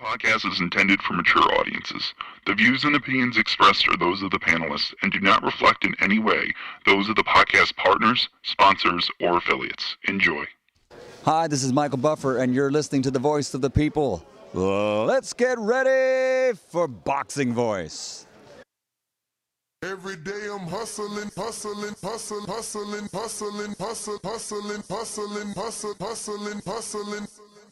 podcast is intended for mature audiences. The views and opinions expressed are those of the panelists and do not reflect in any way those of the podcast partners, sponsors, or affiliates. Enjoy. Hi, this is Michael Buffer, and you're listening to the Voice of the People. Let's get ready for Boxing Voice. Every day I'm hustling, hustling, hustling, hustling, hustling, hustling, hustling, hustling, hustling, hustling, hustling.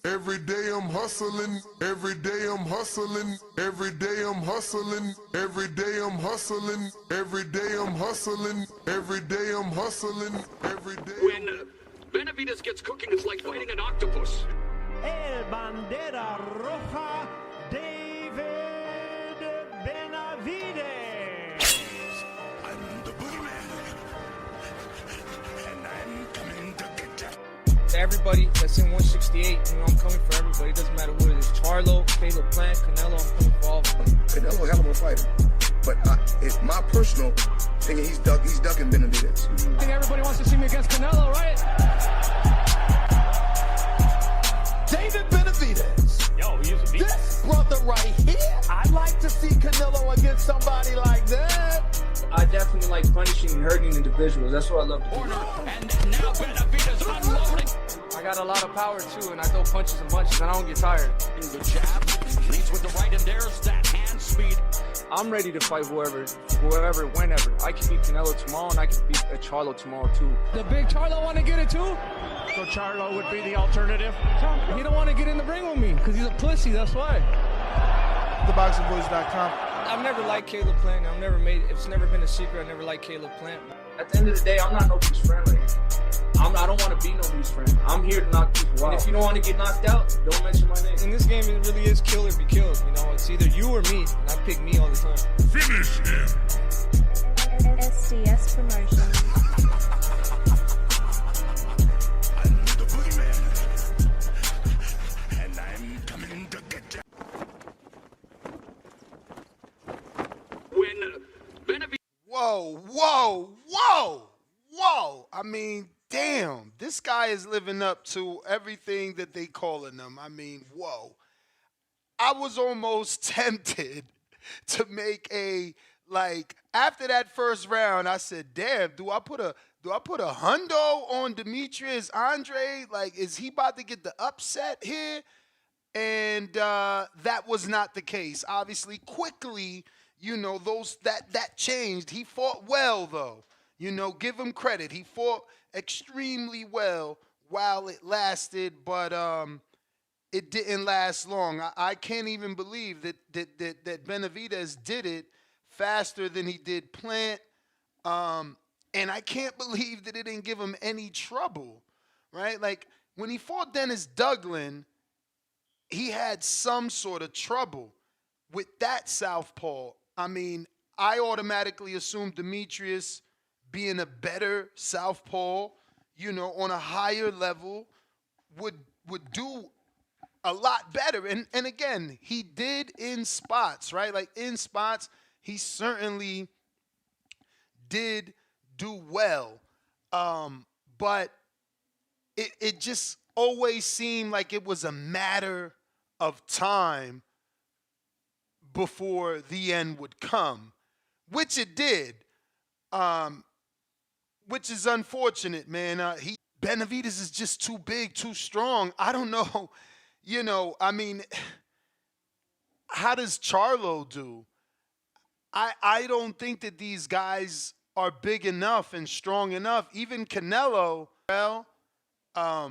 Every day I'm hustling, every day I'm hustling, every day I'm hustling, every day I'm hustling, every day I'm hustling, every day I'm hustling, every day. When Benavidez gets cooking, it's like fighting an octopus. El Bandera Roja, David Benavidez. I'm the boogeyman, and I'm coming to get you. To everybody that's in 168, you know, I'm coming for everybody. It doesn't matter who it is. Charlo, Caleb Plant, Canelo, I'm coming for all of them. Canelo, hell of a fighter. But it's my personal opinion, he's ducking Benavidez. I think everybody wants to see me against Canelo, right? David Benavidez. Yo, he used to be. This brother right here, I'd like to see Canelo against somebody like that. I definitely like punishing and hurting individuals. That's what I love to do. And now Benavidez unloading. I got a lot of power too, and I throw punches and bunches, and I don't get tired. The jab leads with the right, and there's that hand speed. I'm ready to fight whoever, whenever. I can beat Canelo tomorrow, and I can beat Charlo tomorrow too. The big Charlo want to get it too? So Charlo would be the alternative? He don't want to get in the ring with me because he's a pussy, that's why. TheBoxingVoice.com. I've never liked Caleb Plant. It's never been a secret. I never liked Caleb Plant. At the end of the day, I'm not nobody's friend. I don't want to be nobody's friend. I'm here to knock people out. And if you don't want to get knocked out, don't mention my name. In this game, it really is kill or be killed. You know, it's either you or me, and I pick me all the time. Finish him. SDS Promotion. I'm the boogeyman, and I'm coming to get you. When Benavidez. Whoa. I mean, damn, this guy is living up to everything that they calling him. I mean, whoa. I was almost tempted to make after that first round, I said, damn, do I put a hundo on Demetrius Andrade? Like, is he about to get the upset here? And that was not the case. Obviously, quickly, you know, that changed. He fought well, though. You know, give him credit. He fought extremely well while it lasted, but it didn't last long. I can't even believe that Benavidez did it faster than he did Plant, and I can't believe that it didn't give him any trouble, right? Like, when he fought Dennis Douglas, he had some sort of trouble with that southpaw. I mean, I automatically assumed Demetrius, being a better southpaw, you know, on a higher level, would do a lot better. And again, he did in spots, right? Like, in spots, he certainly did do well. But it just always seemed like it was a matter of time before the end would come, which it did. Which is unfortunate, man. Benavidez is just too big, too strong. I don't know. You know, I mean, how does Charlo do? I don't think that these guys are big enough and strong enough. Even Canelo, well, I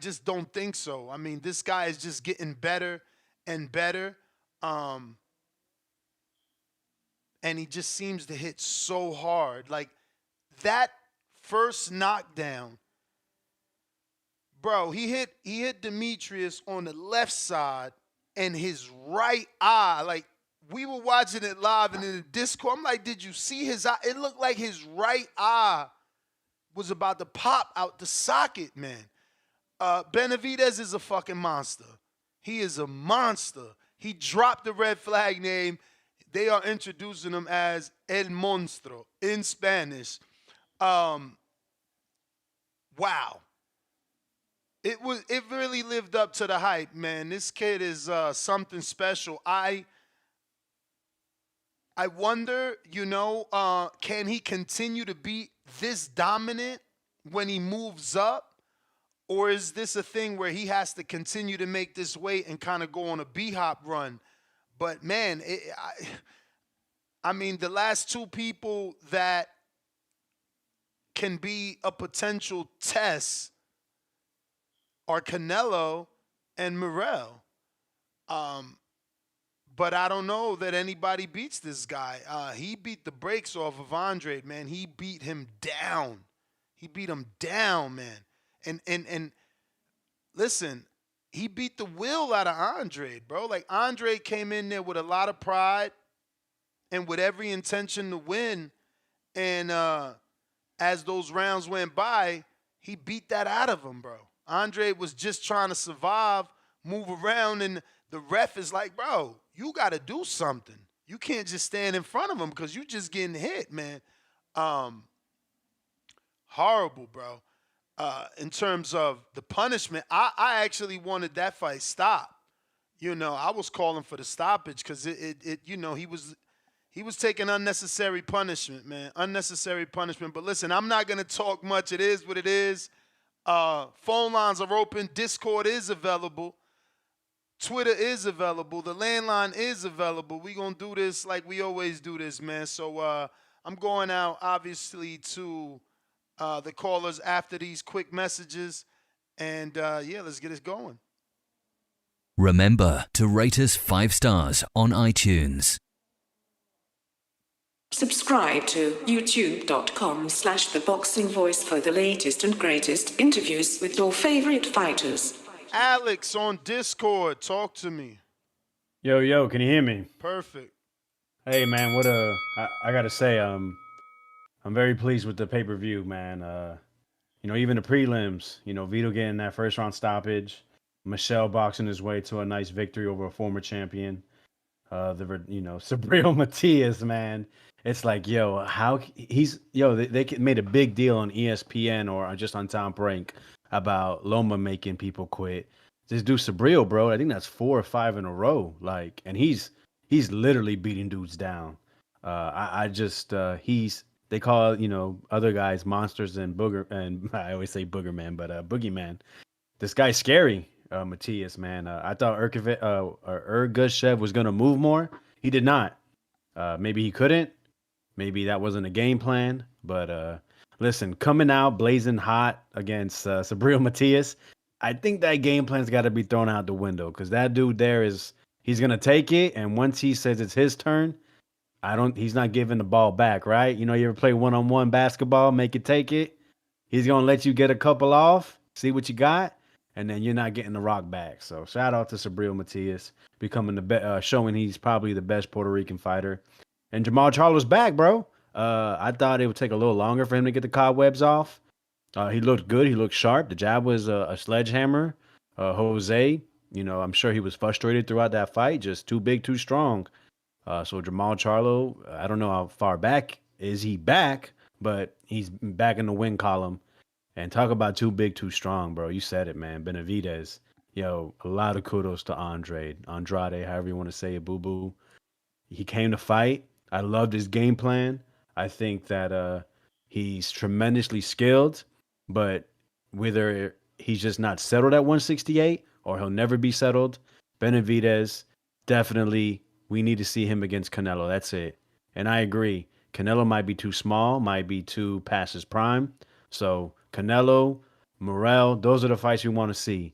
just don't think so. I mean, this guy is just getting better and better. And he just seems to hit so hard. Like, that first knockdown, bro, he hit Demetrius on the left side and his right eye. Like, we were watching it live and in the Discord, I'm like, did you see his eye? It looked like his right eye was about to pop out the socket, man. Benavidez is a fucking monster. He is a monster. He dropped the red flag name. They are introducing him as El Monstro in Spanish. Wow. It really lived up to the hype, man. This kid is something special. I wonder, can he continue to be this dominant when he moves up? Or is this a thing where he has to continue to make this weight and kind of go on a B-hop run? But, man, I mean, the last two people that can be a potential test are Canelo and Morrell. But I don't know that anybody beats this guy. He beat the brakes off of Andrade, man. He beat him down. He beat him down, man. And listen, he beat the will out of Andrade, bro. Like, Andrade came in there with a lot of pride and with every intention to win. And as those rounds went by, he beat that out of him, bro. Andrade was just trying to survive, move around, and the ref is like, bro, you got to do something. You can't just stand in front of him because you just getting hit, man. Horrible, bro. In terms of the punishment, I actually wanted that fight stopped. I was calling for the stoppage because he was taking unnecessary punishment, man. Unnecessary punishment. But listen, I'm not going to talk much. It is what it is. Phone lines are open. Discord is available. Twitter is available. The landline is available. We're going to do this like we always do this, man. So I'm going out, obviously, to the callers after these quick messages. And, let's get it going. Remember to rate us 5 stars on iTunes. Subscribe to youtube.com/theboxingvoice for the latest and greatest interviews with your favorite fighters. Alex on Discord, talk to me. Yo, can you hear me? Perfect. Hey, man, I gotta say, I'm very pleased with the pay-per-view, man. Even the prelims, Vito getting that first round stoppage, Michelle boxing his way to a nice victory over a former champion. Subriel Matias, man. It's like, they made a big deal on ESPN or just on Top Rank about Loma making people quit. This dude Subriel, bro, I think that's 4 or 5 in a row. Like, and he's literally beating dudes down. They call, other guys monsters and booger, and I always say booger man, but boogeyman. This guy's scary, Matias, man. I thought Ergashev was gonna move more. He did not. Maybe he couldn't. Maybe that wasn't a game plan. But listen, coming out blazing hot against Subriel Matias, I think that game plan's got to be thrown out the window because that dude there he's gonna take it, and once he says it's his turn, he's not giving the ball back, right? You ever play one-on-one basketball, make it take it. He's gonna let you get a couple off, see what you got, and then you're not getting the rock back. So shout out to Subriel Matias becoming showing he's probably the best Puerto Rican fighter. And Jamal Charlo's back, bro. I thought it would take a little longer for him to get the cobwebs off. He looked good. He looked sharp. The jab was a sledgehammer. Jose, I'm sure he was frustrated throughout that fight. Just too big, too strong. So Jamal Charlo, I don't know how far back is he back, but he's back in the win column. And talk about too big, too strong, bro. You said it, man. Benavidez. A lot of kudos to Andrade, however you want to say it, boo-boo. He came to fight. I loved his game plan. I think that he's tremendously skilled, but whether he's just not settled at 168 or he'll never be settled, Benavidez, definitely we need to see him against Canelo. That's it. And I agree. Canelo might be too small, might be too past his prime. So Canelo, Morrell, those are the fights we want to see.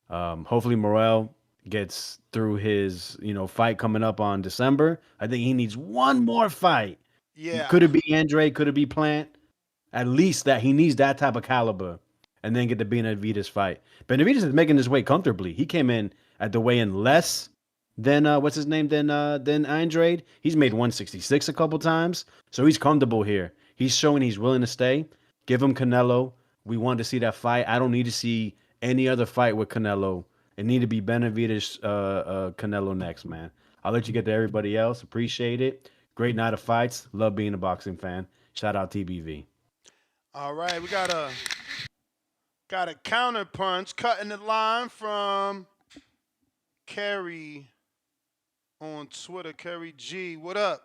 Hopefully Morrell gets through his, fight coming up on December. I think he needs one more fight. Yeah. Could it be Andrade? Could it be Plant? At least that he needs that type of caliber, and then get the Benavidez fight. Benavidez is making his way comfortably. He came in at the weigh-in less than than Andrade. He's made 166 a couple times, so he's comfortable here. He's showing he's willing to stay. Give him Canelo. We want to see that fight. I don't need to see any other fight with Canelo. It need to be Benavidez, Canelo next, man. I'll let you get to everybody else. Appreciate it. Great night of fights. Love being a boxing fan. Shout out TBV. All right, we got Got a counter punch cutting the line from Kerry on Twitter. Kerry G, what up?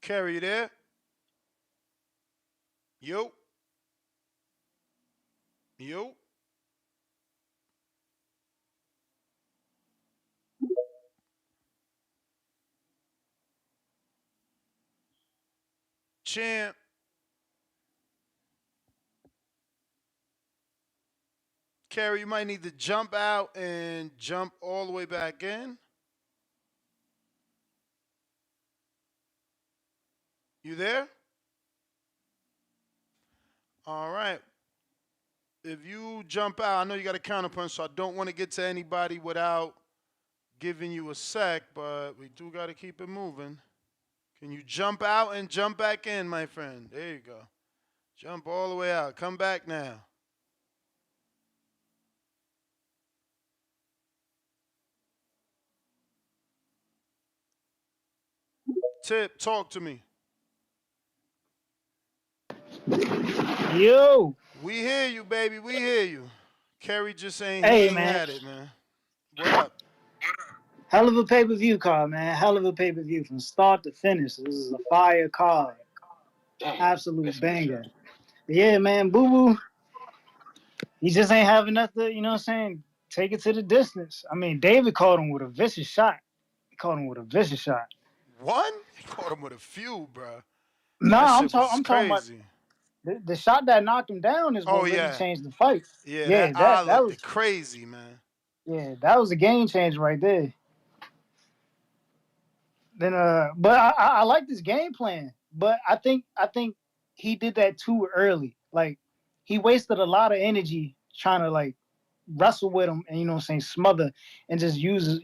Kerry, you there? Yo. Yo. Champ. Kerry, you might need to jump out and jump all the way back in. You there? All right. If you jump out, I know you got a counterpunch, so I don't want to get to anybody without giving you a sec, but we do got to keep it moving. Can you jump out and jump back in, my friend? There you go. Jump all the way out. Come back now. Tip, talk to me. Yo. We hear you, baby. We hear you. Kerry just ain't, Hey, ain't man. had it, man. What up? Hell of a pay-per-view card, man. Hell of a pay-per-view from start to finish. This is a fire card. Absolute banger. Yeah, man. Boo Boo. He just ain't have enough to, you know what I'm saying, take it to the distance. I mean, David caught him with a vicious shot. He caught him with a vicious shot. One? He caught him with a few, bro. Nah, I'm talking about the shot that knocked him down is what really changed the fight. Yeah, that eye that looked was crazy, man. Yeah, that was a game changer right there. Then, but I like this game plan. But I think he did that too early. Like, he wasted a lot of energy trying to like wrestle with him and, you know what I'm saying, smother and just uses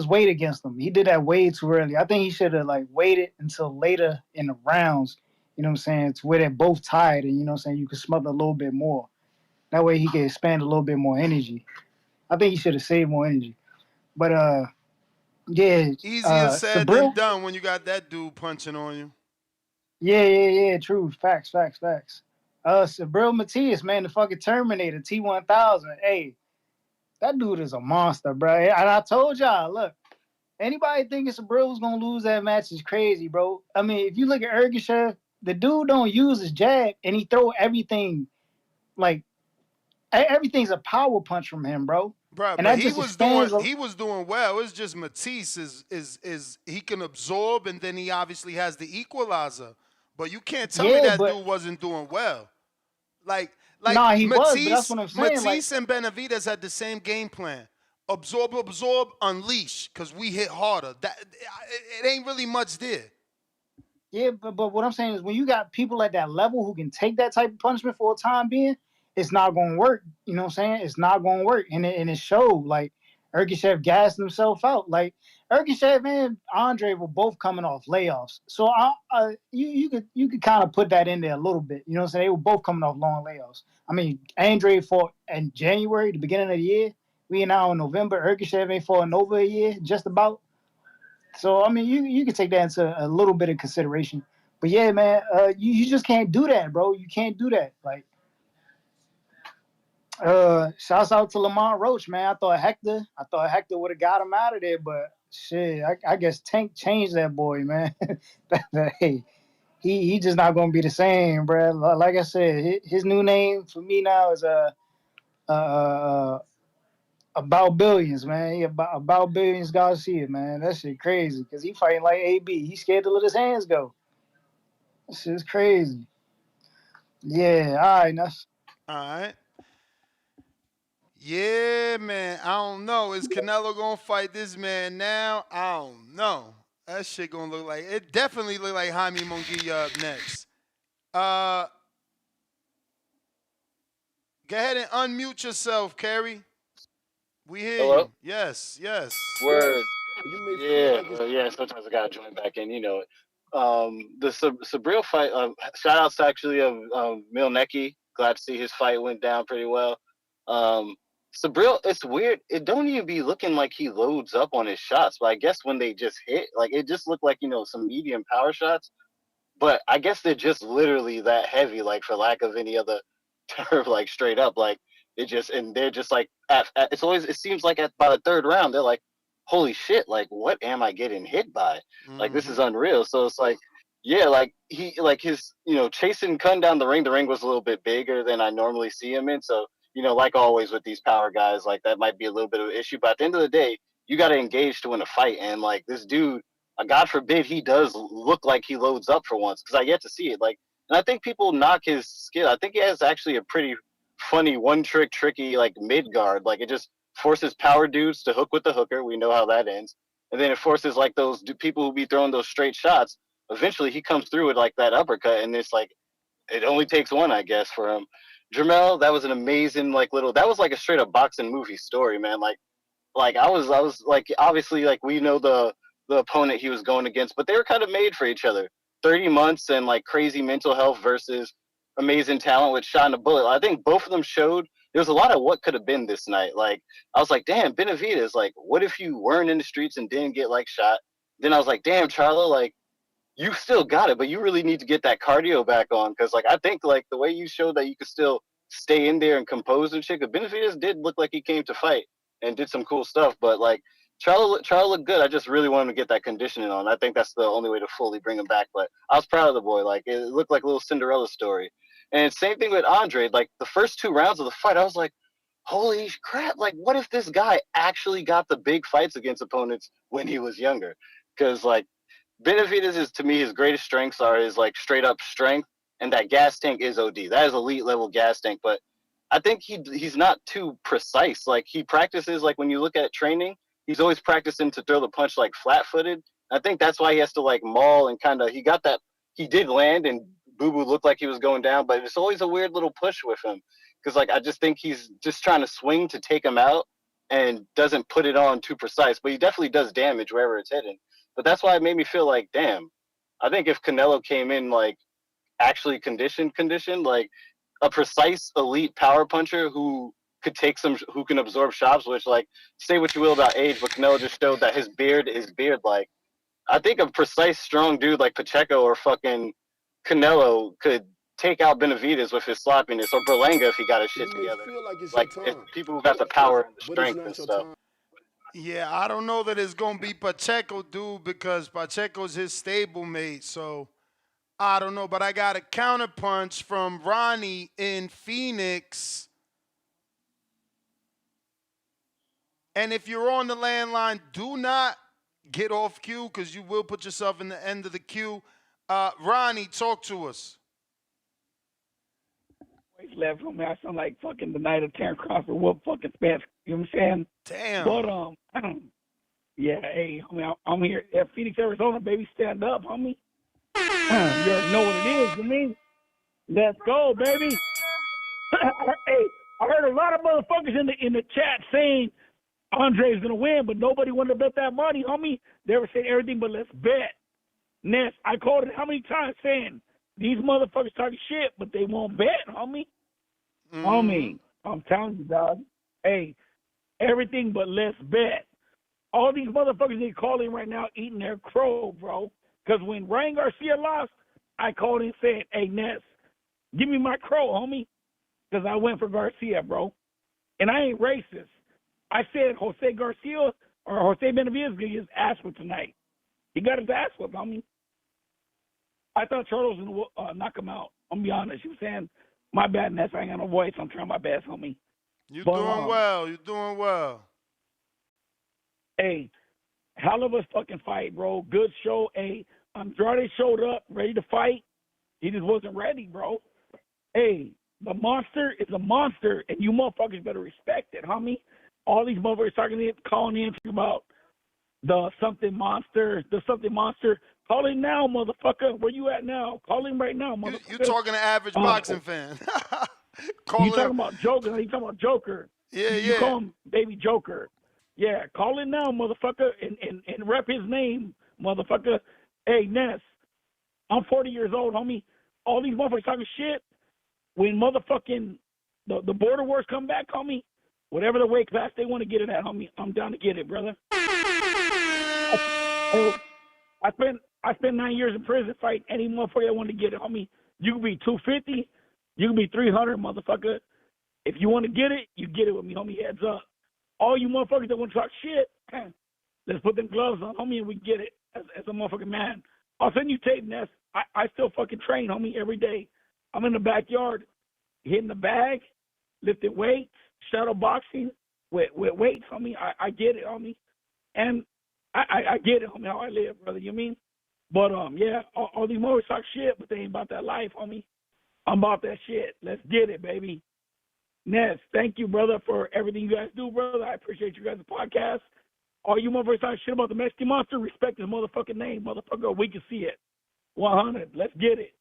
weight against him. He did that way too early. I think he should have like waited until later in the rounds, you know what I'm saying, to where they're both tired and, you know what I'm saying, you can smother a little bit more. That way he can expand a little bit more energy. I think he should have saved more energy. But yeah. Easier said than done when you got that dude punching on you. Yeah. True. Facts. Sabril Matias, man, the fucking Terminator, T-1000. Hey, that dude is a monster, bro. And I told y'all, look, anybody thinking Sabril was gonna lose that match is crazy, bro. I mean, if you look at Ergashev, the dude don't use his jab, and he throw everything like everything's a power punch from him, bro. Bro, and but he was doing well. It's just Matisse is he can absorb, and then he obviously has the equalizer. But you can't tell me that dude wasn't doing well. Like nah, he Matisse, was, but that's what I'm saying. Matisse and Benavidez had the same game plan. Absorb, unleash, because we hit harder. That it ain't really much there. Yeah, but what I'm saying is when you got people at that level who can take that type of punishment for a time being, it's not going to work. You know what I'm saying? It's not going to work. And it showed. Like, Ergashev gassed himself out. Like, Ergashev and Andre were both coming off layoffs. So you could kind of put that in there a little bit. You know what I'm saying? They were both coming off long layoffs. I mean, Andre fought in January, the beginning of the year. We are now in November. Ergashev ain't fought in over a year, just about. So, I mean, you can take that into a little bit of consideration. But, yeah, man, you just can't do that, bro. You can't do that. Like, shouts out to Lamont Roach, man. I thought Hector would have got him out of there, but shit, I guess Tank changed that boy, man. Hey, he just not gonna be the same, bro. Like I said, his new name for me now is about billions, man. He about billions Garcia, man. That shit crazy because he fighting like AB. He scared to let his hands go. That shit's crazy. Yeah, all right, that's all right. Yeah, man. I don't know. Is Canelo gonna fight this man now? I don't know. That shit gonna look like it. Definitely look like Jaime Munguia up next. Go ahead and unmute yourself, Kerry. We hear you. Yes. Word. Yeah. Sometimes I gotta join back in. You know it. The Sabril fight. Shout outs actually of Milnecki. glad to see his fight went down pretty well. Sabril, it's weird. It don't even be looking like he loads up on his shots, but I guess when they just hit, like it just looked like some medium power shots. But I guess they're just literally that heavy, like for lack of any other term, like straight up, like they're just like it seems like by the third round they're like, holy shit, like what am I getting hit by? Like this is unreal. So it's like, yeah, like his chasing Kun down the ring was a little bit bigger than I normally see him in. So like always with these power guys, like that might be a little bit of an issue. But at the end of the day, you got to engage to win a fight, and like this dude. God forbid he does look like he loads up for once, because I get to see it. Like, and I think people knock his skill. I think he has actually a pretty funny tricky like mid guard. Like it just forces power dudes to hook with the hooker. We know how that ends, and then it forces like those people who be throwing those straight shots. Eventually, he comes through with like that uppercut, and it's like it only takes one, I guess, for him. Jermell, that was an amazing that was like a straight up boxing movie story, man. Like I was like obviously like we know the opponent he was going against, but they were kind of made for each other. 30 months and like crazy mental health versus amazing talent with shot in a bullet. I think both of them showed there was a lot of what could have been this night. Like I was like, damn, Benavidez, like what if you weren't in the streets and didn't get like shot? Then I was like, damn, Charlo, like you still got it, but you really need to get that cardio back on, because like I think like the way you showed that you could still stay in there and compose and shit. Because Benavidez did look like he came to fight and did some cool stuff, but like Charlo looked good. I just really wanted him to get that conditioning on. I think that's the only way to fully bring him back. But I was proud of the boy. Like it looked like a little Cinderella story. And same thing with Andrade. Like the first 2 rounds of the fight, I was like, holy crap! Like what if this guy actually got the big fights against opponents when he was younger? Because like Benavidez is, to me, his greatest strengths are his like straight up strength, and that gas tank is OD. That is elite level gas tank. But I think he's not too precise. Like he practices, like when you look at training, he's always practicing to throw the punch like flat-footed. I think that's why he has to like maul and kind of he did land and Boo Boo looked like he was going down, but it's always a weird little push with him, because like I just think he's just trying to swing to take him out and doesn't put it on too precise, but he definitely does damage wherever it's hitting. But that's why it made me feel like, damn, I think if Canelo came in like actually conditioned, like a precise elite power puncher who can absorb shots, which like say what you will about age, but Canelo just showed that his beard, like I think a precise strong dude like Pacheco or fucking Canelo could take out Benavidez with his sloppiness, or Berlanga if he got his shit together. Like if people who got the power and the strength and stuff. Yeah, I don't know that it's going to be Pacheco, dude, because Pacheco's his stablemate. So I don't know. But I got a counterpunch from Ronnie in Phoenix. And if you're on the landline, do not get off cue, because you will put yourself in the end of the queue. Ronnie, talk to us. Left from me, I sound like fucking the night of Terrence Crawford. What fucking Spence? You know what I'm saying? Damn. But yeah, hey, homie, I'm here at Phoenix, Arizona, baby. Stand up, homie. You already know what it is, you mean? Let's go, baby. Hey, I heard a lot of motherfuckers in the chat saying Andre's gonna win, but nobody wanted to bet that money, homie. They were saying everything but let's bet. Ness, I called it how many times saying these motherfuckers talking shit, but they won't bet, homie. Homie, I'm telling you, dog. Hey, everything but let's bet. All these motherfuckers they calling right now eating their crow, bro. Because when Ryan Garcia lost, I called and said, hey, Ness, give me my crow, homie. Because I went for Garcia, bro. And I ain't racist. I said Jose Garcia or Jose Benavidez going to get his ass whipped tonight. He got his ass whipped, homie. I thought Charles was going to knock him out. I'm going to be honest. You saying, my bad, Ness. I ain't got no voice. I'm trying my best, homie. You're doing well. You're doing well. Hey, hell of a fucking fight, bro. Good show. Hey, Andrade showed up, ready to fight. He just wasn't ready, bro. Hey, the monster is a monster, and you motherfuckers better respect it, homie. All these motherfuckers calling in about the something monster. Call him now, motherfucker. Where you at now? Call him right now, motherfucker. You're talking to average boxing fan. You talking about Joker? You talking about Joker? Yeah, you call him Baby Joker. Yeah, call him now, motherfucker, and rep his name, motherfucker. Hey, Ness, I'm 40 years old, homie. All these motherfuckers talking shit. when motherfucking the border wars come back, homie, whatever the weight class they want to get it at, homie, I'm down to get it, brother. I spent 9 years in prison fighting any motherfucker that wanted to get it, homie. You can be 250, you can be 300, motherfucker. If you want to get it, you get it with me, homie. Heads up. All you motherfuckers that want to talk shit, let's put them gloves on, homie, and we get it as a motherfucking man. I'll send you tape, Ness. I still fucking train, homie, every day. I'm in the backyard hitting the bag, lifting weights, shadow boxing with weights, homie. I get it, homie. And I get it, homie, how I live, brother. You mean? But, yeah, all these motherfuckers talk shit, but they ain't about that life, homie. I'm about that shit. Let's get it, baby. Ness, thank you, brother, for everything you guys do, brother. I appreciate you guys' podcast. All you motherfuckers talking shit about the Mexican Monster, respect his motherfucking name, motherfucker. We can see it. 100. Let's get it.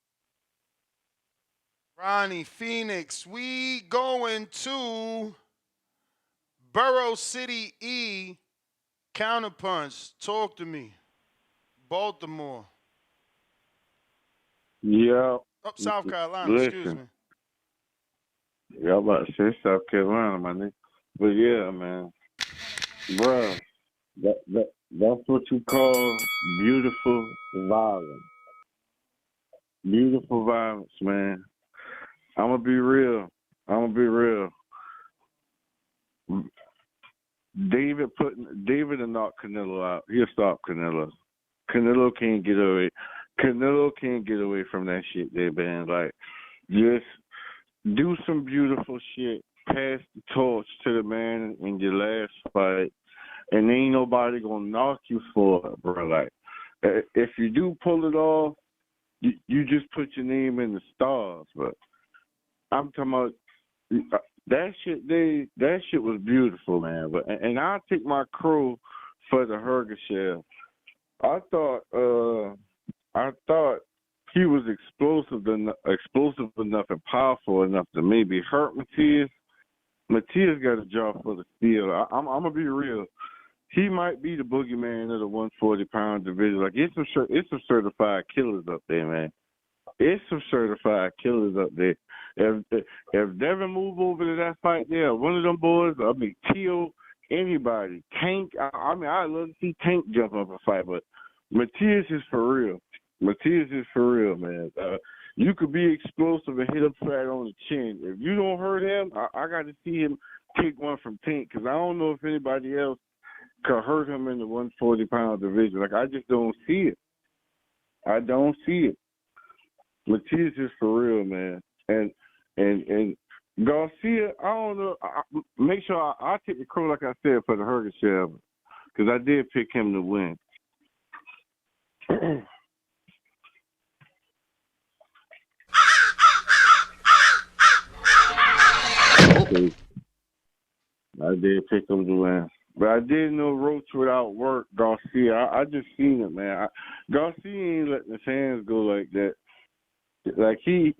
Ronnie Phoenix, we going to Borough City E, Counterpunch. Talk to me. Baltimore. Yeah. Oh, South Carolina, Listen. excuse me. Yeah, I'm about to say South Carolina, my nigga. But yeah, man. Bruh, that's what you call beautiful violence. Beautiful violence, man. I'm gonna be real. David will knock Canelo out. He'll stop Canelo. Canelo can't get away. Canelo can't get away from that shit there, man. Like, just do some beautiful shit. Pass the torch to the man in your last fight, and ain't nobody gonna knock you for it, bro. Like, if you do pull it off, you just put your name in the stars. But I'm talking about that shit. That shit was beautiful, man. But and I'll take my crew for the Hergeshev. I thought he was explosive enough and powerful enough to maybe hurt Matias. Matias got a jaw full of steel. I'm gonna be real. He might be the boogeyman of the 140-pound division. Like, it's some certified killers up there, man. It's some certified killers up there. If Devin move over to that fight there, one of them boys, I mean, Tio, anybody, Tank. I mean, I'd love to see Tank jump up and fight, but Matias is for real. Matias is for real, man. You could be explosive and hit him flat on the chin. If you don't hurt him, I got to see him take one from Tank, because I don't know if anybody else could hurt him in the 140-pound division. Like, I just don't see it. I don't see it. Matias is for real, man. And Garcia, I don't know. Make sure I take the crew, like I said, for the Hergeshev, because I did pick him to win. I did pick him to win. But I didn't know Roach without work, Garcia. I just seen it, man. Garcia ain't letting his hands go like that. Like, he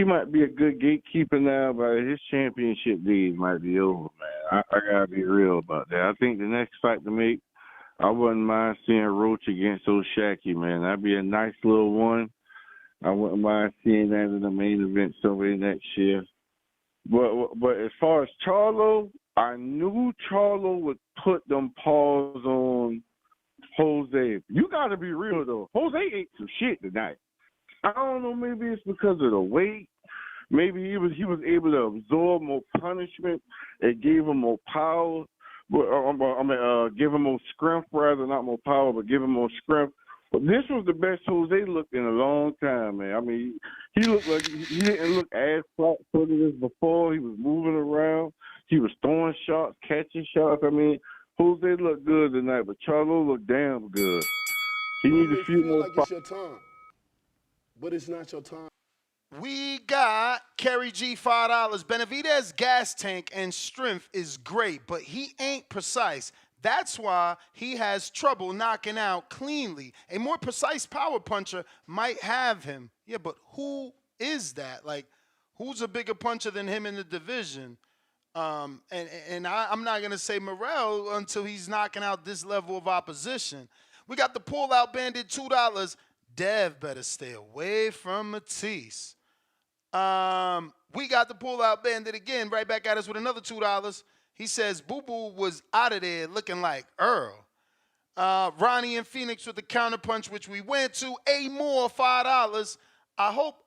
might be a good gatekeeper now, but his championship days might be over, man. I gotta be real about that. I think the next fight to make, I wouldn't mind seeing Roach against O'Shaquie, man. That'd be a nice little one. I wouldn't mind seeing that in the main event somewhere next year. But as far as Charlo, I knew Charlo would put them paws on Jose. You got to be real, though. Jose ate some shit tonight. I don't know, maybe it's because of the weight. Maybe he was able to absorb more punishment. It gave him more power. Give him more strength, rather, not more power, but give him more strength. But this was the best Jose looked in a long time, man. I mean, he looked like he didn't look as flat-footed as before. He was moving around. He was throwing shots, catching shots. I mean, Jose looked good tonight, but Charlo looked damn good. He needs a few more. Like it's your time, but it's not your time. We got Kerry G, $5. Benavidez gas tank and strength is great, but he ain't precise. That's why he has trouble knocking out cleanly. A more precise power puncher might have him. Yeah, but who is that? Like, who's a bigger puncher than him in the division? I'm not going to say Morrell until he's knocking out this level of opposition. We got the pull-out bandit, $2. Dev better stay away from Matias. We got the pull-out bandit again, right back at us with another $2. He says, Boo Boo was out of there looking like Earl. Ronnie in Phoenix with the counterpunch, which we went to. A more $5. I hope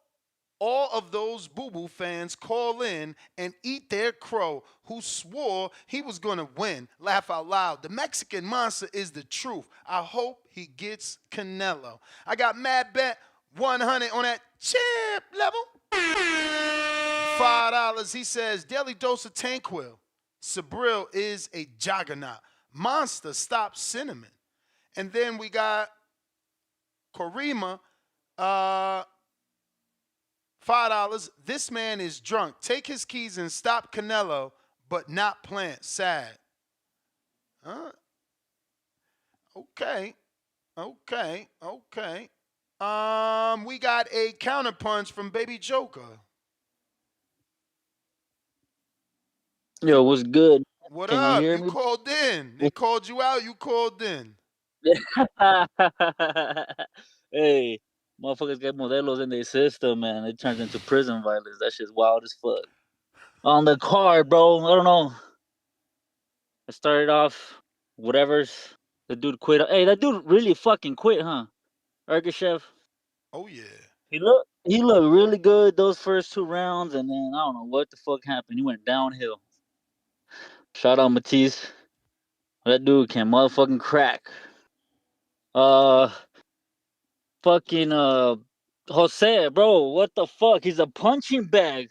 all of those Boo Boo fans call in and eat their crow who swore he was going to win. Laugh out loud. The Mexican monster is the truth. I hope he gets Canelo. I got Mad Bet 100 on that chip level. $5. He says, daily dose of Tanquil. Sabril is a juggernaut. Monster, stop cinnamon. And then we got Korima, $5. This man is drunk. Take his keys and stop Canelo, but not Plant. Sad. Huh? Okay. We got a counterpunch from Baby Joker. Yo, what's good? What Can up? you hear You me? called in. They called you out. You called in. Hey, motherfuckers get modelos in their system, man. It turns into prison violence. That shit's wild as fuck. On the card, bro. I don't know. I started off whatever's. The dude quit. Hey, that dude really fucking quit, huh? Ergashev. Oh yeah. He looked really good those first 2 rounds, and then I don't know what the fuck happened. He went downhill. Shout out Matias. That dude can motherfucking crack. Fucking Jose, bro, what the fuck? He's a punching bag.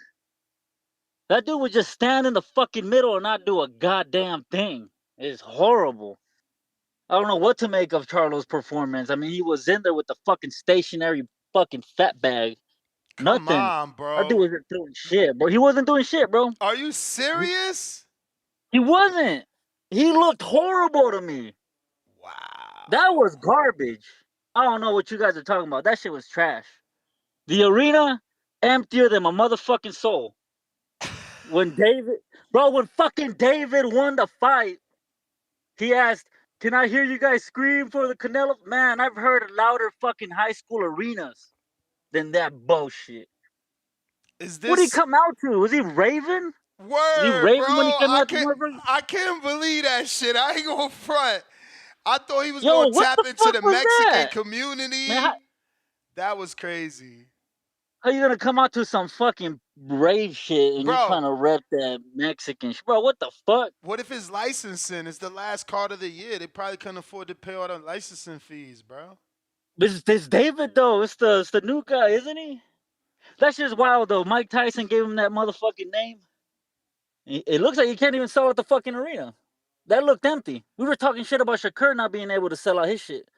That dude would just stand in the fucking middle and not do a goddamn thing. It's horrible. I don't know what to make of Charlo's performance. I mean, he was in there with the fucking stationary fucking fat bag. Come Nothing. on, bro. That dude wasn't doing shit, bro. He wasn't doing shit, bro. Are you serious? He wasn't. He looked horrible to me. Wow. That was garbage. I don't know what you guys are talking about. That shit was trash. The arena, emptier than my motherfucking soul. When fucking David won the fight, he asked, can I hear you guys scream for the Canelo? Man, I've heard louder fucking high school arenas than that bullshit. What did he come out to? Was he raving? Word, Was he raving bro. when he came out I can't believe that shit. I ain't gonna front. I thought he was Yo, gonna what tap the into fuck the was Mexican that? community. Man, that was crazy. How you gonna come out to some fucking rave shit and Bro. you trying to rep that Mexican shit? Bro, what the fuck? What if his licensing is the last card of the year? They probably couldn't afford to pay all the licensing fees, bro. This David though, it's the new guy, isn't he? That shit's wild though. Mike Tyson gave him that motherfucking name. It looks like he can't even sell out the fucking arena. That looked empty. We were talking shit about Shakur not being able to sell out his shit.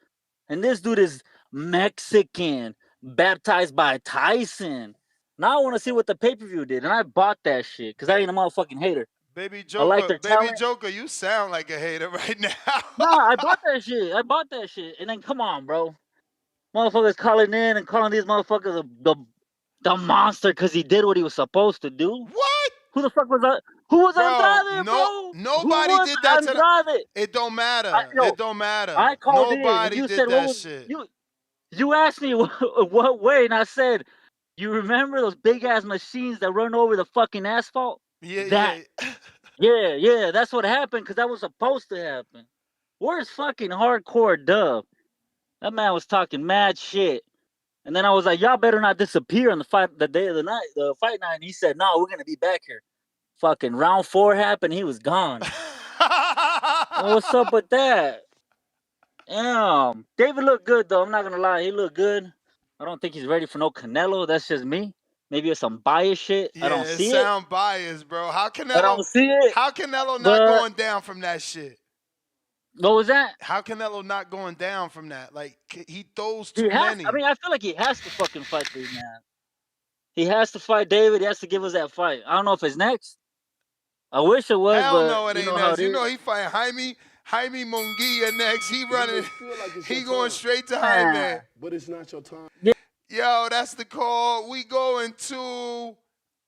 And this dude is Mexican, baptized by Tyson. Now I want to see what the pay-per-view did. And I bought that shit because I ain't a motherfucking hater. Baby I like Joker, their talent. Joker, you sound like a hater right now. Nah, I bought that shit. And then come on, bro. Motherfuckers calling in and calling these motherfuckers the monster because he did what he was supposed to do. What? Who the fuck was that? Who was Andrade, bro? Nobody Who did that Andrade? It don't matter. It don't matter. I called Nobody in. You did said that shit. You asked me what way, and I said, you remember those big ass machines that run over the fucking asphalt? Yeah. Yeah. That's what happened because that was supposed to happen. Where's fucking hardcore Dub? That man was talking mad shit. And then I was like, y'all better not disappear on the day of the fight night. And he said, no, we're gonna be back here. Fucking round 4 happened, he was gone. What's up with that? Damn. David looked good though. I'm not gonna lie, he looked good. I don't think he's ready for no Canelo. That's just me. Maybe it's some bias shit. Yeah, I don't see it. sound biased, bro. How Canelo? I don't see it. How Canelo not going down from that shit? What was that? How Canelo not going down from that? Like he throws too many. I mean, I feel like he has to fucking fight this man. He has to fight David. He has to give us that fight. I don't know if it's next. I wish it was, Hell but no, it you ain't know how next. it You is. know he fighting Jaime Munguia next. He running. He going straight to Jaime. But it's not your time. Yo, that's the call. We going to.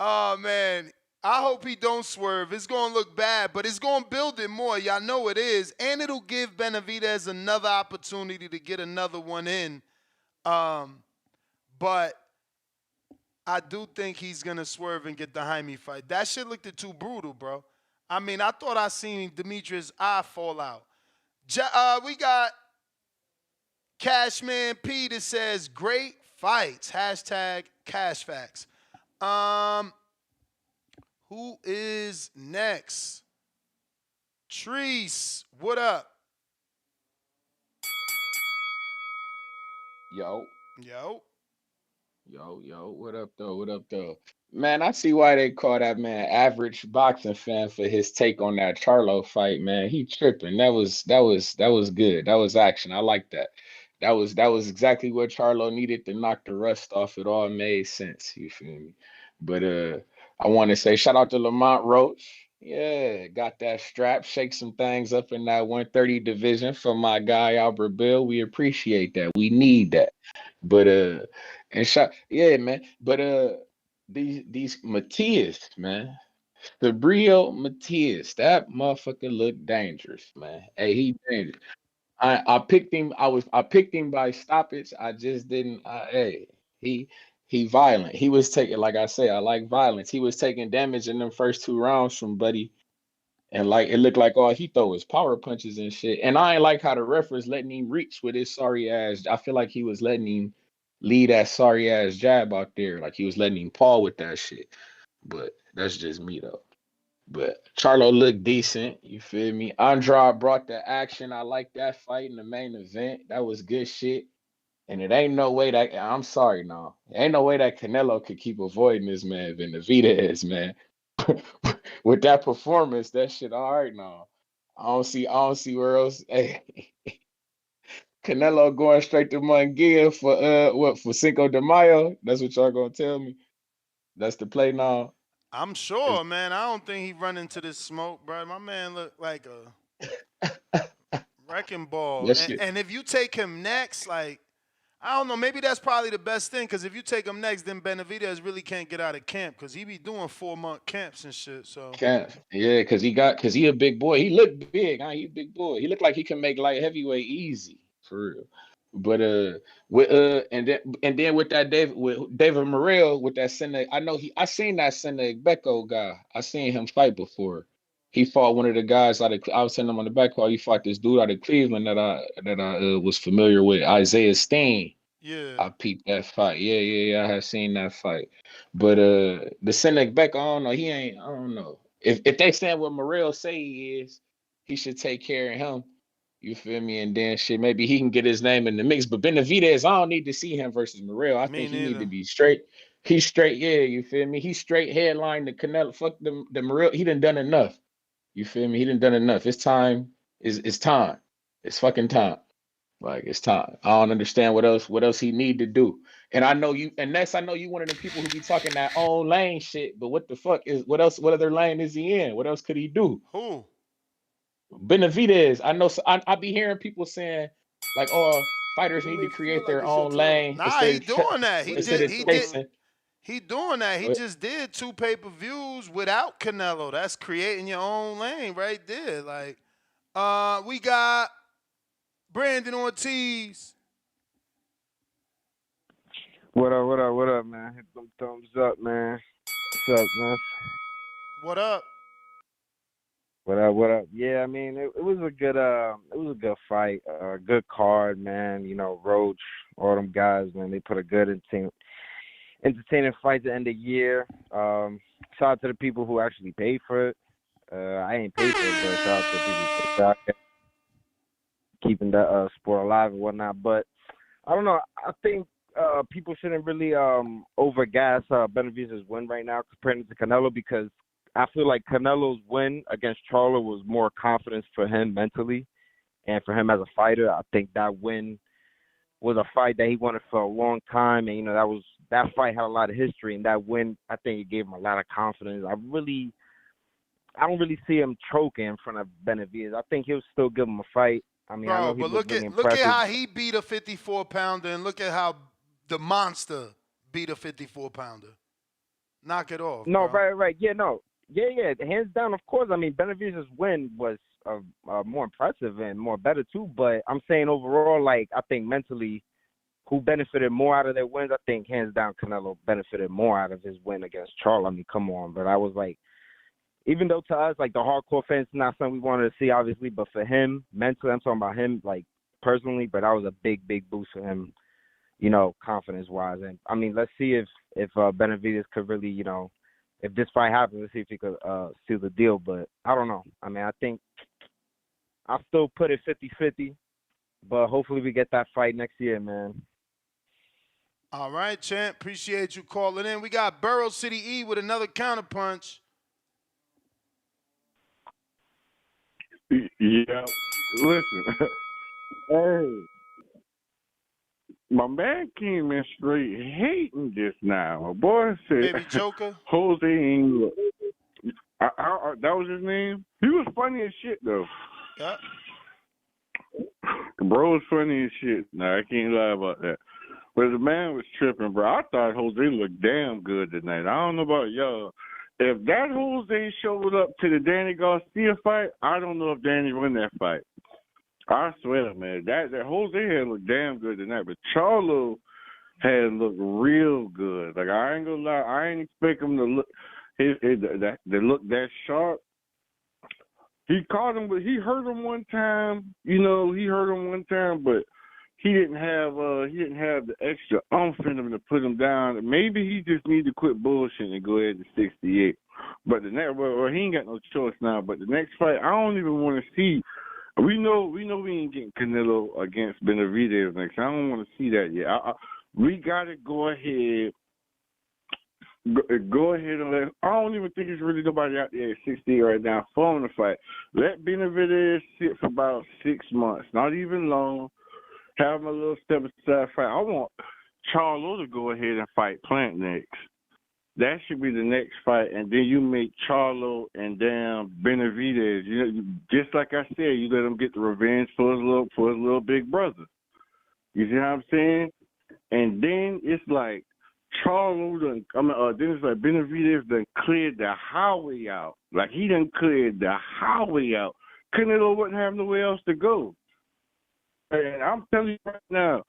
Oh man, I hope he don't swerve. It's gonna look bad, but it's gonna build it more. Y'all know it is, and it'll give Benavidez another opportunity to get another one in. But I do think he's gonna swerve and get the Jaime fight. That shit looked too brutal, bro. I mean, I thought I seen Demetrius' eye fall out. We got Cashman P that says great fights. Hashtag cash facts. Who is next? Treese, what up? Yo, Yo. what up though? What up though? Man, I see why they call that man average boxing fan for his take on that Charlo fight, man. He tripping. That was good. That was action. I like that. That was exactly what Charlo needed to knock the rust off. It all made sense. You feel me? But I want to say shout out to Lamont Roach. Yeah, got that strap, shake some things up in that 130 division for my guy Albert Bill. We appreciate that. We need that. But and shot, yeah, man. But these Matias, man, Fabrio Matias, that motherfucker looked dangerous, man. Hey, he dangerous. I picked him. I picked him by stoppage. I just didn't. Hey, he he violent. He was taking, like I say, I like violence. He was taking damage in them first 2 rounds from Buddy. And like it looked like all he throw was power punches and shit. And I ain't like how the ref was letting him reach with his sorry ass. I feel like he was letting him lead that sorry ass jab out there. Like he was letting him paw with that shit. But that's just me though. But Charlo looked decent. You feel me? Andrade brought the action. I like that fight in the main event. That was good shit. And it ain't no way that I'm sorry, no. Ain't no way that Canelo could keep avoiding this man, Benavidez, man. With that performance, that shit all right now. I don't see where else. Hey, Canelo going straight to Munguia for for Cinco de Mayo. That's what y'all gonna tell me. That's the play now. I'm sure, man. I don't think he run into this smoke, bro. My man look like a wrecking ball. That And, shit. and if you take him next, like, I don't know, maybe that's probably the best thing. Because if you take him next, then Benavidez really can't get out of camp. Because he be doing 4-month camps and shit. So Can't, yeah, cause he a big boy. He looked big, huh? He a big boy. He looked like he can make light heavyweight easy for real. But with and then with that David Morrell with that Senna, I seen that Senna Becko guy. I seen him fight before. He fought one of the guys I was telling him on the back call. He fought this dude out of Cleveland that I was familiar with, Isaiah Steen. yeah. I peeped that fight. Yeah. I have seen that fight. But the Senec Beck, I don't know. He ain't. I don't know. If they stand what Morrell say he is, he should take care of him. You feel me? And then shit, maybe he can get his name in the mix. But Benavidez, I don't need to see him versus Morrell. I Me think he need to neither. be straight. He's straight. Yeah, you feel me? He's straight headline the Canelo. Fuck the Morrell. He done enough. You feel me? He done enough. It's time. It's time. It's fucking time. Like it's time. I don't understand what else he need to do. And I know you one of the people who be talking that own lane shit, but what the fuck is what other lane is he in? What else could he do? Who? Benavidez. I know I be hearing people saying like, oh, fighters He need to may feel create like their it's your own time. lane Nah, he doing that. He But it's instead did. of his He did. time. chasing. He doing that. He just did 2 pay-per-views without Canelo. That's creating your own lane right there. Like, we got Brandon Ortiz. What up, man? Hit them thumbs up, man. What's up, man? What up? What up? Yeah, I mean, it was a good fight, good card, man. You know, Roach, all them guys, man, they put a good entertaining fight to end the year. Shout out to the people who actually paid for it. I ain't paid for it, but shout out to the people who paid for it, keeping the sport alive and whatnot. But I don't know. I think people shouldn't really overgas Benavidez's win right now compared to Canelo, because I feel like Canelo's win against Charlo was more confidence for him mentally and for him as a fighter. I think that win was a fight that he wanted for a long time, and that fight had a lot of history, and that win, I think it gave him a lot of confidence. I don't really see him choking in front of Benavidez. I think he'll still give him a fight. I mean, I know Bro, he but looked look really at impressive. how he beat a 54-pounder, and look at how the monster beat a 54-pounder. Knock it off. No, bro. right. Yeah, no. Yeah. Hands down, of course. I mean, Benavidez's win was more impressive and more better too. But I'm saying overall, like, I think mentally, who benefited more out of their wins, I think hands down Canelo benefited more out of his win against Charlo. I mean, come on. But I was like, even though to us, like the hardcore fans, not something we wanted to see, obviously, but for him, mentally, I'm talking about him, like personally, but that was a big, big boost for him, you know, confidence-wise. And, I mean, let's see if Benavidez could really, you know, if this fight happens, let's see if he could seal the deal. But I don't know. I mean, I think I'll still put it 50-50, but hopefully we get that fight next year, man. All right, champ. Appreciate you calling in. We got Burrow City E with another counterpunch. Yeah. Listen. Hey. My man came in straight hating just now. My boy said, Baby Joker? Jose ain't. That was his name? He was funny as shit, though. Yep. Bro was funny as shit. Nah, I can't lie about that. But the man was tripping, bro. I thought Jose looked damn good tonight. I don't know about y'all. If that Jose showed up to the Danny Garcia fight, I don't know if Danny win that fight. I swear, man, that Jose had looked damn good tonight, but Charlo had looked real good. Like, I ain't gonna lie, I ain't expect him to look that sharp. He caught him, but he hurt him one time. You know, but he didn't have the extra oomph in him to put him down. Maybe he just need to quit bullshitting and go ahead to 68. But the next, well, he ain't got no choice now. But the next fight, I don't even want to see. We know we ain't getting Canelo against Benavidez next. I don't want to see that yet. We got to go ahead. Go ahead and let. I don't even think there's really nobody out there at 68 right now for him to fight. Let Benavidez sit for about 6 months, not even long. Have him a little step aside fight. I want Charlo to go ahead and fight Plant next. That should be the next fight, and then you make Charlo and damn Benavidez. You know, just like I said, you let him get the revenge for his little big brother. You see what I'm saying? And then it's like Charlo then it's like Benavidez done cleared the highway out. Like he done cleared the highway out. Canelo wouldn't have nowhere else to go. And I'm telling you right now.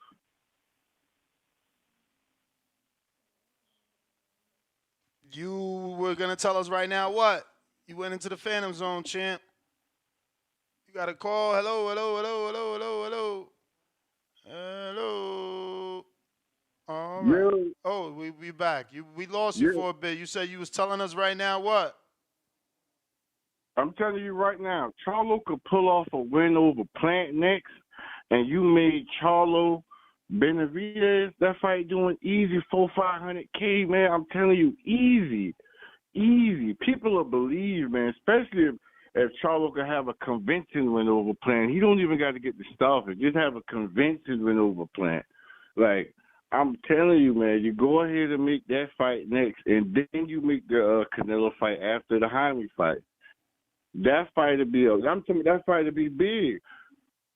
You were going to tell us right now what? You went into the Phantom Zone, champ. You got a call. Hello. All right. Really? Oh, we back. We lost you for a bit. You said you was telling us right now what? I'm telling you right now, Charlo could pull off a win over Plant next, and you made Charlo Benavidez, that fight doing easy 400-500K, man. I'm telling you, easy. People will believe, man, especially if Charlo could have a convincing win over Plant. He don't even got to get the stuff. Just have a convincing win over Plant. Like, I'm telling you, man, you go ahead and make that fight next, and then you make the Canelo fight after the Jaime fight. That fight will be big.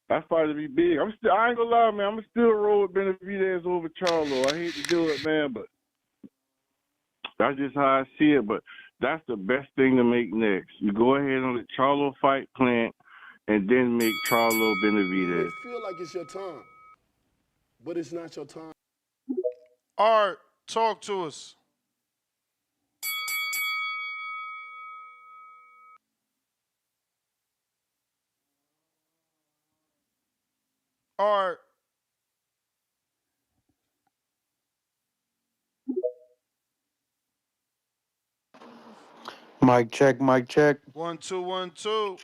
That fight to be big. I ain't gonna lie, man. I'm still roll with Benavidez over Charlo. I hate to do it, man, but that's just how I see it. But that's the best thing to make next. You go ahead and let Charlo fight Plant, and then make Charlo Benavidez. You feel like it's your time, but it's not your time. Art, talk to us. Art. Mic check, mic check. 1 2 1 2.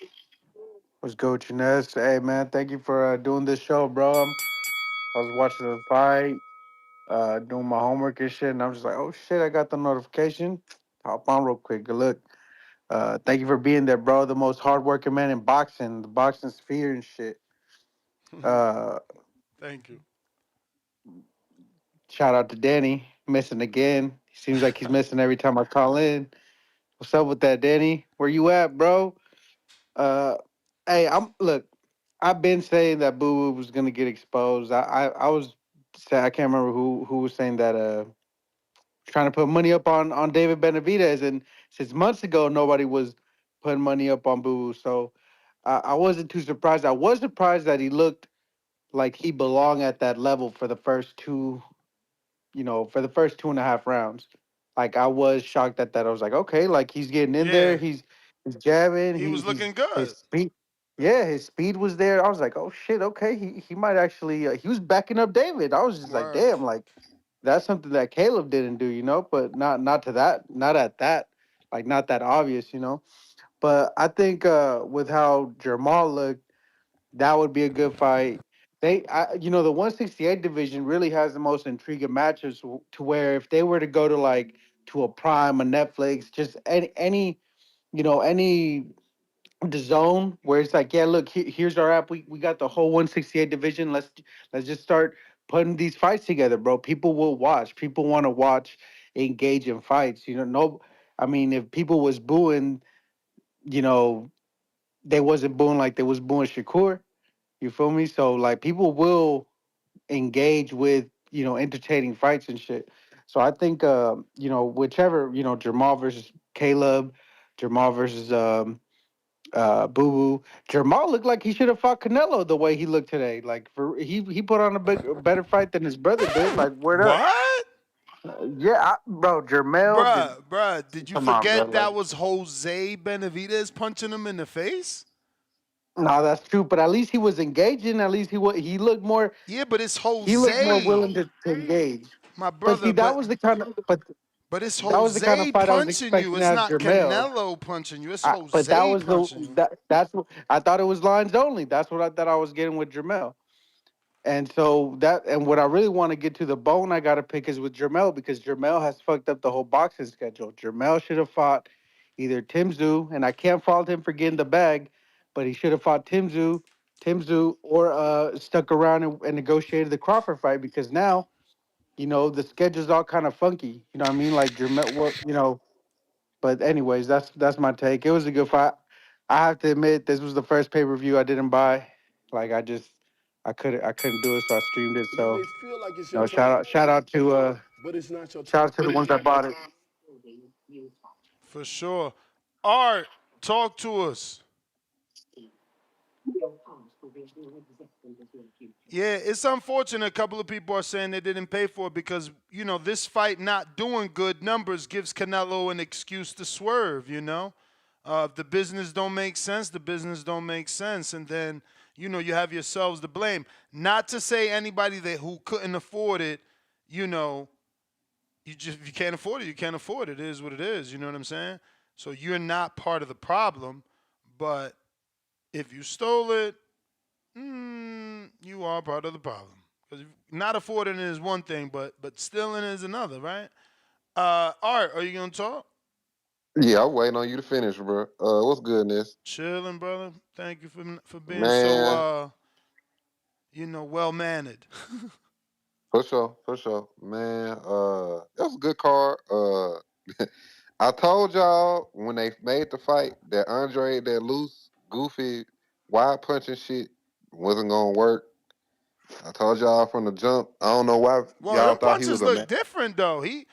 What's good, Chinez? Hey, man, thank you for doing this show, bro. I was watching the fight, doing my homework and shit, and I'm just like, oh, shit, I got the notification. Hop on real quick. Good look. Thank you for being there, bro. The most hardworking man in boxing, the boxing sphere and shit. Thank you. Shout out to Danny, missing again. He seems like he's missing every time I call in. What's up with that, Danny? Where you at, bro? Hey, I've been saying that Boo Boo was gonna get exposed. I can't remember who was saying that trying to put money up on David Benavidez, and since months ago nobody was putting money up on Boo Boo. So I wasn't too surprised. I was surprised that he looked like he belonged at that level for the first two, for the first 2.5 rounds. Like I was shocked at that. I was like, okay, like he's getting in there, Yeah, he's jabbing, he was he's looking good. his speed, yeah, his speed was there. I was like, oh shit, okay, he might actually, he was backing up David. I was just like, Word. damn, like that's something that Caleb didn't do, but not to that, not at that, like not that obvious. But I think with how Jamal looked, that would be a good fight. The 168 division really has the most intriguing matches to where if they were to go to like to a Prime, a Netflix, just any the zone where it's like, yeah, look, here's our app. We got the whole 168 division. Let's just start putting these fights together, bro. People will watch. People want to watch, engage in fights. No, I mean, if people was booing, you know, they wasn't booing like they was booing Shakur. You feel me? So like people will engage with entertaining fights and shit. So I think whichever Jamal versus Caleb, Jamal versus Boo Boo. Jamal looked like he should have fought Canelo the way he looked today. Like he put on a better fight than his brother did. Like word up. What? Yeah, bro. Jermel did. Bruh, did you Come on, bro. forget Like, that was Jose Benavidez punching him in the face? no, that's true. But at least he was engaging. At least he looked more. Yeah, but it's He looked more Jose. willing to engage. My But see, brother, but but it's that was the kind of Jose fight I was punching you. expecting It's out of not Jermel. Canelo punching you. It's But that Jose was the punching you. that's what I thought it was lines only. That's what I thought I was getting with Jermel. And so what I really want to get to the bone I got to pick is with Jermel because Jermel has fucked up the whole boxing schedule. Jermel should have fought either Tim Tszyu, and I can't fault him for getting the bag, but he should have fought Tim Tszyu, or stuck around and negotiated the Crawford fight because now, the schedule's all kind of funky. You know what I mean? Like Jermel, But anyways, that's my take. It was a good fight. I have to admit, this was the first pay-per-view I didn't buy. Like I couldn't do it, so I streamed it. You So may feel like it's your no, time, but it's not your shout time. out to the ones that bought it. For sure. Art, talk to us. Yeah, it's unfortunate a couple of people are saying they didn't pay for it because, this fight not doing good numbers gives Canelo an excuse to swerve. If the business don't make sense, the business don't make sense. And then, you have yourselves to blame. Not to say anybody who couldn't afford it, if you can't afford it, you can't afford it. It is what it is. You know what I'm saying? So you're not part of the problem. But if you stole it, you are part of the problem. Because not affording it is one thing, but stealing is another, right? Art, are you gonna talk? Yeah, I'm waiting on you to finish, bro. What's good, Ness? Chilling, brother. Thank you for being Man, so well mannered. for sure. Man, that was a good card. I told y'all when they made the fight that Andre, that loose, goofy, wide punching shit wasn't gonna work. I told y'all from the jump. I don't know why Well, y'all them thought he punches was a look man. different though. He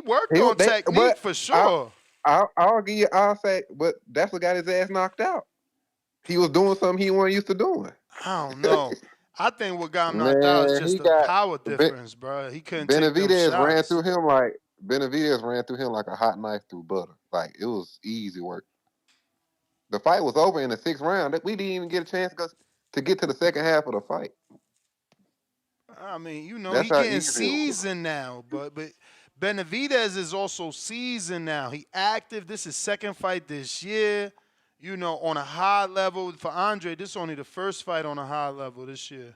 worked on technique for sure. I'll give you. I'll say, but that's what got his ass knocked out. He was doing something he wasn't used to doing. I don't know. I think what got him knocked out is Man, just he the got power difference, bro. He couldn't take them Benavidez ran shots. through him like a hot knife through butter. Like it was easy work. The fight was over in the 6th round. We didn't even get a chance to get to the second half of the fight. I mean, That's he how getting easy it was. seasoned now, but Benavidez is also seasoned now. He active. This is second fight this year. On a high level for Andre. This is only the first fight on a high level this year.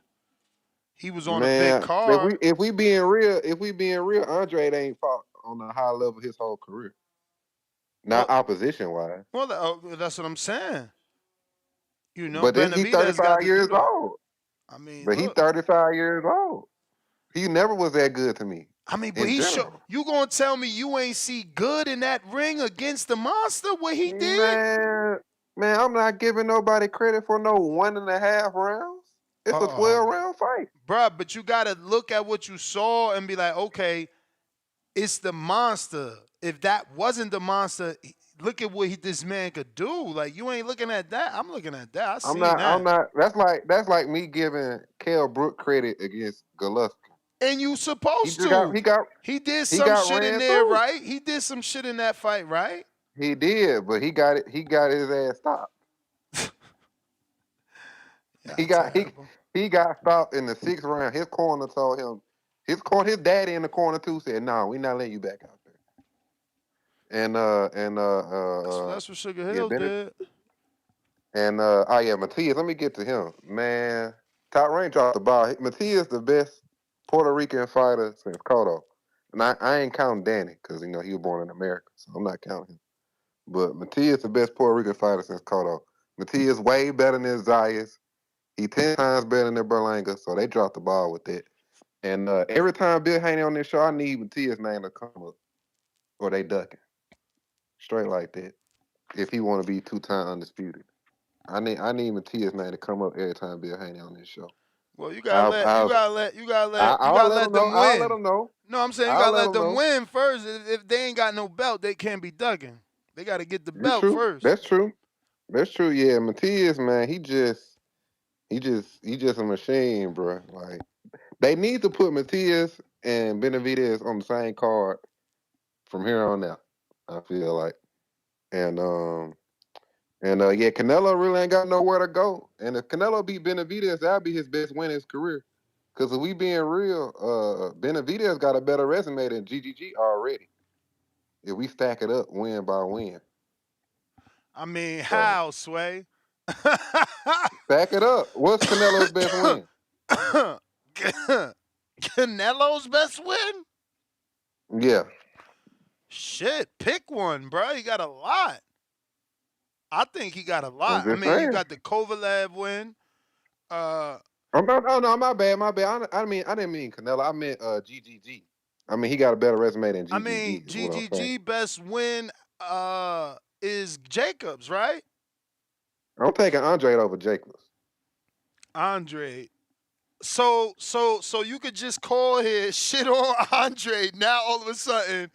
He was on a big Man, card. if we being real, Andre ain't fought on a high level his whole career. Not opposition wise. Well, that's what I'm saying. But he Benavidez 35 got to do years that. old. I mean, But he 35 years old. He never was that good to me. but you gonna tell me you ain't see good in that ring against the monster? What he did? Man, I'm not giving nobody credit for no 1.5 rounds. It's a 12-round fight. Bruh, but you gotta look at what you saw and be like, okay, it's the monster. If that wasn't the monster, look at what this man could do. Like you ain't looking at that. I'm looking at that. I I'm seen not. I'm that. not. That's like me giving Kell Brook credit against Golovkin. And you He supposed just got. to. He got. He did He some got shit in ran there, through. right? He did some shit in that fight, right? He did, but he got it. He got his ass stopped. Yeah, He got. terrible. He got stopped in the 6th round. His corner told him. His daddy in the corner too said, "No, we not letting you back out there." That's what Sugar Yeah, Hill Bennett. did. And oh yeah, Matias. Let me get to him, man. Top rank dropped the ball. Matias the best Puerto Rican fighter since Cotto, and I ain't counting Danny because he was born in America, so I'm not counting him. But Matias the best Puerto Rican fighter since Cotto. Matias way better than Zayas. He 10 times better than Berlanga, so they dropped the ball with it. And every time Bill Haney on this show, I need Matias' name to come up, or they ducking straight like that. If he want to be 2-time undisputed. I need Matias' name to come up every time Bill Haney on this show. Well, you gotta let him know. them I'll let win. him know. No, I'm saying you I'll gotta let let him them know. win first. If they ain't got no belt, they can't be ducking. They gotta get the You belt true. first. That's true. That's true. Yeah, Matias, man, he just a machine, bro. Like they need to put Matias and Benavidez on the same card from here on out. I feel like, and yeah, Canelo really ain't got nowhere to go. And if Canelo beat Benavidez, that'll be his best win in his career. Because if we being real, Benavidez got a better resume than GGG already. If we stack it up win by win. I mean, So how, Sway? stack it up. What's Canelo's best win? Canelo's best win? Yeah. Shit, pick one, bro. He got a lot. I think he got a I'm lot. I just mean, you saying. got the Kovalev win. Oh no, my bad. I didn't mean Canelo. I meant GGG. I mean, he got a better resume than I mean, GGG. Is what I'm saying. GGG best win is Jacobs, right? I'm taking Andre over Jacobs. Andre. So you could just call his shit on Andre. Now all of a sudden,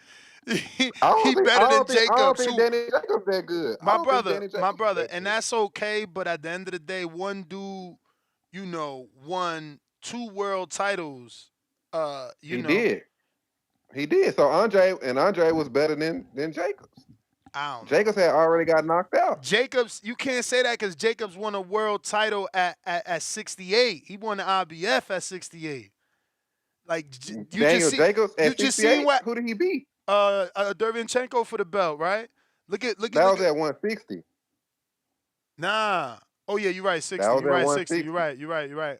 he better than I don't Jacobs. think Danny Jacobs that good. I My don't think brother, Danny Jacobs that and good. that's okay. But at the end of the day, one dude, won 2 world titles. He did. He did. So Andre was better than Jacobs. I don't know. Jacobs had already got knocked out. Jacobs, you can't say that because Jacobs won a world title at 68. He won the IBF at 68. Like you Daniel Jacobs at 68. seen what Who did he beat? Dervinchenko for the belt, right? Look at That was at 160. Nah. Oh yeah, you're right. 60. That was You're at right. 160. 60. You're right.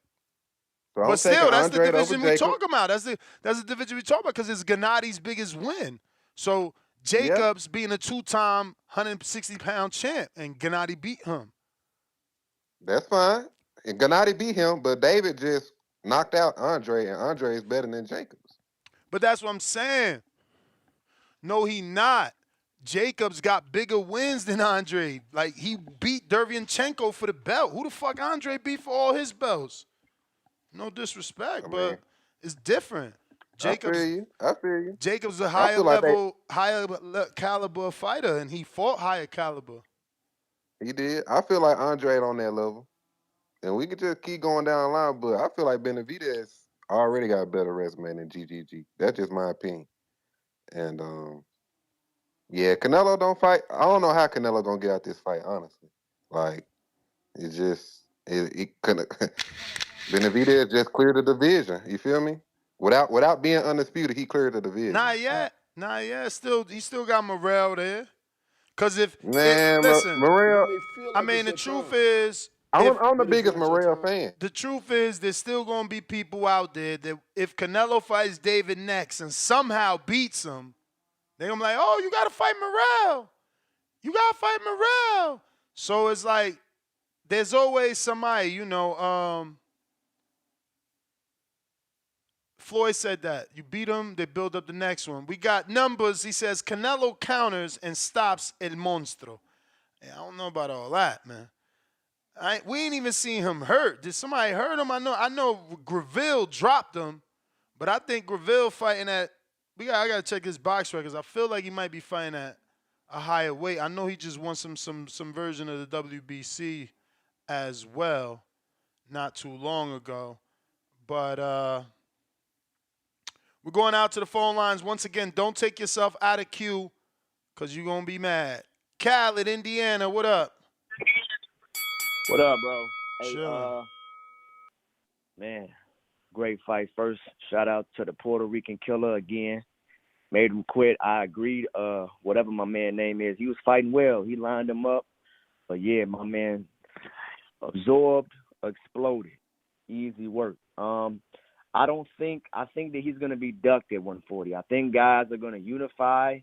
So But I'm still, taking that's the Andre over division we Jacobs. talk about. That's the division we talk about because it's Gennadi's biggest win. So Jacobs being a 2-time 160-pound champ, and Gennady beat him. That's fine. And Gennady beat him, but David just knocked out Andre, and Andre is better than Jacobs. But that's what I'm saying. No, he not. Jacobs got bigger wins than Andre. Like, he beat Dervinchenko for the belt. Who the fuck Andre beat for all his belts? No disrespect, but it's different. Jacobs, I feel you. Jacobs a higher caliber fighter, and he fought higher caliber. He did. I feel like Andre on that level. And we could just keep going down the line, but I feel like Benavidez already got a better resume than GGG. That's just my opinion. And yeah, Canelo don't fight. I don't know how Canelo gonna get out this fight, honestly. Like, it couldn't. Benavidez just cleared the division. You feel me? Without being undisputed, he cleared the division. Not yet. He still got Morrell there. Cause listen, Morrell. I mean, the truth is, I'm the biggest Morrell fan. The truth is, there's still gonna be people out there that if Canelo fights David next and somehow beats him, they're gonna be like, "Oh, you gotta fight Morrell. You gotta fight Morrell." So it's like there's always somebody, Floyd said that. You beat them, they build up the next one. We got numbers. He says Canelo counters and stops El Monstro. Yeah, I don't know about all that, man. We ain't even seen him hurt. Did somebody hurt him? I know Graville dropped him, but I think Graville fighting at I gotta check his box records. I feel like he might be fighting at a higher weight. I know he just won some version of the WBC as well, not too long ago. But we're going out to the phone lines once again. Don't take yourself out of queue, cause you're gonna be mad. Khaled, Indiana, what up? What up, bro? Hey, Chillin'. Man, great fight. First, shout out to the Puerto Rican killer again. Made him quit. I agreed. Whatever my man name is, he was fighting well. He lined him up. But yeah, my man absorbed, exploded. Easy work. I think that he's gonna be ducked at 140. I think guys are gonna unify,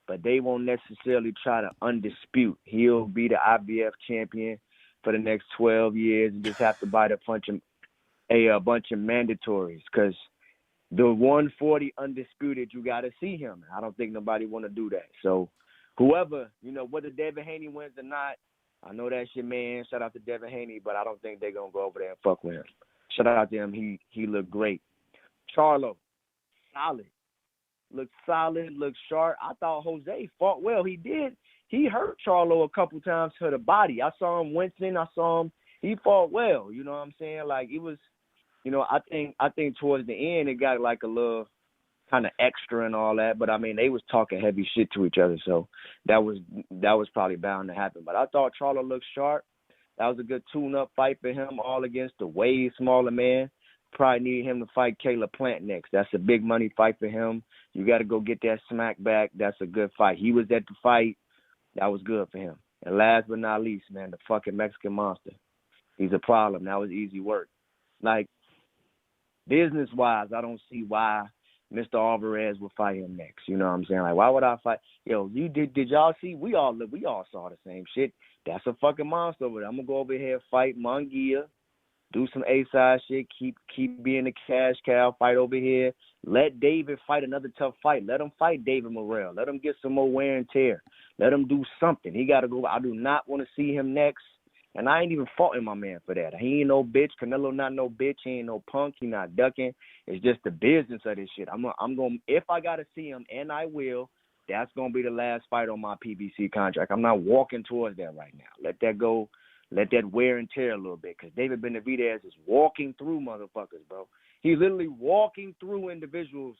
but they won't necessarily try to undispute. He'll be the IBF champion for the next 12 years and just have to bite a bunch of mandatories, because the 140 undisputed, you got to see him. I don't think nobody want to do that. So whoever, whether Devin Haney wins or not, I know that's your man. Shout out to Devin Haney, but I don't think they're going to go over there and fuck with him. Shout out to him. He looked great. Charlo, solid. Looked solid, looked sharp. I thought Jose fought well. He did. He hurt Charlo a couple times to the body. I saw him wincing. He fought well. You know what I'm saying? Like, it was, I think towards the end it got like a little kind of extra and all that. But I mean, they was talking heavy shit to each other, so that was probably bound to happen. But I thought Charlo looked sharp. That was a good tune-up fight for him, all against a way smaller man. Probably need him to fight Caleb Plant next. That's a big money fight for him. You got to go get that smack back. That's a good fight. He was at the fight. That was good for him. And last but not least, man, the fucking Mexican monster. He's a problem. That was easy work. Like, business-wise, I don't see why Mr. Alvarez would fight him next. You know what I'm saying? Like, why would I fight? Yo, did y'all see? We all saw the same shit. That's a fucking monster over there. I'm going to go over here, fight Munguia, do some A-side shit, keep being a cash cow, fight over here. Let David fight another tough fight. Let him fight David Morrell. Let him get some more wear and tear. Let him do something. He got to go. I do not want to see him next. And I ain't even faulting my man for that. He ain't no bitch. Canelo not no bitch. He ain't no punk. He not ducking. It's just the business of this shit. I'm going, if I got to see him, and I will, that's going to be the last fight on my PBC contract. I'm not walking towards that right now. Let that go. Let that wear and tear a little bit, because David Benavidez is walking through motherfuckers, bro. He's literally walking through individuals.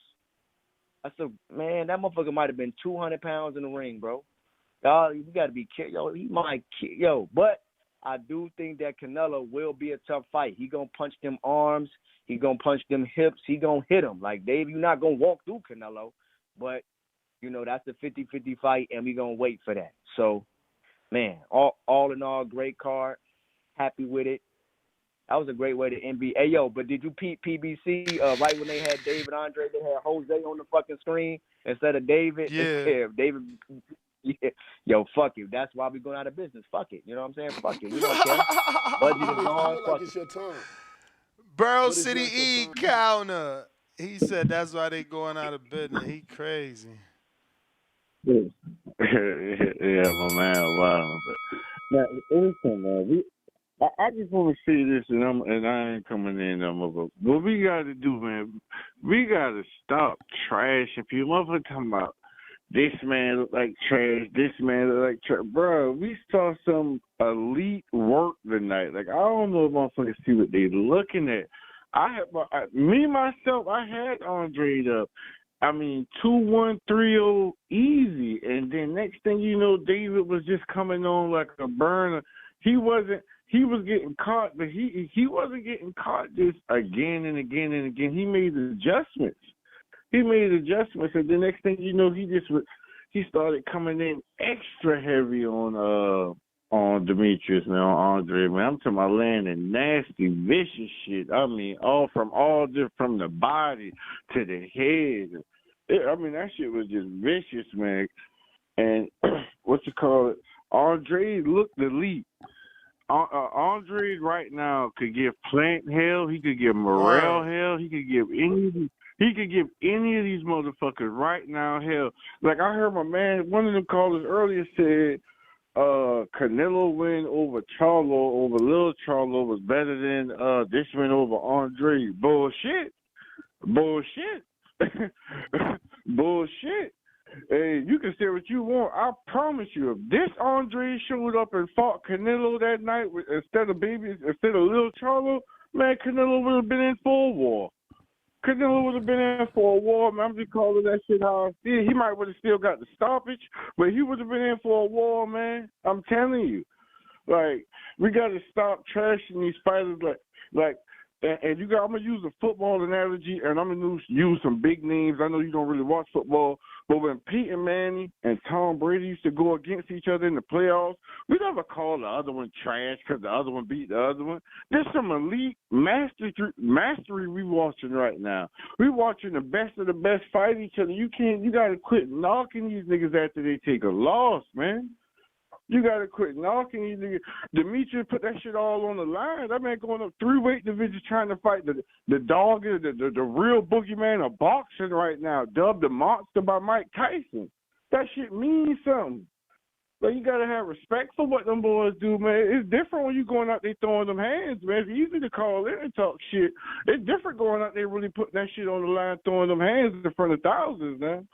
That motherfucker might have been 200 pounds in the ring, bro. Y'all, you got to be careful. Yo, he might kill. Yo, but I do think that Canelo will be a tough fight. He going to punch them arms. He going to punch them hips. He going to hit them. Like, Dave, you're not going to walk through Canelo. But, that's a 50-50 fight, and we going to wait for that. So, man, all in all, great card. Happy with it. That was a great way to end. Hey, yo, but did you peep PBC right when they had David Andre? They had Jose on the fucking screen instead of David. Yeah. David. Yeah. Yo, fuck it. That's why we going out of business. Fuck it. You know what I'm saying? Fuck it. We don't care. Budget is gone. Fuck it's your turn. Burrow City E counter. He said that's why they going out of business. He crazy. Yeah, my man. Wow. But now, listen, man. I just want to say this, and I ain't coming in no more. But what we got to do, man, we got to stop trashing people. Motherfuckers talking about this man look like trash, this man look like trash. Bro, we saw some elite work tonight. Like, I don't know if motherfuckers see what they looking at. I had Andrade up. I mean, 2-1-3-0 easy. And then next thing you know, David was just coming on like a burner. He was getting caught, but he wasn't getting caught just again and again and again. He made adjustments. And the next thing you know, he started coming in extra heavy on Demetrius, man, on Andre, man. I'm talking about landing nasty, vicious shit. I mean, from the body to the head. That shit was just vicious, man. And Andre looked elite. Andre right now could give Plant hell. He could give Morrell hell. He could give any of these motherfuckers right now hell. Like, I heard my man, one of them callers earlier said, Canelo win over Charlo, over Lil Charlo was better than this win over Andre. Bullshit. Bullshit. Hey, you can say what you want. I promise you, if this Andre showed up and fought Canelo that night instead of Little Charlo, man, Canelo would have been in full war. Canelo would have been in for a war, man. I'm just calling that shit how I see it. He might would have still got the stoppage, but he would have been in for a war, man. I'm telling you. Like, we got to stop trashing these fighters and I'm going to use a football analogy, and I'm going to use some big names. I know you don't really watch football, but when Peyton Manning and Tom Brady used to go against each other in the playoffs, we never call the other one trash because the other one beat the other one. There's some elite mastery we watching right now. We watching the best of the best fight each other. You got to quit knocking these niggas after they take a loss, man. You got to quit knocking these niggas. Demetrius put that shit all on the line. That man going up 3 weight divisions trying to fight the dog, the real boogeyman of boxing right now, dubbed the monster by Mike Tyson. That shit means something. But you got to have respect for what them boys do, man. It's different when you going out there throwing them hands, man. It's easy to call in and talk shit. It's different going out there really putting that shit on the line, throwing them hands in front of thousands, man.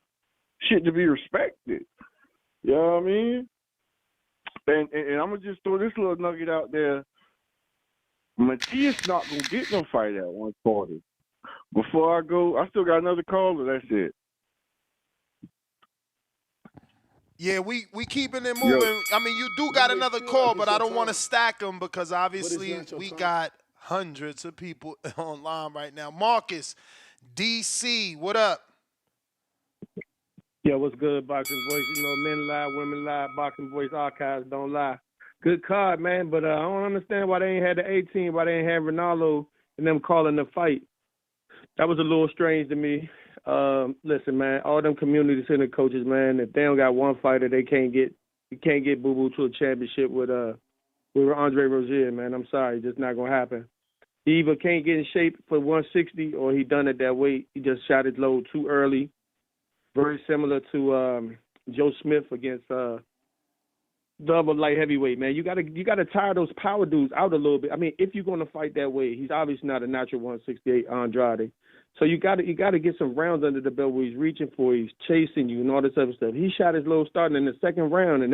Shit to be respected. You know what I mean? And I'm going to just throw this little nugget out there. Matias not going to get no fight at 140. Before I go, I still got another caller. That's it. Yeah, we keeping it moving. Yo. I mean, you do got another call, but I don't want to stack them because obviously we got hundreds of people online right now. Marcus, DC, what up? Yeah, what's good, Boxing Voice? You know, men lie, women lie, Boxing Voice archives don't lie. Good card, man, but I don't understand why they ain't had the 18, why they ain't had Ronaldo and them calling the fight. That was a little strange to me. Listen, man, all them community center coaches, man, if they don't got one fighter, you can't get Boo Boo to a championship with Andre Rozier, man. I'm sorry, just not gonna happen. He either can't get in shape for 160 or he done it that weight. He just shot his load too early. Very similar to Joe Smith against double light heavyweight, man. You gotta tire those power dudes out a little bit. I mean, if you're gonna fight that way, he's obviously not a natural 168 Andrade. So you gotta get some rounds under the belt where he's reaching for, he's chasing you and all this other stuff. He shot his low starting in the second round, and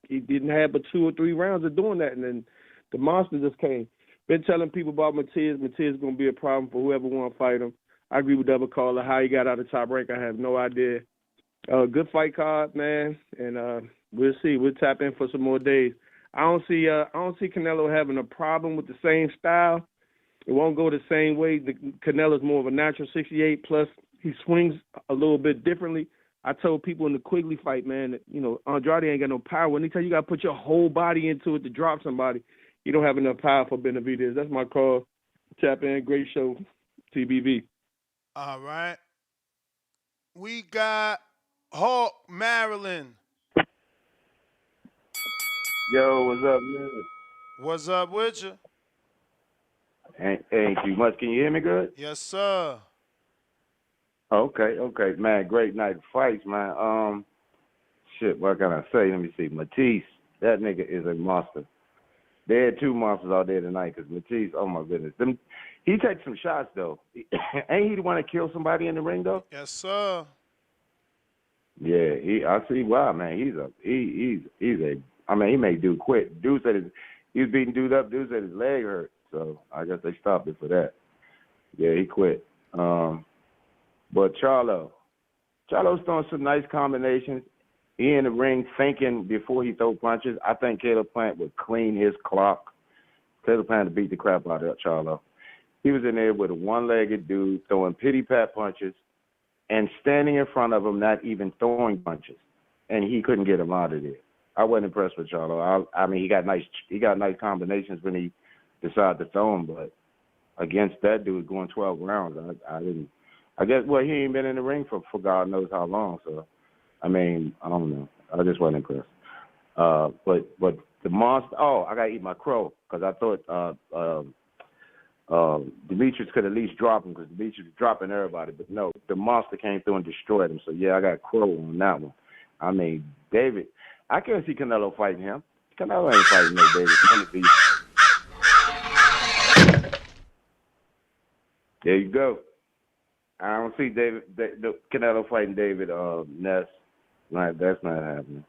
he didn't have but 2 or 3 rounds of doing that, and then the monster just came. Been telling people about Matias. Matias is gonna be a problem for whoever want to fight him. I agree with Double Caller. How he got out of top rank, I have no idea. Good fight card, man, and we'll see. We'll tap in for some more days. I don't see Canelo having a problem with the same style. It won't go the same way. Canelo's more of a natural 68. Plus, he swings a little bit differently. I told people in the Quigley fight, man, that, you know, Andrade ain't got no power. Anytime you got to put your whole body into it to drop somebody, you don't have enough power for Benavidez. That's my call. Tap in. Great show, TBV. All right. We got Hawk, Maryland. Yo, what's up, man? What's up with you? Ain't too much. Can you hear me good? Yes, sir. Okay, man. Great night of fights, man. Shit, what can I say? Let me see. Matias, that nigga is a monster. There are 2 monsters out there tonight because Matias, oh my goodness. He takes some shots, though. Ain't he the one that killed somebody in the ring, though? Yes, sir. Yeah, I see why, man. He made dude quit. Dude said he was beating dude up. Dude said his leg hurt. So I guess they stopped it for that. Yeah, he quit. But Charlo's throwing some nice combinations. He in the ring thinking before he throw punches. I think Caleb Plant would clean his clock. Caleb Plant would beat the crap out of Charlo. He was in there with a one-legged dude throwing pity-pat punches and standing in front of him, not even throwing punches. And he couldn't get him out of there. I wasn't impressed with Charlo. I mean, he got nice combinations when he decided to throw him, but against that dude going 12 rounds, I didn't. I guess, well, he ain't been in the ring for God knows how long, so, I mean, I don't know. I just wasn't impressed. But the monster, I got to eat my crow, because I thought Demetrius could at least drop him, because Demetrius was dropping everybody, but no, the monster came through and destroyed him, so yeah, I got crow on that one. I mean, David, I can't see Canelo fighting him. Canelo ain't fighting no David. There you go. I don't see Canelo fighting David Ness. That's not happening.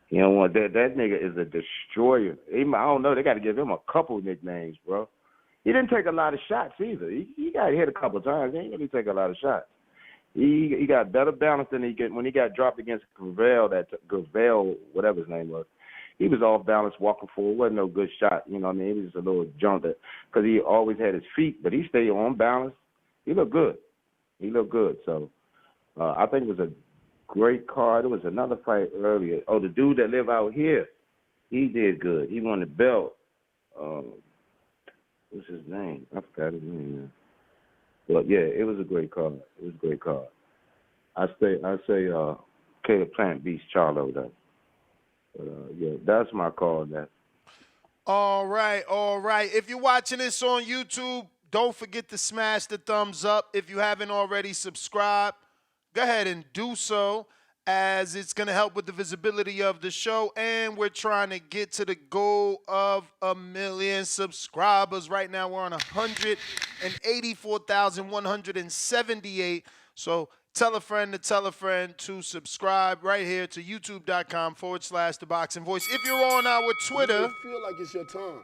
You don't want that. That nigga is a destroyer. Even, I don't know. They got to give him a couple nicknames, bro. He didn't take a lot of shots either. He got hit a couple of times. He ain't really take a lot of shots. He got better balance than he get when he got dropped against Gravel, whatever his name was. He was off balance walking forward. Wasn't no good shot. You know what I mean? He was just a little junker because he always had his feet, but he stayed on balance. He looked good. So I think it was a great card. There was another fight earlier. Oh, the dude that live out here, he did good. He won the belt. What's his name? I forgot his name. But yeah, it was a great card. I say Caleb Plant beats Charlo though. But yeah, that's my call. That. All right. If you're watching this on YouTube, don't forget to smash the thumbs up. If you haven't already subscribed, go ahead and do so, as it's going to help with the visibility of the show. And we're trying to get to the goal of 1 million subscribers. Right now, we're on 184,178. So tell a friend to subscribe right here to youtube.com/The Boxing Voice. If you're on our Twitter, You feel like it's your time,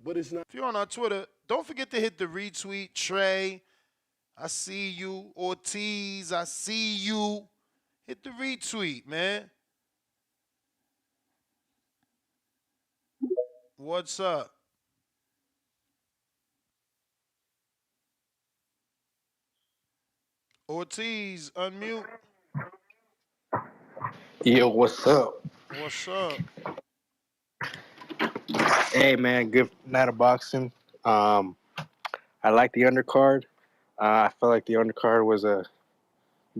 but it's not. if you're on our Twitter, don't forget to hit the retweet. Trey, I see you. Ortiz, I see you. Hit the retweet, man. What's up? Ortiz, unmute. Yo, what's up? What's up? Hey, man, good night of boxing. I like the undercard. I felt like the undercard was a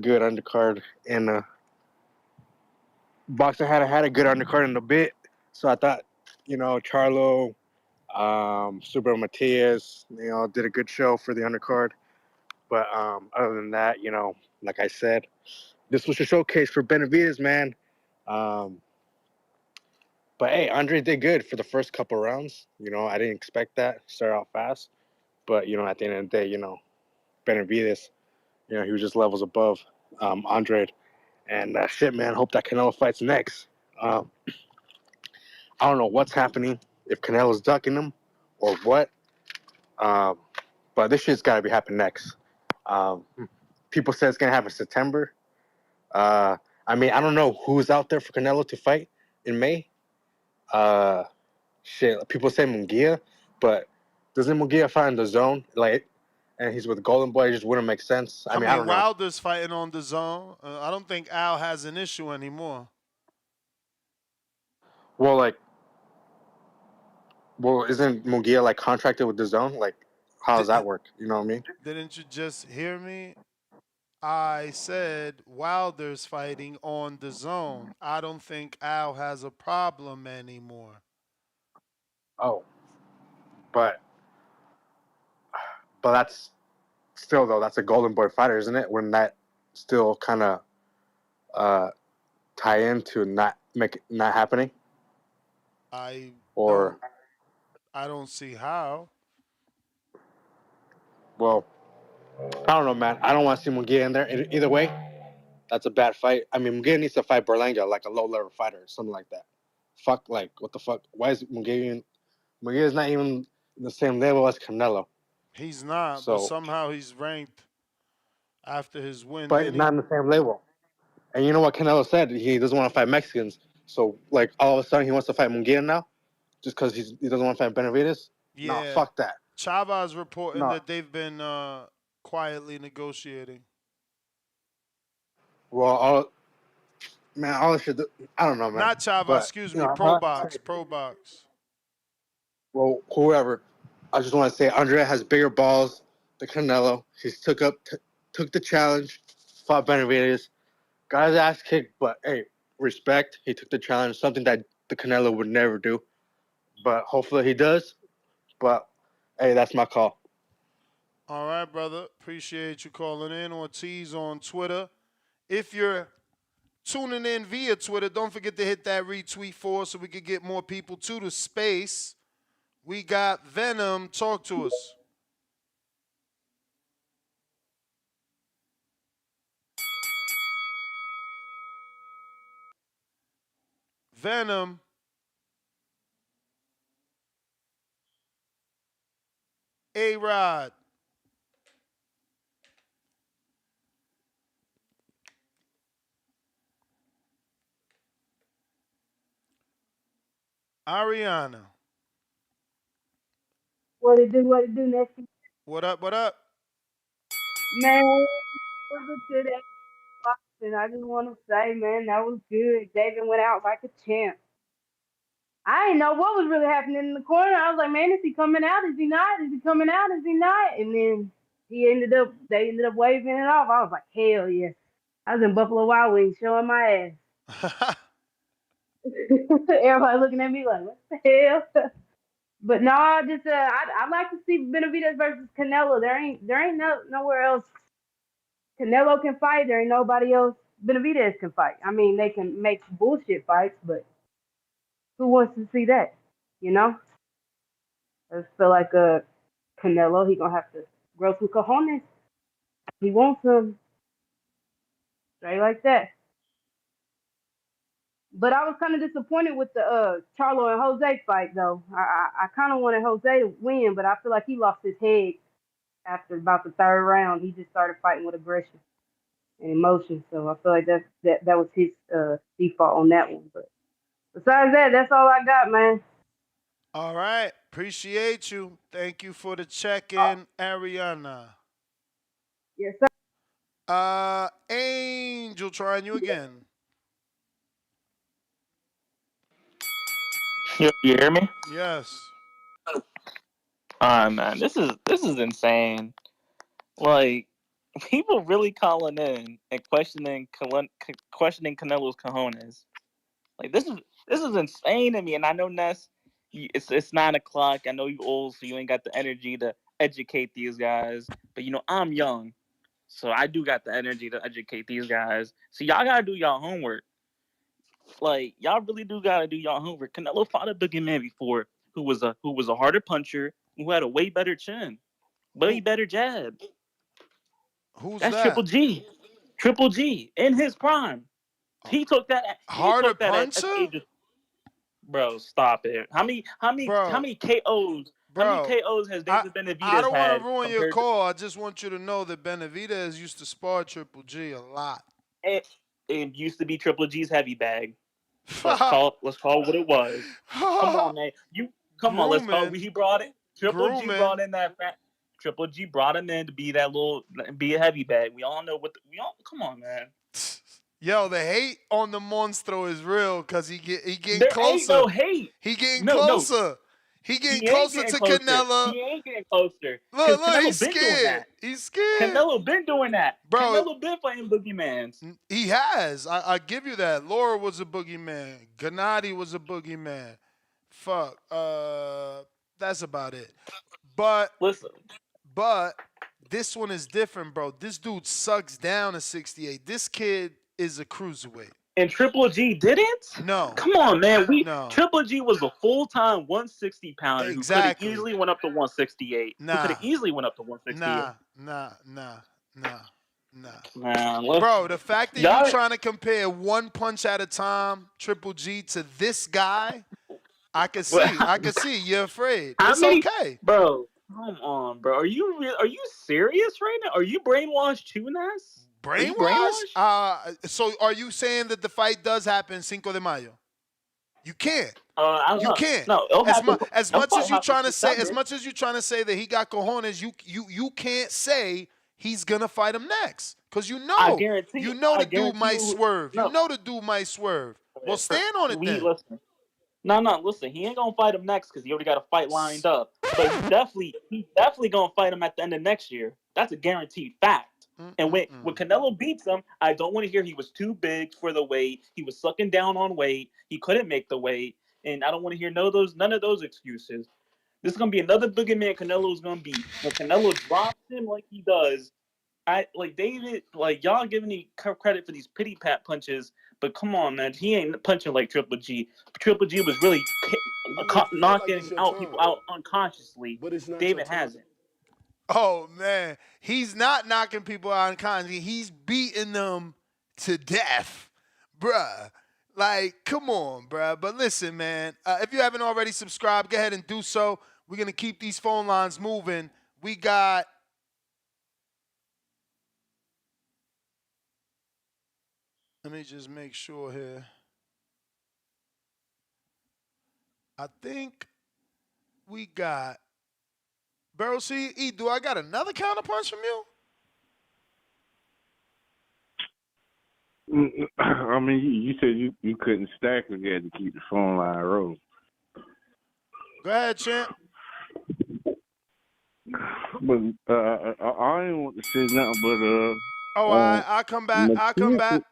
good undercard, and boxing had a good undercard in a bit. So I thought, Charlo, Super Matias, did a good show for the undercard. But other than that, like I said, this was a showcase for Benavidez, man. But hey, Andre did good for the first couple rounds. I didn't expect that. Started out fast. But, at the end of the day, Benavidez, he was just levels above Andrade. And shit, man, hope that Canelo fights next. I don't know what's happening, if Canelo's ducking him or what. But this shit's got to be happening next. People say it's going to happen in September. I don't know who's out there for Canelo to fight in May. Shit, people say Munguia, but doesn't Munguia fight in the zone? And he's with Golden Boy, it just wouldn't make sense. I don't know. Wilder's fighting on the zone. I don't think Al has an issue anymore. Well, isn't Munguia contracted with the zone? How does that work? You know what I mean? Didn't you just hear me? I said Wilder's fighting on the zone. I don't think Al has a problem anymore. Oh, but that's still though. That's a Golden Boy fighter, isn't it? Wouldn't that still kind of tie into not happening? I don't see how. Well, I don't know, man. I don't want to see Munguia in there. Either way, that's a bad fight. Munguia needs to fight Berlanga like a low-level fighter, something like that. Fuck, what the fuck? Why is Munguia is not even the same level as Canelo. He's not, but somehow he's ranked after his win. But not in the same level. And you know what Canelo said? He doesn't want to fight Mexicans. So, all of a sudden, he wants to fight Munguia now? Just because he doesn't want to fight Benavidez? Yeah. Nah, fuck that. Chava's reporting that they've been quietly negotiating. Well, all this shit, I don't know, man. Not Chava, excuse me, Pro Box. Well, whoever. I just want to say Andre has bigger balls than Canelo. He took the challenge, fought Benavidez, got his ass kicked, but hey, respect. He took the challenge, something that the Canelo would never do. But hopefully he does. But hey, that's my call. All right, brother. Appreciate you calling in. Ortiz on Twitter. If you're tuning in via Twitter, don't forget to hit that retweet for us so we can get more people to the space. We got Venom. Talk to us. Venom. A-Rod. Ariana. What it do next? What up, what up? Man, it was a good and I just want to say, man, that was good. David went out like a champ. I didn't know what was really happening in the corner. I was like, man, is he coming out? Is he not? Is he coming out? Is he not? And then they ended up waving it off. I was like, hell yeah. I was in Buffalo Wild Wings showing my ass. Everybody looking at me like, what the hell? But no, I'd like to see Benavidez versus Canelo. There ain't nowhere else Canelo can fight. There ain't nobody else Benavidez can fight. I mean, they can make bullshit fights, but who wants to see that? You know? I just feel like Canelo, he gonna have to grow some cojones. He wants some straight like that. But I was kind of disappointed with the Charlo and Jose fight, though. I kind of wanted Jose to win, but I feel like he lost his head after about the third round. He just started fighting with aggression and emotion. So I feel like that was his default on that one. But besides that, that's all I got, man. All right. Appreciate you. Thank you for the check-in, Ariana. Yes, sir. Angel, trying you again. You hear me? Yes. Man, this is insane. Like, people really calling in and questioning Canelo's cojones. Like, this is insane to me. And I know Ness, it's 9 o'clock. I know you old, so you ain't got the energy to educate these guys. But I'm young, so I do got the energy to educate these guys. So y'all gotta do y'all homework. Like, y'all really do gotta do y'all homework. Canelo fought a boogeyman before who was a harder puncher, who had a way better chin, way better jab. Who's That's Triple that? G. Triple G in his prime. He took that. He Harder took that at the puncher? age of. Bro, stop it. How many Bro, KOs? How many bro, KOs has David I Benavidez don't want had to ruin your compared to? call. I just want you to know that Benavidez used to spar Triple G a lot. It used to be Triple G's heavy bag. Let's call it what it was. Come on, man. Come on. Let's call. Grooming. He brought it. Triple G brought Grooming. in that fat. Triple G brought him in to be be a heavy bag. We all know we all. Come on, man. Yo, the hate on the Monstro is real because he getting There ain't closer. no hate. He getting No. closer. He getting He ain't closer getting to closer. Canelo. He ain't getting closer. Because Look, Canelo he's been doing scared. that. He's scared. Canelo been doing that. Bro, Canelo been fighting boogeymans. he has. I give you that. Laura was a boogeyman. Gennady was a boogeyman. Fuck. That's about it. But Listen. This one is different, bro. This dude sucks down to 68. This kid is a cruiserweight. And Triple G didn't? No. Come on, man. No. Triple G was a full-time 160 pounder who could have Exactly. easily went up to 168. Nah. Who could have easily went up to 168. Nah. Man, Bro, the fact that you're trying to compare one punch at a time, Triple G, to this guy, I can see. You're afraid. It's okay. Bro, come on, bro. Are you serious right now? Are you brainwashed too, Ness? Brainwashed? So are you saying that the fight does happen Cinco de Mayo? You can't. I don't know. Can't. No, as much as you're trying to say, that he got cojones, you can't say he's gonna fight him next, because I guarantee the dude might swerve. No. You know the dude might swerve. Well, stand on it then. Listen. No, listen. He ain't gonna fight him next because he already got a fight lined up. But he definitely gonna fight him at the end of next year. That's a guaranteed fact. And when Canelo beats him, I don't want to hear he was too big for the weight. He was sucking down on weight. He couldn't make the weight. And I don't want to hear none of those excuses. This is gonna be another boogeyman Canelo's gonna beat. When Canelo drops him like he does, David, y'all giving me credit for these pity pat punches, but come on, man, he ain't punching like Triple G. Triple G was really knocking people out unconsciously. But it's not David hasn't. Oh man, he's not knocking people out unconsciously. He's beating them to death, bruh. Like, come on, bruh. But listen, man, if you haven't already subscribed, go ahead and do so. We're going to keep these phone lines moving. We got let me just make sure here. I think we got Barrel CE. Do I got another counterpunch from you? I mean, you said you couldn't stack again to keep the phone line rolling. Go ahead, champ. But I ain't want to say nothing but I'll come back. I'll come back.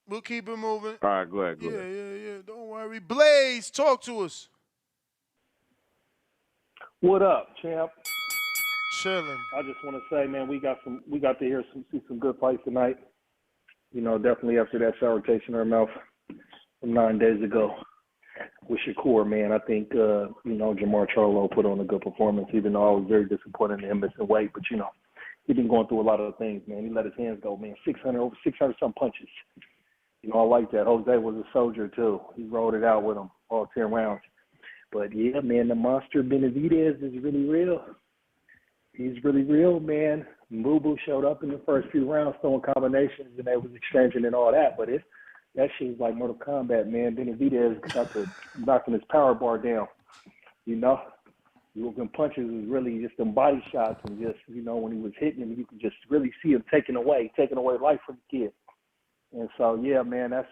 We'll keep it moving. All right, go ahead. Yeah. Don't worry. Blaze, talk to us. What up, champ? Chilling. I just want to say, man, we got to see some good fights tonight. You know, definitely after that sour taste in our mouth from 9 days ago with Shakur, man. I think Jamar Charlo put on a good performance, even though I was very disappointed in him missing weight. But he's been going through a lot of things, man. He let his hands go, man. Over 600 some punches. I like that. Jose was a soldier too. He rolled it out with him all 10 rounds. But yeah, man, the monster Benavidez is really real. He's really real, man. Mubu showed up in the first few rounds throwing combinations and they was exchanging and all that. But that shit is like Mortal Kombat, man. Benavidez got to knocking his power bar down. Them punches was really just them body shots and just, when he was hitting him, you could just really see him taking away life from the kid. And so, yeah, man, that's,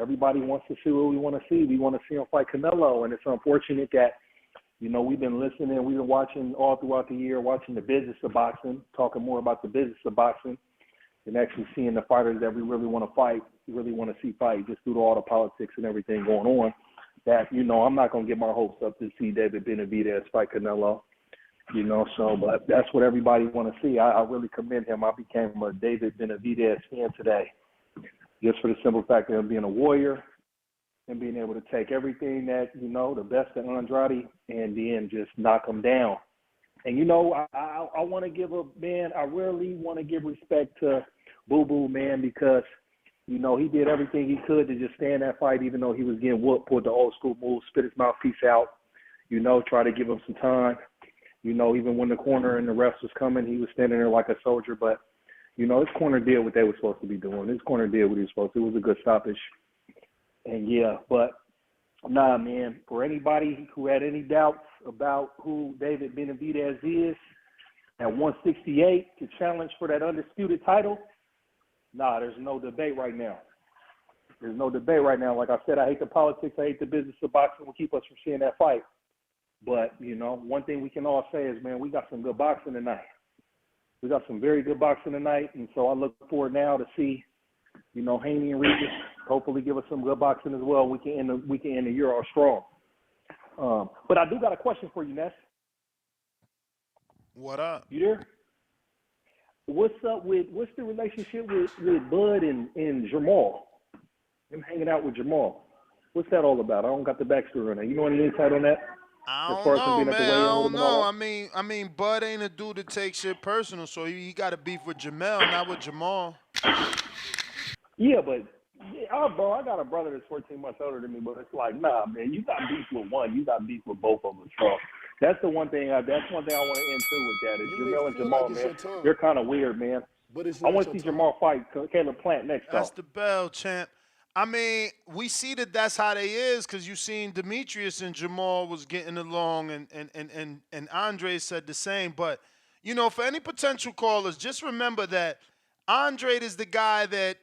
everybody wants to see what we want to see. We want to see him fight Canelo. And it's unfortunate that, we've been listening, we've been watching all throughout the year, watching the business of boxing, talking more about the business of boxing than actually seeing the fighters that we really want to fight, really want to see fight, just due to all the politics and everything going on. That, I'm not going to get my hopes up to see David Benavidez fight Canelo, but that's what everybody want to see. I really commend him. I became a David Benavidez fan today, just for the simple fact of him being a warrior and being able to take everything that, the best of Andrade and then just knock him down. And, I want to give I really want to give respect to Boo Boo, man, because, he did everything he could to just stand that fight, even though he was getting whooped, pulled the old school move, spit his mouthpiece out, try to give him some time. Even when the corner and the refs was coming, he was standing there like a soldier. But, his corner did what they were supposed to be doing. His corner did what he was supposed to. It was a good stoppage. And, yeah, but, nah, man, for anybody who had any doubts about who David Benavidez is at 168 to challenge for that undisputed title, nah, there's no debate right now. There's no debate right now. Like I said, I hate the politics. I hate the business of boxing will keep us from seeing that fight. But, one thing we can all say is, man, we got some good boxing tonight. We got some very good boxing tonight. And so I look forward now to see, Haney and Regis hopefully give us some good boxing as well. We can end the year all strong. But I do got a question for you, Ness. What up? You there? What's the relationship with Bud and Jamal? Him hanging out with Jamal. What's that all about? I don't got the backstory on that. You know any insight on that? I don't know, man. I don't know. I mean, Bud ain't a dude that takes shit personal, so he got to beef with Jamel, not with Jamal. Yeah, but bro, I got a brother that's 14 months older than me, but it's like, nah, man, you got beef with one, you got beef with both of them. So that's the one thing. That's one thing I want to end too with that is Jamel and Jamal, man. They're kind of weird, man. I want to see Jamal fight Caleb Plant next. That's the bell, champ. I mean, we see that that's how they is because you seen Demetrius and Jamal was getting along, and Andre said the same. But for any potential callers, just remember that Andrade is the guy that,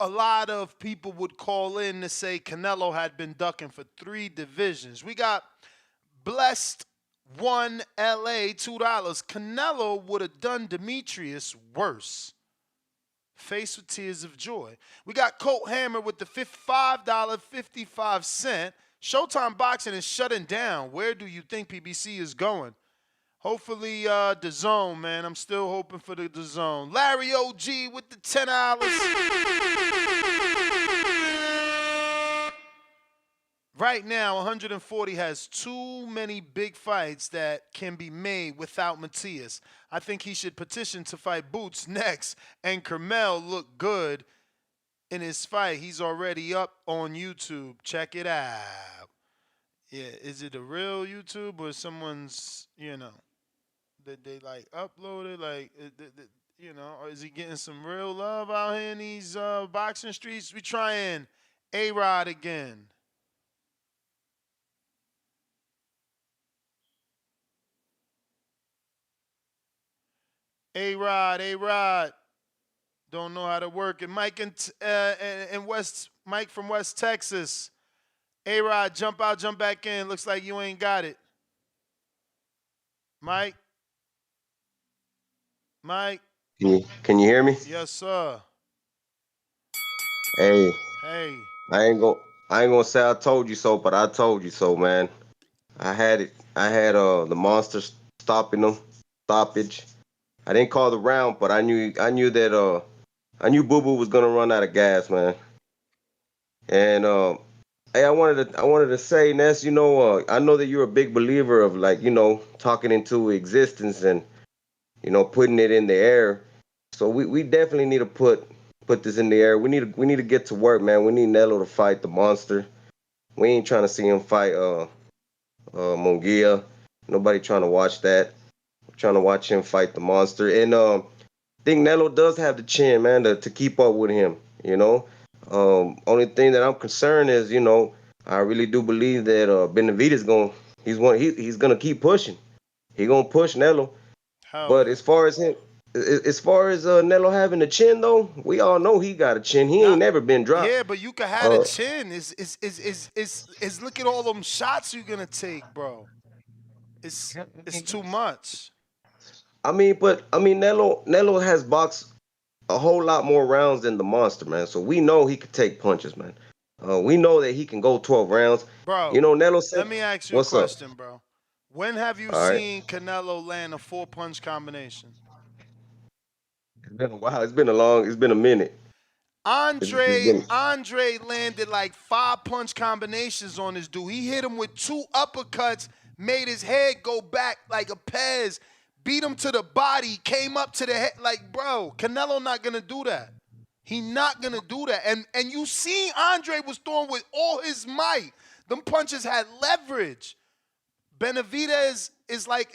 a lot of people would call in to say Canelo had been ducking for 3 divisions. We got Blessed 1 LA $2. Canelo would have done Demetrius worse. Faced with tears of joy. We got Colt Hammer with the $5.55. Showtime Boxing is shutting down. Where do you think PBC is going? Hopefully, DAZN, man. I'm still hoping for the DAZN. Larry OG with the $10. Right now, 140 has too many big fights that can be made without Matias. I think he should petition to fight Boots next, and Kermel looked good in his fight. He's already up on YouTube. Check it out. Yeah, is it a real YouTube or someone's, that they like uploaded? Like, or is he getting some real love out here in these boxing streets? We trying A-Rod again. A-Rod. Don't know how to work it. Mike Mike from West Texas. A-Rod, jump out, jump back in. Looks like you ain't got it. Mike. Can you hear me? Yes, sir. Hey, Hey. I ain't gonna say I told you so, but I told you so, man. I had it. I had the monsters stopping them, stoppage. I didn't call the round, but I knew Boo Boo was gonna run out of gas, man. And hey, I wanted to say, Ness, I know that you're a big believer of, like, talking into existence and putting it in the air. So we definitely need to put this in the air. We need to get to work, man. We need Nello to fight the monster. We ain't trying to see him fight Munguia. Nobody trying to watch that. We're trying to watch him fight the monster. And I think Nello does have the chin, man, to keep up with him. Only thing that I'm concerned is, I really do believe that Benavidez he's gonna keep pushing. He gonna push Nello. Hell But yeah. as far as Nello having a chin, though, we all know he got a chin. He ain't never been dropped. Yeah, but you can have a chin. Is look at all them shots you're gonna take, bro. It's too much. Nello has boxed a whole lot more rounds than the monster, man. So we know he could take punches, man. We know that he can go 12 rounds. Bro, Nello said, let me ask you a "What's up?" question, bro. When have you All right, seen Canelo land a 4-punch combination? it's been a while. It's been a minute. Andre landed like 5-punch combinations on this dude. He hit him with 2 uppercuts, made his head go back like a Pez, beat him to the body, came up to the head. Like, bro, Canelo not gonna do that. He not gonna do that. And you see Andre was throwing with all his might. Them punches had leverage. Benavidez is like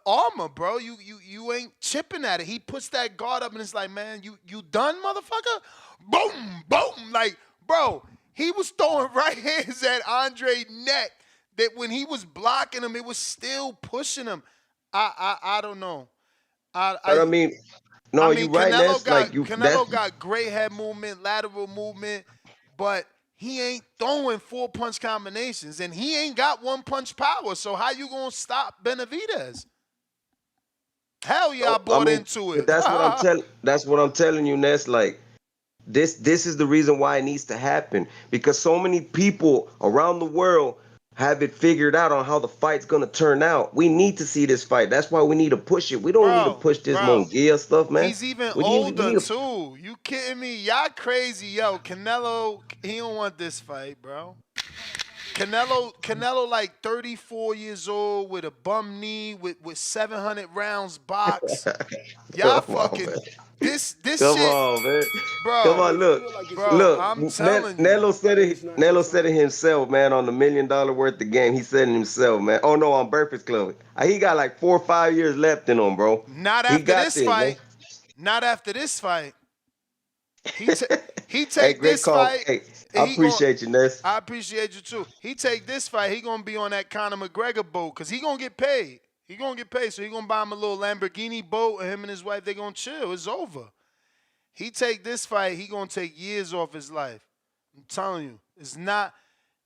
armor, bro. You ain't chipping at it. He puts that guard up and it's like, man, you done, motherfucker? Boom, boom. Like, bro, he was throwing right hands at Andre's neck that when he was blocking him, it was still pushing him. I don't know. But I mean, no, I you mean, right, Ness. Like you, Canelo got great head movement, lateral movement, but he ain't throwing 4-punch combinations, and he ain't got 1-punch power. So how you gonna stop Benavidez? Hell yeah, I bought into but it. that's what I'm telling you, Ness. Like this is the reason why it needs to happen, because so many people around the world have it figured out on how the fight's gonna turn out. We need to see this fight. That's why we need to push it. We don't need to push this Munguia stuff, man. He's even we older need to, too. You kidding me? Y'all crazy, yo. Canelo, he don't want this fight, bro. Canelo like 34 years old with a bum knee with 700 rounds box. Y'all Come on, fucking man. this Come shit, on, man. Come bro. on, look. Bro, Look, I'm telling you. Nello said it himself, man, on the $1 million worth of game. He said it himself, man. Oh no, on Breakfast Club. He got like 4 or 5 years left in him, bro. Not He after got this this, man. fight. Not after this fight. He Hey, take great this call. fight. Hey, I And he going appreciate you, Ness. I appreciate you too. He take this fight. He gonna be on that Conor McGregor boat because he gonna get paid. He gonna get paid. So he gonna buy him a little Lamborghini boat, and him and his wife they gonna chill. It's over. He take this fight. He gonna take years off his life. I'm telling you, it's not,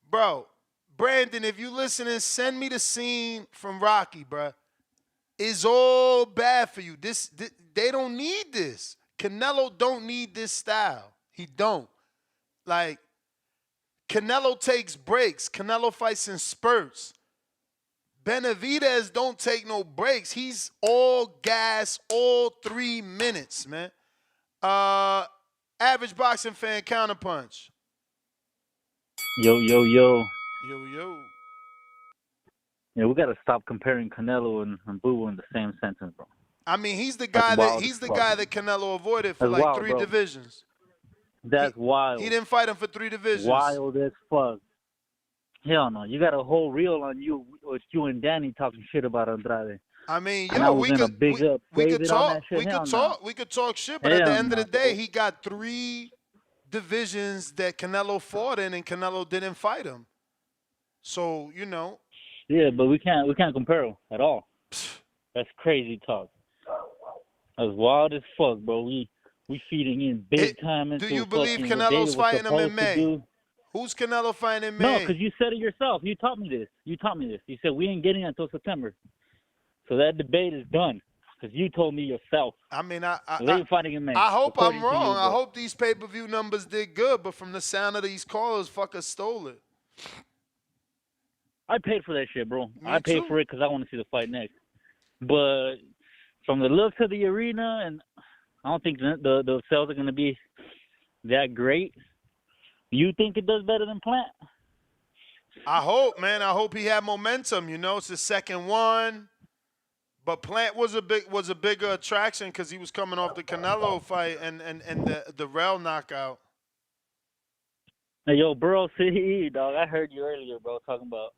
bro. Brandon, if you listening, send me the scene from Rocky, bro. It's all bad for you. This they don't need this. Canelo don't need this style. He don't. Like, Canelo takes breaks. Canelo fights in spurts. Benavidez don't take no breaks. He's all gas all 3 minutes, man. Average boxing fan counterpunch. Yo. Yo. Yeah, we gotta stop comparing Canelo and Boo in the same sentence, bro. I mean, he's the That's guy wild as fuck. that Canelo avoided for That's like wild, 3 bro. divisions. That's wild. He didn't fight him for 3 divisions. Wild as fuck. Hell no. You got a whole reel on you with you and Danny talking shit about Andrade. I mean, and I yo, was we gonna could big up we David could on talk that shit. we Hell could no. talk we could talk shit, but at the Hell end of no, the day, bro. he got 3 divisions that Canelo fought in, and Canelo didn't fight him. So you know. Yeah, but we can't compare them at all. That's crazy talk. That's wild as fuck, bro. We feeding in big time into Do you believe fucking what Canelo's David was fighting him in supposed to May? do. Who's Canelo fighting in No, May? because you said it yourself. You taught me this. You said we ain't getting it until September. So that debate is done. Because you told me yourself. I mean, they ain't fighting in May. I hope according I'm to you, wrong. I bro. hope these pay-per-view numbers did good, but from the sound of these callers, fuckers stole it. I paid for that shit, bro. Me I paid too. for it because I want to see the fight next. But from the looks of the arena, and I don't think the sales are going to be that great. You think it does better than Plant? I hope, man. I hope he had momentum. You know, it's his second one. But Plant was a bigger attraction because he was coming off the Canelo fight and the Rel knockout. Hey, yo, bro, see, dog, I heard you earlier, bro, talking about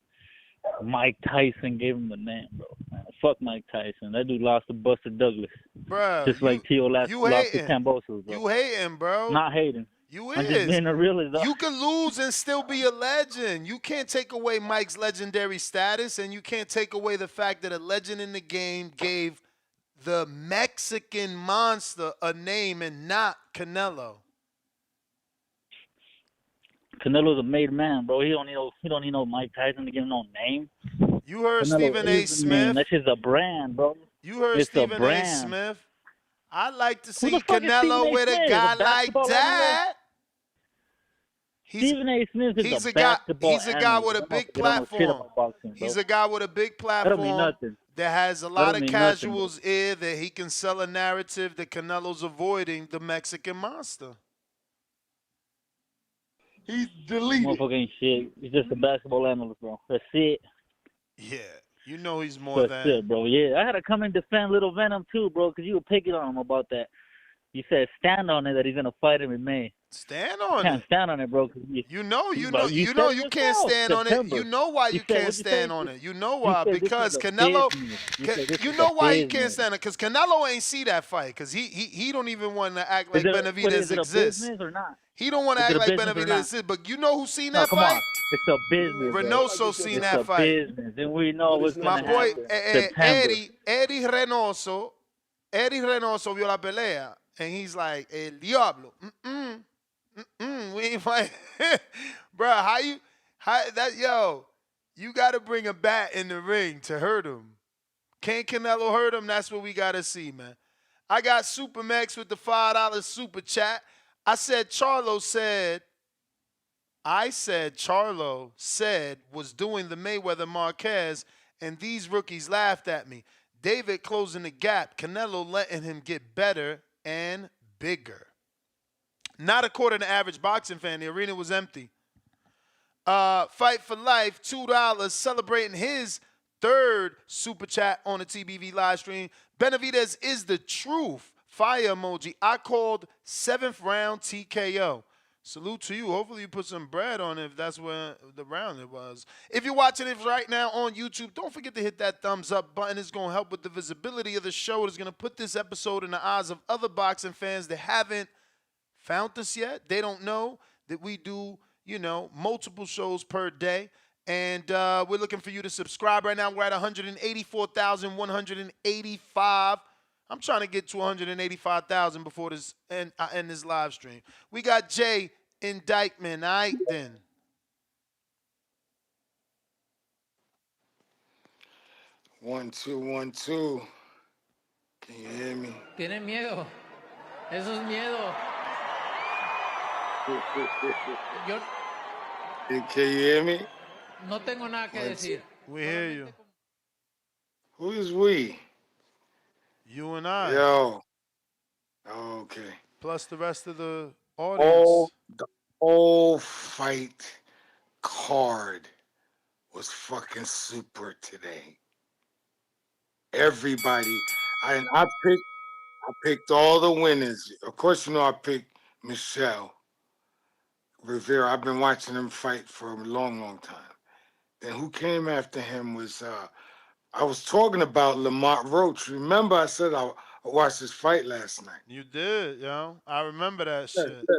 Mike Tyson gave him the name, bro. Man, fuck Mike Tyson. That dude lost to Buster Douglas. Bro, just like Tio lost to Cambosos, bro. You hating, bro. Not hating. You I'm just being a realist, dog. You can lose and still be a legend. You can't take away Mike's legendary status, and you can't take away the fact that a legend in the game gave the Mexican monster a name and not Canelo. Canelo's a made man, bro. He don't need no Mike Tyson to give him no name. You heard Canelo Stephen A. Smith. That's just a brand, bro. You heard it's Stephen A. Smith. I'd like to see Canelo with a guy like that. Stephen A. Smith is he's a basketball He's a guy with a big platform. He's a guy with a big platform that has a lot of casuals' ear that he can sell a narrative that Canelo's avoiding the Mexican monster. He's deleted. Motherfucker ain't shit. He's just a basketball analyst, bro. That's it. Yeah, you know he's more That's than. it, bro. Yeah, I had to come and defend Little Venom too, bro, because you were picking on him about that. You said stand on it that he's gonna fight him in May. Stand on can't it. Stand on it, bro. You can't stand on it. You know why you can't stand on it. You know why? Because Canelo. You know why he can't stand it? Because Canelo ain't see that fight. Because he don't even want to act like Benavidez exists. Or not? He don't want to act like Benavidez exists. But you know who seen that fight? On. It's a business. Reynoso seen that fight. Business, and we know what's my boy happen. Eddie Reynoso vio la pelea, and he's like, El Diablo. We ain't fighting. Bro, you got to bring a bat in the ring to hurt him. Can't Canelo hurt him? That's what we got to see, man. I got Super Max with the $5 super chat. I said Charlo said was doing the Mayweather Marquez, and these rookies laughed at me. David closing the gap. Canelo letting him get better and bigger. Not according to average boxing fan. The arena was empty. Fight for Life, $2, celebrating his third super chat on the TBV live stream. Benavidez is the truth. Fire emoji. I called 7th round TKO. Salute to you. Hopefully you put some bread on it if that's where the round it was. If you're watching it right now on YouTube, don't forget to hit that thumbs up button. It's going to help with the visibility of the show. It's going to put this episode in the eyes of other boxing fans that haven't found us yet. They don't know that we do, multiple shows per day. And we're looking for you to subscribe right now. We're at 184,185. I'm trying to get to 185,000 before I end this live stream. We got Jay in Dykeman. All right, then. One, two. Can you hear me? Tienen miedo. Eso es miedo. Can you hear me? No tengo nada que decir. We hear you. Who is we? You and I. Yo. Okay. Plus the rest of the audience. The whole fight card was fucking super today. Everybody, I picked all the winners. Of course, you know I picked Michelle Rivera. I've been watching him fight for a long, long time. Then who came after him was I was talking about Lamont Roach. Remember, I said I watched his fight last night. You did, yo. I remember that Yeah, shit. yeah.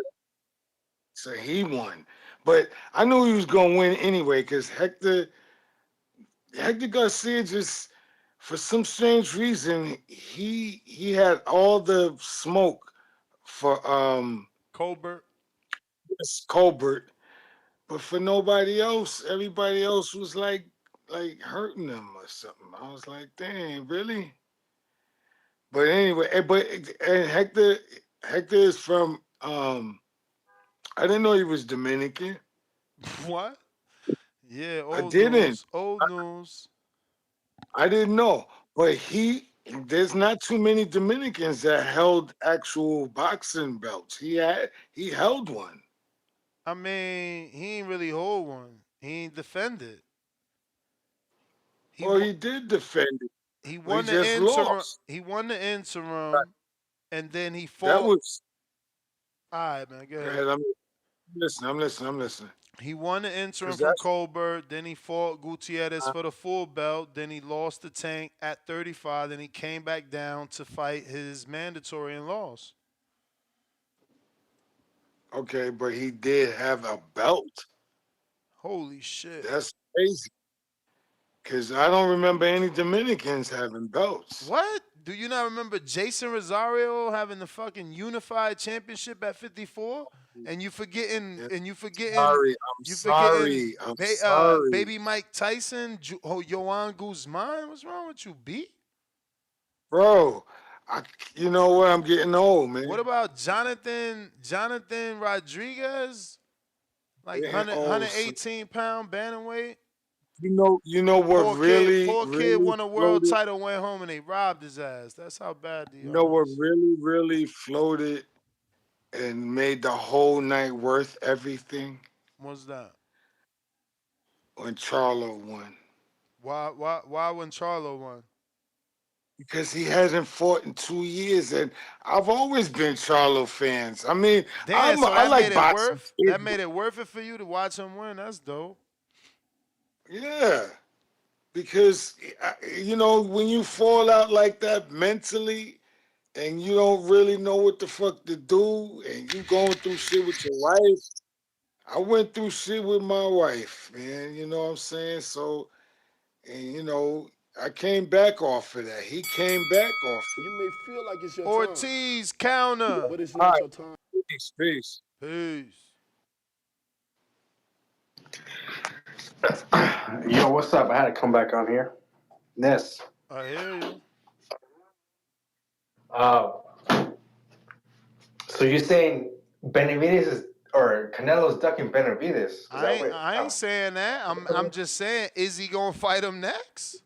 So he won, but I knew he was gonna win anyway because Hector Garcia just, for some strange reason, he had all the smoke for Colbert. Colbert, but for nobody else. Everybody else was like hurting them or something. I was like, dang, really? But anyway, and Hector is from I didn't know he was Dominican. What? Yeah, I old didn't. news. Old news. I didn't know. But there's not too many Dominicans that held actual boxing belts. He held one. I mean, he ain't really hold one. He ain't defended. He Well, won. he did defend it. He But he won the just interim. lost. He won the interim, and then he That fought. was All right, man. Go go ahead. ahead. I'm listening. I'm listening. He won the interim Cause from that's Colbert. Then he fought Gutierrez for the full belt. Then he lost the Tank at 35. Then he came back down to fight his mandatory and lost. okay, but he did have a belt. Holy shit. That's crazy. Cause I don't remember any Dominicans having belts. What? Do you not remember Jason Rosario having the fucking unified championship at 54? And you forgetting Yeah, and you forgetting sorry, you forgetting I'm sorry, baby Mike Tyson, Yohan Guzman? What's wrong with you, B? bro. I, you know what? I'm getting old, What man. about Jonathan Rodriguez? Like Getting 100, old. So 118-pound bantamweight? you know what really, Poor kid really won a world floated. title, went home and they robbed his ass. That's how bad the You know yard what is. really, really floated and made the whole night worth everything What's that? when Charlo won. Why when Charlo won? Because he hasn't fought in 2 years, and I've always been Charlo fans. I mean, Damn, so I that made like it boxing. worth that made it worth it for you to watch him win. That's dope. Yeah, because you know when you fall out like that mentally, and you don't really know what the fuck to do, and you going through shit with your wife. I went through shit with my wife, man. You know what I'm saying? So, and you know, I came back off of that. He came back off of You may feel like it's your time, Ortiz counter. but it's it. All not right, your time. peace, peace. Peace. Yo, what's up? I had to come back on here. Ness. I hear you. Uh, so you're saying Benavidez is or Canelo's ducking Benavidez? Is that what? I ain't saying that. I'm just saying, is he gonna fight him next?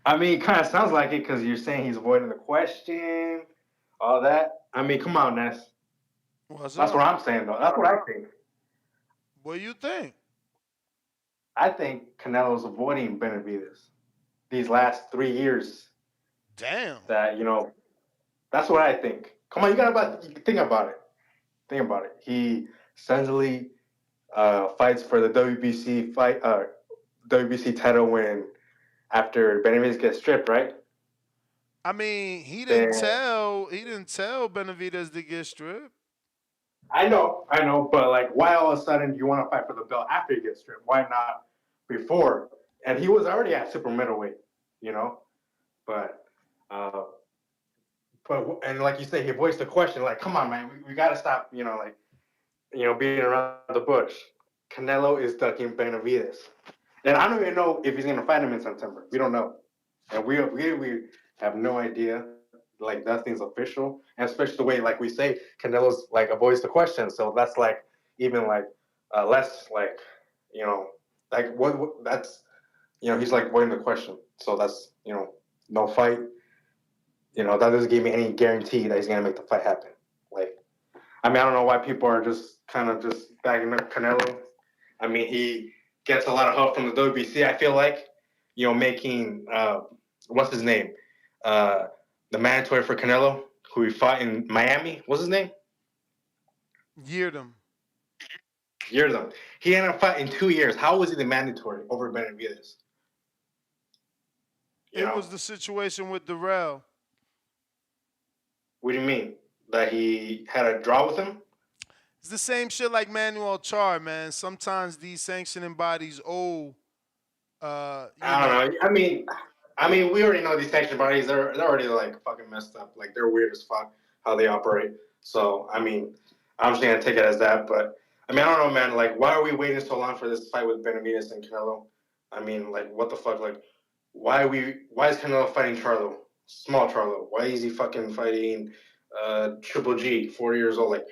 I mean, it kind of sounds like it because you're saying he's avoiding the question, all that. I mean, come on, Ness. What's That's what up? I'm saying, though. That's what I think. What do you think? I think Canelo's avoiding Benavidez these last 3 years. Damn. That that's what I think. Come on, you gotta think about it. Think about it. He suddenly fights for the WBC title win after Benavidez gets stripped, right? I mean, he didn't Then tell Benavidez to get stripped. I know, but like, why all of a sudden do you want to fight for the belt after he gets stripped? Why not before? And he was already at super middleweight, you know. But and like you say, he voiced the question, like, come on, man, we got to stop, beating around the bush. Canelo is ducking Benavidez. And I don't even know if he's going to fight him in September. We don't know. And we have no idea. Like, nothing's official. And especially the way, like we say, Canelo's, like, avoids the question. So that's, like, even, like, less, like, like, what that's, he's, like, avoiding the question. So that's, no fight. That doesn't give me any guarantee that he's going to make the fight happen. Like, I mean, I don't know why people are just kind of just bagging up Canelo. I mean, he gets a lot of help from the WBC, I feel like, making what's his name? The mandatory for Canelo, who he fought in Miami. What's his name? Yeardom. Years. He ended up fighting 2 years. How was he the mandatory over Benavidez? It was the situation with Darrell. What do you mean? That he had a draw with him? It's the same shit like Manuel Char, man. Sometimes these sanctioning bodies owe. I don't know. I mean, we already know these sanction bodies. They're already like fucking messed up. Like they're weird as fuck how they operate. So I mean, I'm just gonna take it as that. But I mean, I don't know, man. Like, why are we waiting so long for this fight with Benavidez and Canelo? I mean, like, what the fuck? Like, why is Canelo fighting Charlo? Small Charlo. Why is he fucking fighting Triple G, 40 years old? Like,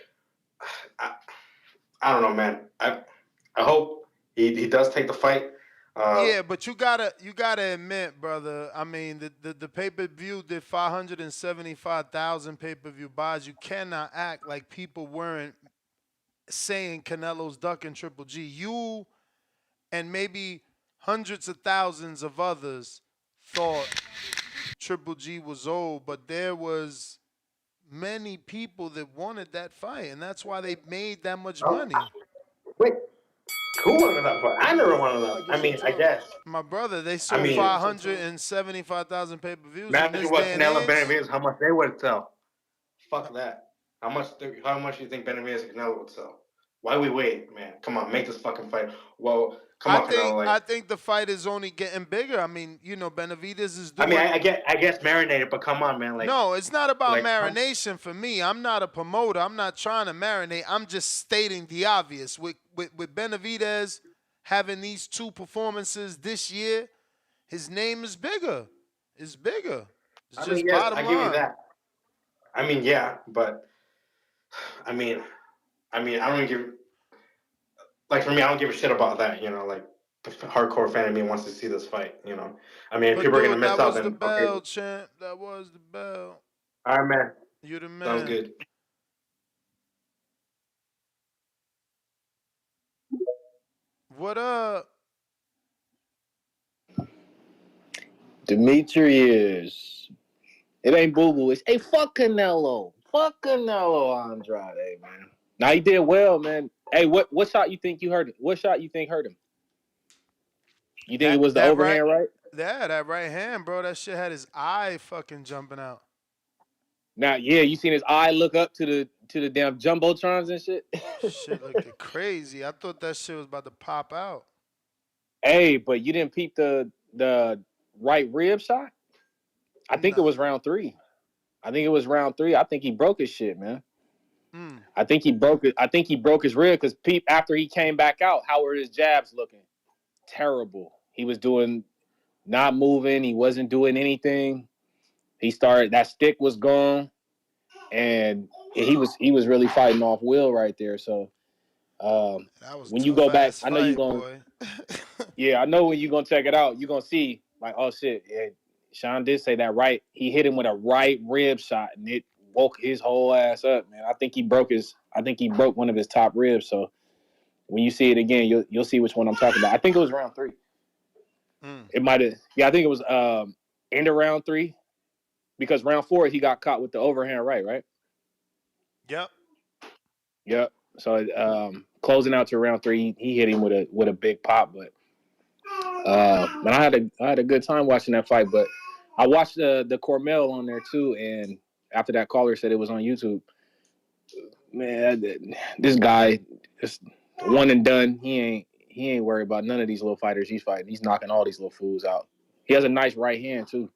I don't know, man. I hope he does take the fight. Yeah, but you gotta admit, brother. I mean, the pay per view did 575,000 pay per view buys. You cannot act like people weren't saying Canelo's ducking Triple G. You and maybe hundreds of thousands of others thought Triple G was old, but there was many people that wanted that fight, and that's why they made that much money. Wait, who wanted that fight? I never wanted that. I mean, I guess. My brother, they sold 575,000 pay per views in this Imagine what day and Canelo age. Benavidez, how much they would sell. Fuck that. How much do you think Benavidez and Canelo would sell? Why we wait, man? Come on, make this fucking fight. Well, come on, Canelo. I think the fight is only getting bigger. I mean, Benavidez is doing. I mean, I guess marinated, but come on, man. Like, no, it's not about marination for me. I'm not a promoter. I'm not trying to marinate. I'm just stating the obvious. With Benavidez having these 2 performances this year, his name is bigger. It's bigger. It's just bottom line. I give you that. I mean, yeah, but I mean, I don't give. Like for me, I don't give a shit about that. Like the hardcore fan of me wants to see this fight. I mean, if people are gonna miss out, then that was the bell, champ. That was the bell. All right, man. You're the man. Sounds good. What up? Demetrius. It ain't Boo Boo. It's hey, fuck Canelo. Fuck Canelo Andrade, man. Now he did well, man. Hey, what shot you think you hurt him? What shot you think hurt him? You think it was the overhand right? Yeah, that right hand, bro. That shit had his eye fucking jumping out. Now, yeah, you seen his eye look up to the damn jumbotrons and shit. Shit looked crazy. I thought that shit was about to pop out. Hey, but you didn't peep the right rib shot? I think it was round 3. I think he broke his shit, man. I think he broke it. I think he broke his rib because after he came back out, how were his jabs looking? Terrible. He was not moving. He wasn't doing anything. That stick was gone, and he was really fighting off will right there. So when you go back, I know you're going. Yeah, I know when you're gonna check it out, you're gonna see like, oh shit, yeah, Sean did say that right. He hit him with a right rib shot, and it woke his whole ass up, man. I think he broke one of his top ribs. So when you see it again, you'll see which one I'm talking about. I think it was round 3. It might have. Yeah, I think it was end of round 3, because round 4 he got caught with the overhand right? Yep. So closing out to round 3, he hit him with a big pop, but I had a good time watching that fight. But I watched the Cormel on there too, and after that caller said it was on YouTube, man, this guy is one and done. He ain't worried about none of these little fighters he's fighting. He's knocking all these little fools out. He has a nice right hand too.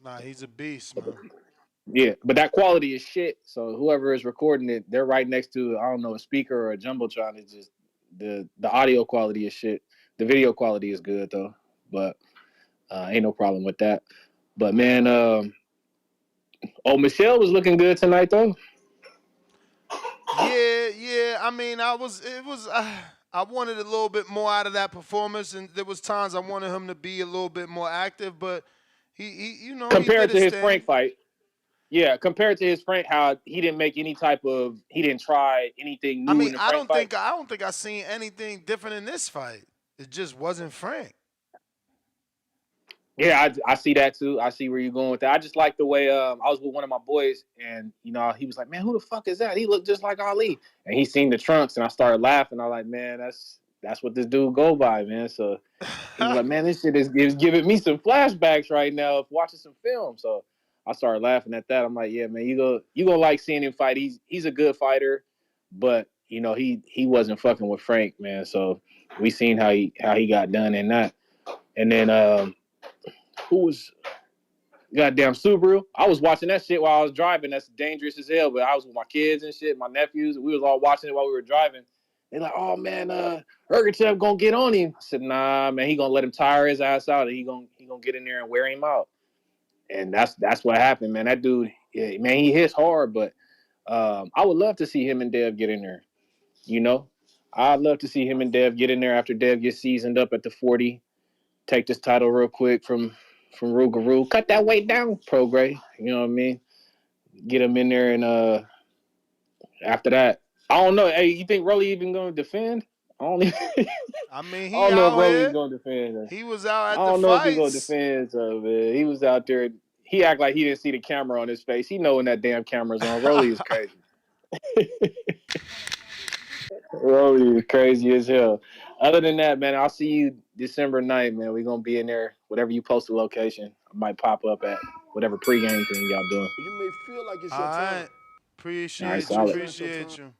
Nah, he's a beast, man. Yeah, but that quality is shit. So whoever is recording it, they're right next to, I don't know, a speaker or a jumbotron. It's just the audio quality is shit. The video quality is good though, but ain't no problem with that. But man, Michelle was looking good tonight though. Yeah. I mean, I wanted a little bit more out of that performance, and there was times I wanted him to be a little bit more active, but he compared to his Frank fight. Yeah, compared to his Frank, how he didn't try anything new. I mean, in the Frank fight. I don't think I seen anything different in this fight. It just wasn't Frank. Yeah, I see that too. I see where you're going with that. I just like the way I was with one of my boys, and he was like, "Man, who the fuck is that? He looked just like Ali." And he seen the trunks, and I started laughing. I was like, "Man, that's what this dude go by, man." So he was like, "Man, this shit is giving me some flashbacks right now of watching some film." So I started laughing at that. I'm like, "Yeah, man, you gonna like seeing him fight. He's a good fighter, but he wasn't fucking with Frank, man. So we seen how he got done in that, and then who was goddamn Subaru? I was watching that shit while I was driving. That's dangerous as hell. But I was with my kids and shit, my nephews. We was all watching it while we were driving. They're like, "Oh man, Ergachev gonna get on him." I said, "Nah, man, he gonna let him tire his ass out, and he gonna get in there and wear him out." And that's what happened, man. That dude, yeah, man, he hits hard, but I would love to see him and Dev get in there. I'd love to see him and Dev get in there after Dev gets seasoned up at the 40. Take this title real quick from Rougarou. Cut that weight down, Prograis. You know what I mean? Get him in there, and after that, I don't know. Hey, you think Rolly even gonna defend? I don't even, I mean, I he don't know if out Rolly's here. gonna defend. He was out I at the don't know if he gonna fights. defend. So man, he was out there. He act like he didn't see the camera on his face. He know when that damn camera's on. Rolly is crazy. Rolly is crazy as hell. Other than that, man, I'll see you December 9th, man. We're gonna be in there. Whatever you post the location, I might pop up at whatever pregame thing y'all doing. You may feel like it's All your right. time. All right, Appreciate you. solid. Appreciate you.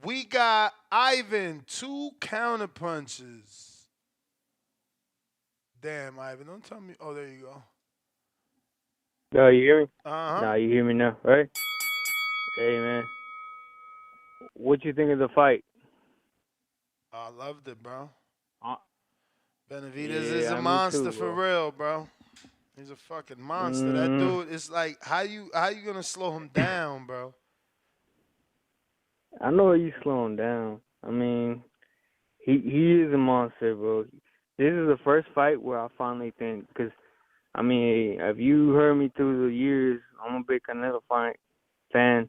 We got Ivan, 2 counter punches. Damn, Ivan, don't tell me. Oh, there you go. No, you hear me? Uh-huh. Nah, you hear me now, right? Hey, man. What you think of the fight? I loved it, bro. Benavidez Yeah, is a me monster too, for bro. real, bro. He's a fucking monster. That dude is like, how you gonna slow him down, bro? I know you slow him down. I mean, he is a monster, bro. This is the first fight where I finally think, because, I mean, if you heard me through the years, I'm a big Canelo fan,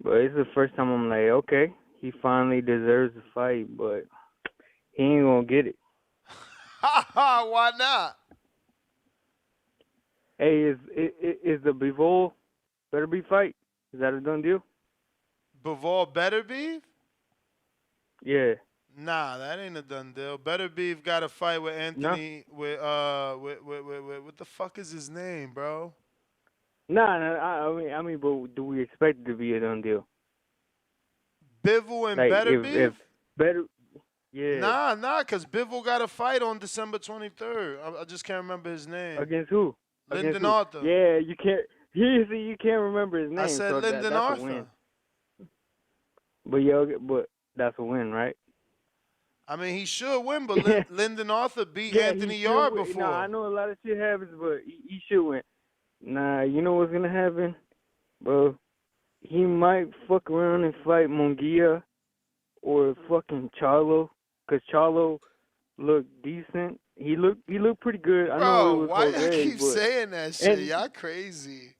but it's the first time I'm like, okay, he finally deserves the fight, but he ain't gonna get it. Why not? Hey, is the Bivol better be fight? Is that a done deal? Bivol better beef? Yeah. Nah, that ain't a done deal. Better beef got a fight with No. Anthony with what the fuck is his name, bro? Nah, I mean, but do we expect it to be a done deal? Bivol and Like Better if Beef? better, yeah. Nah, cause Bivol got a fight on December 23rd. I just can't remember his name. Against who? Against Lyndon who? Arthur. Yeah, you can't. You can't remember his name, I said so Lyndon that's a Arthur. win. But that's a win, right? I mean, he should win, but Lyndon Arthur beat Yeah, Anthony he Yard should win. before. Nah, I know a lot of shit happens, but he should win. Nah, you know what's gonna happen, bro? He might fuck around and fight Munguia or fucking Charlo, cause Charlo looked decent. He looked pretty good. I know it Bro, was why y'all Jose, keep but saying that shit? Y'all crazy.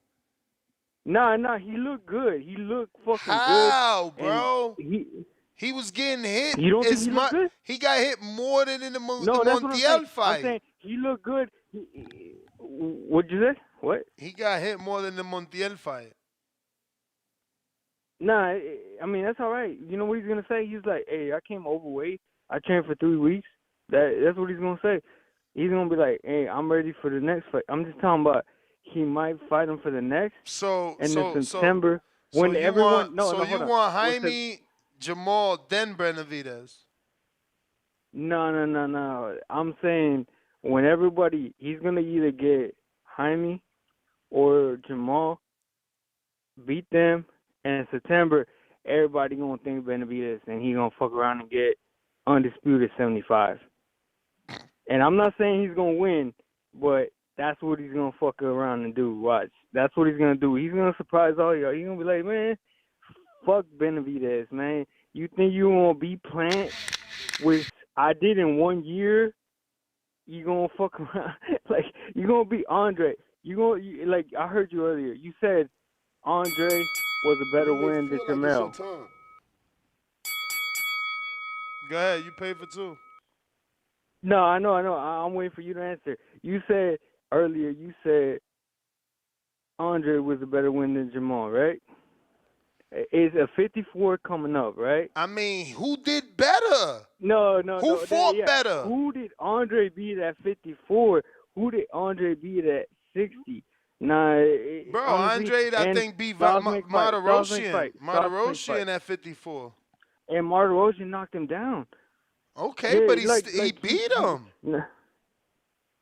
Nah, he looked good. He looked fucking good. How, And bro? He was getting hit you don't think as he looked much. good? He got hit more than in the No, that's what I'm saying. Montiel fight. I'm saying he looked good. What'd you say? What? He got hit more than the Montiel fight. Nah, I mean that's all right. You know what he's gonna say? He's like, "Hey, I came overweight. I trained for 3 weeks." That's what he's gonna say. He's gonna be like, "Hey, I'm ready for the next fight." I'm just talking about he might fight him for the next. And in September, when everyone you want Jaime, Jamal, then Benavidez. No. I'm saying when he's gonna either get Jaime or Jamal, beat them, and in September, everybody gonna think Benavidez, and he gonna fuck around and get undisputed 75. And I'm not saying he's gonna win, but that's what he's gonna fuck around and do. Watch, that's what he's gonna do. He's gonna surprise all y'all. He's gonna be like, man, fuck Benavidez, man. You think you gonna be Plant, which I did in 1 year? You gonna fuck around like you gonna be Andre? Like I heard you earlier. You said Andre was a better win than Jamel. Go ahead, you paid for 2. No, I know. I'm waiting for you to answer. You said earlier, Andre was a better win than Jamal, right? Is a 54 coming up, right? I mean, who did better? No. Who fought Yeah. better? Who did Andre beat at 54? Who did Andre beat at 60? Nah, Bro, honestly, Andre, I and think beat Styles make fight. Martirosyan at 54. And Martirosyan knocked him down. Okay, Yeah, but like he beat him.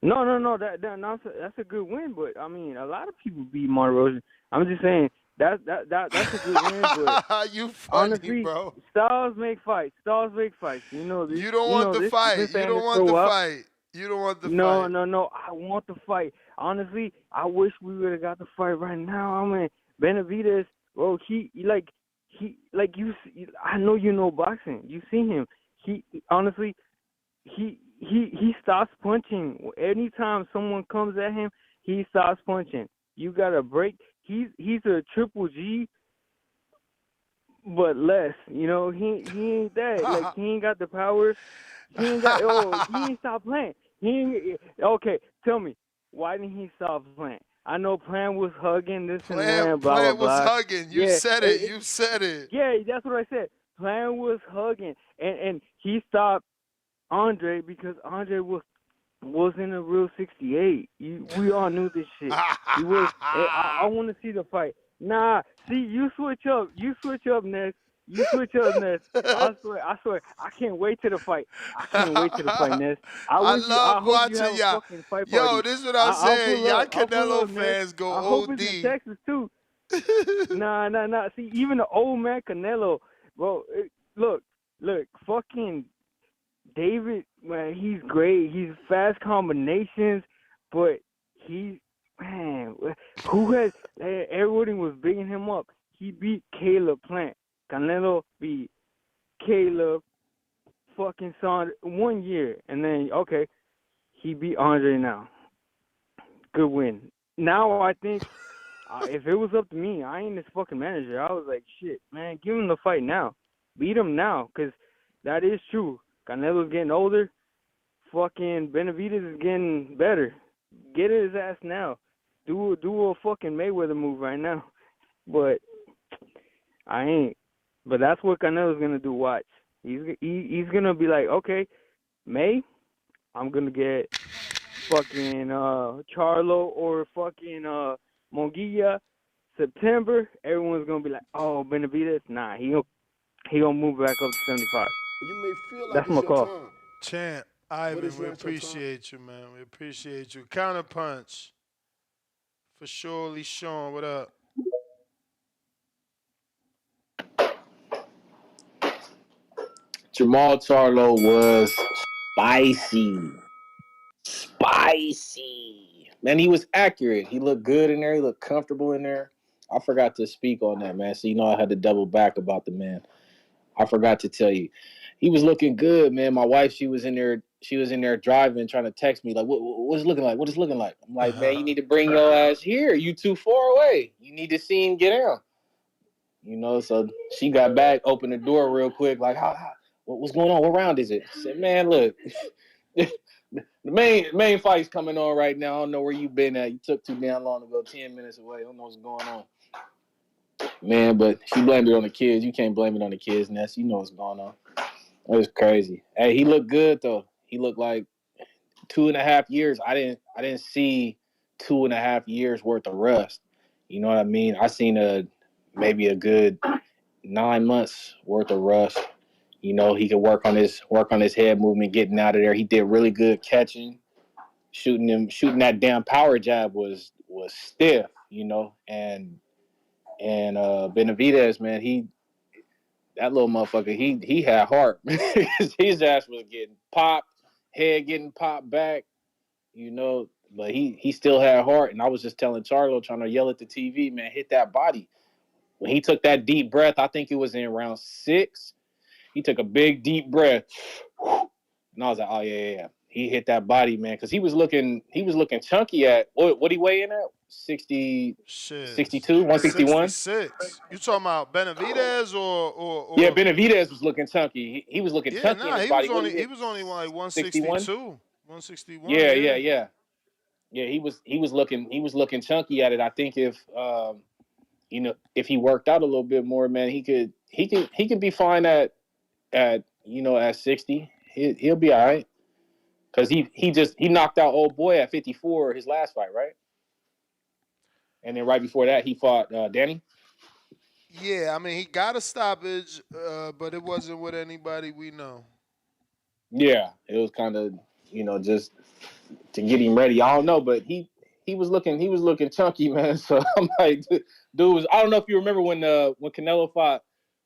No, that's a good win. But I mean, a lot of people beat Martirosyan. I'm just saying that's a good win. But You funny, honestly, bro. Styles make fights. You know this. You don't want the this. fight. Since You don't want the fight. You don't want the fight. No. I want the fight. Honestly, I wish we would have got the fight right now. I mean, Benavidez, bro, I know you know boxing. You see him. He honestly, he stops punching. Anytime someone comes at him, he stops punching. You gotta break. He's a triple G, but less. You know, he ain't that. Like, he ain't got the power. He ain't stopped playing. Okay, tell me, why didn't he stop playing? I know Plan was hugging this and that, blah, blah, Plant blah. was hugging. You said it. You said it. Yeah, that's what I said. Plan was hugging, and he stopped Andre because Andre wasn't a real 68. We all knew this shit. He was. I want to see the fight. Nah, see, you switch up. Ness. I swear. I can't wait to the fight. Ness. I love hope you watching have a y'all. fucking fight party. Yo, this is what I'm saying. Y'all Canelo Ness. fans go I hope OD. it's in Texas too. Nah. See, even the old man Canelo, bro. Look, fucking David, man, he's great. He's fast combinations, but everybody was bigging him up. He beat Caleb Plant. Canelo beat Caleb fucking Saunders 1 year, and then he beat Andre now. Good win. Now I think if it was up to me, I ain't his fucking manager. I was like, shit, man, give him the fight now. Beat him now, because that is true. Canelo's getting older. Fucking Benavidez is getting better. Get his ass now. Do a fucking Mayweather move right now. But I ain't. But that's what Canelo's gonna do. Watch. He's gonna be like, okay, May, I'm gonna get fucking Charlo or fucking Monguilla. September, everyone's gonna be like, oh, Benavidez, nah, he gonna move back up to 75. You may feel like That's it's my your call. time. Champ, Ivan, we appreciate you, man. We appreciate you. Counterpunch. For surely, Sean, what up? Jamal Charlo was spicy. Man, he was accurate. He looked good in there. He looked comfortable in there. I forgot to speak on that, man. So you know I had to double back about the man. I forgot to tell you. He was looking good, man. My wife, she was in there driving, trying to text me, like, what's it looking like? What is it looking like? I'm like, man, you need to bring your ass here. You too far away. You need to see him get down. You know, so she got back, opened the door real quick, like, what's going on? What round is it? I said, man, look, the main fight's coming on right now. I don't know where you been at. You took too damn long to go 10 minutes away. I don't know what's going on. Man, but she blamed it on the kids. You can't blame it on the kids, Ness. You know what's going on. It was crazy. Hey, he looked good though. He looked like 2.5 years. I didn't see 2.5 years worth of rust. You know what I mean? I seen maybe a good 9 months worth of rust. You know, he could work on his head movement, getting out of there. He did really good catching, shooting that damn power jab was stiff, you know, and Benavidez, man, that little motherfucker, he had heart. His ass was getting popped, head getting popped back, you know, but he still had heart. And I was just telling Charlo, trying to yell at the TV, man, hit that body. When he took that deep breath, I think it was in round 6. He took a big deep breath, and I was like, oh yeah. he hit that body, man, because he was looking chunky at what he weigh in at 60, Shit. 62, 161. 66. You talking about Benavidez or Yeah, Benavidez was looking chunky. He was looking chunky in his he body. was only like 162, 161. Yeah. Yeah, he was looking chunky at it. I think if if he worked out a little bit more, man, he could be fine at at 60. He'll be all right. Cause he knocked out old boy at 54 his last fight, right? And then right before that he fought Danny. Yeah, I mean he got a stoppage, but it wasn't with anybody we know. Yeah, it was kind of just to get him ready. I don't know, but he was looking chunky, man. So I'm like, dude, I don't know if you remember when Canelo fought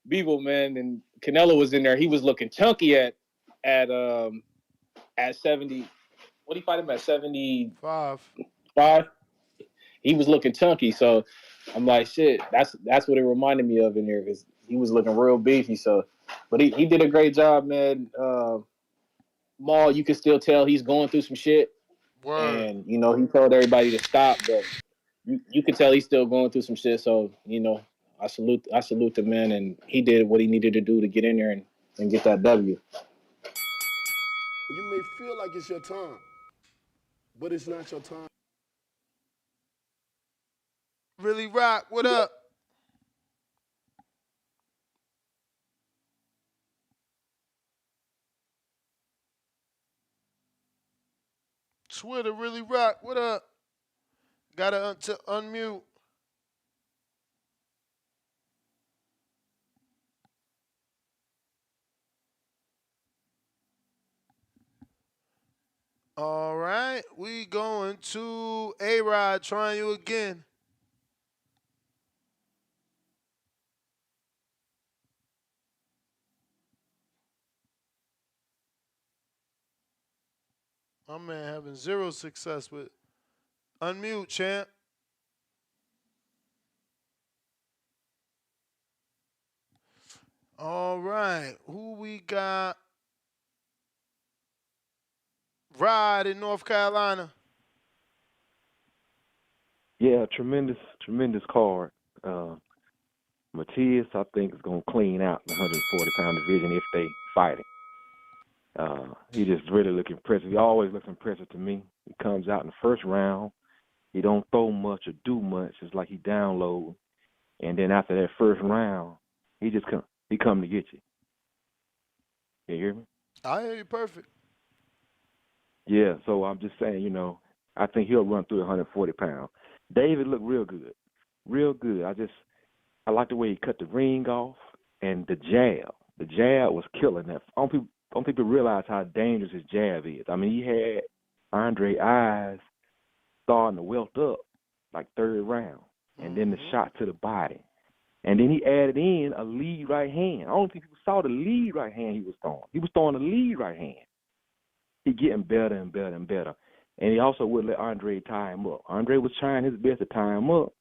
Beagle, man, and Canelo was in there. He was looking chunky at 70. What did he fight him at 75? He was looking chunky, so I'm like, shit. That's what it reminded me of in there because he was looking real beefy. So, but he did a great job, man. Maul, you can still tell he's going through some shit. Word. And he told everybody to stop, but you can tell he's still going through some shit. So I salute the man, and he did what he needed to do to get in there and get that W. You may feel like it's your time, but it's not your time. Really Rock, what up? Twitter, Really Rock, what up? Gotta unmute. All right, we going to A-Rod, trying you again. My man having zero success with unmute, champ. All right, who we got? Rod in North Carolina. Yeah, tremendous card. Matias, I think, is going to clean out the 140-pound division if they fight it. He just really look impressive. He always looks impressive to me. He comes out in the first round. He don't throw much or do much. It's like he download. And then after that first round, he come to get you. You hear me? I hear you perfect. Yeah, so I'm just saying, I think he'll run through the 140 pounds. David looked real good. Real good. I like the way he cut the ring off and the jab. The jab was killing that. I don't people realize how dangerous his jab is. I mean, he had Andre eyes starting to welt up like third round. And then the shot to the body. And then he added in a lead right hand. I don't think people saw the lead right hand he was throwing. He was throwing a lead right hand. He getting better and better and better. And he also wouldn't let Andre tie him up. Andre was trying his best to tie him up,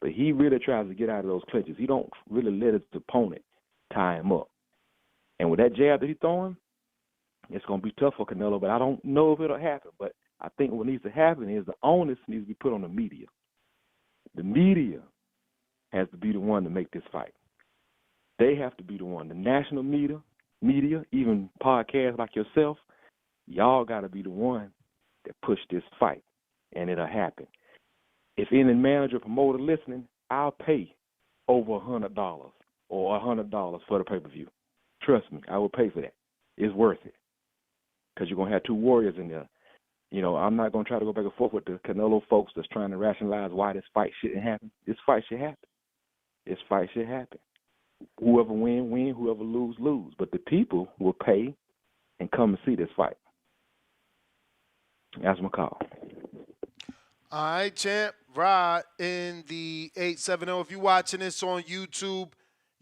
but he really tries to get out of those clinches. He don't really let his opponent tie him up. And with that jab that he's throwing, it's going to be tough for Canelo, but I don't know if it'll happen. But I think what needs to happen is the onus needs to be put on the media. The media has to be the one to make this fight. They have to be the one. The national media, even podcasts like yourself, y'all got to be the one that push this fight, and it'll happen. If any manager or promoter listening, I'll pay over $100 or $100 for the pay-per-view. Trust me, I will pay for that. It's worth it because you're going to have two warriors in there. I'm not going to try to go back and forth with the Canelo folks that's trying to rationalize why this fight shouldn't happen. This fight should happen. This fight should happen. Whoever win, whoever lose. But the people will pay and come and see this fight. That's my call. All right, champ. Rod in the 870. If you're watching this on YouTube,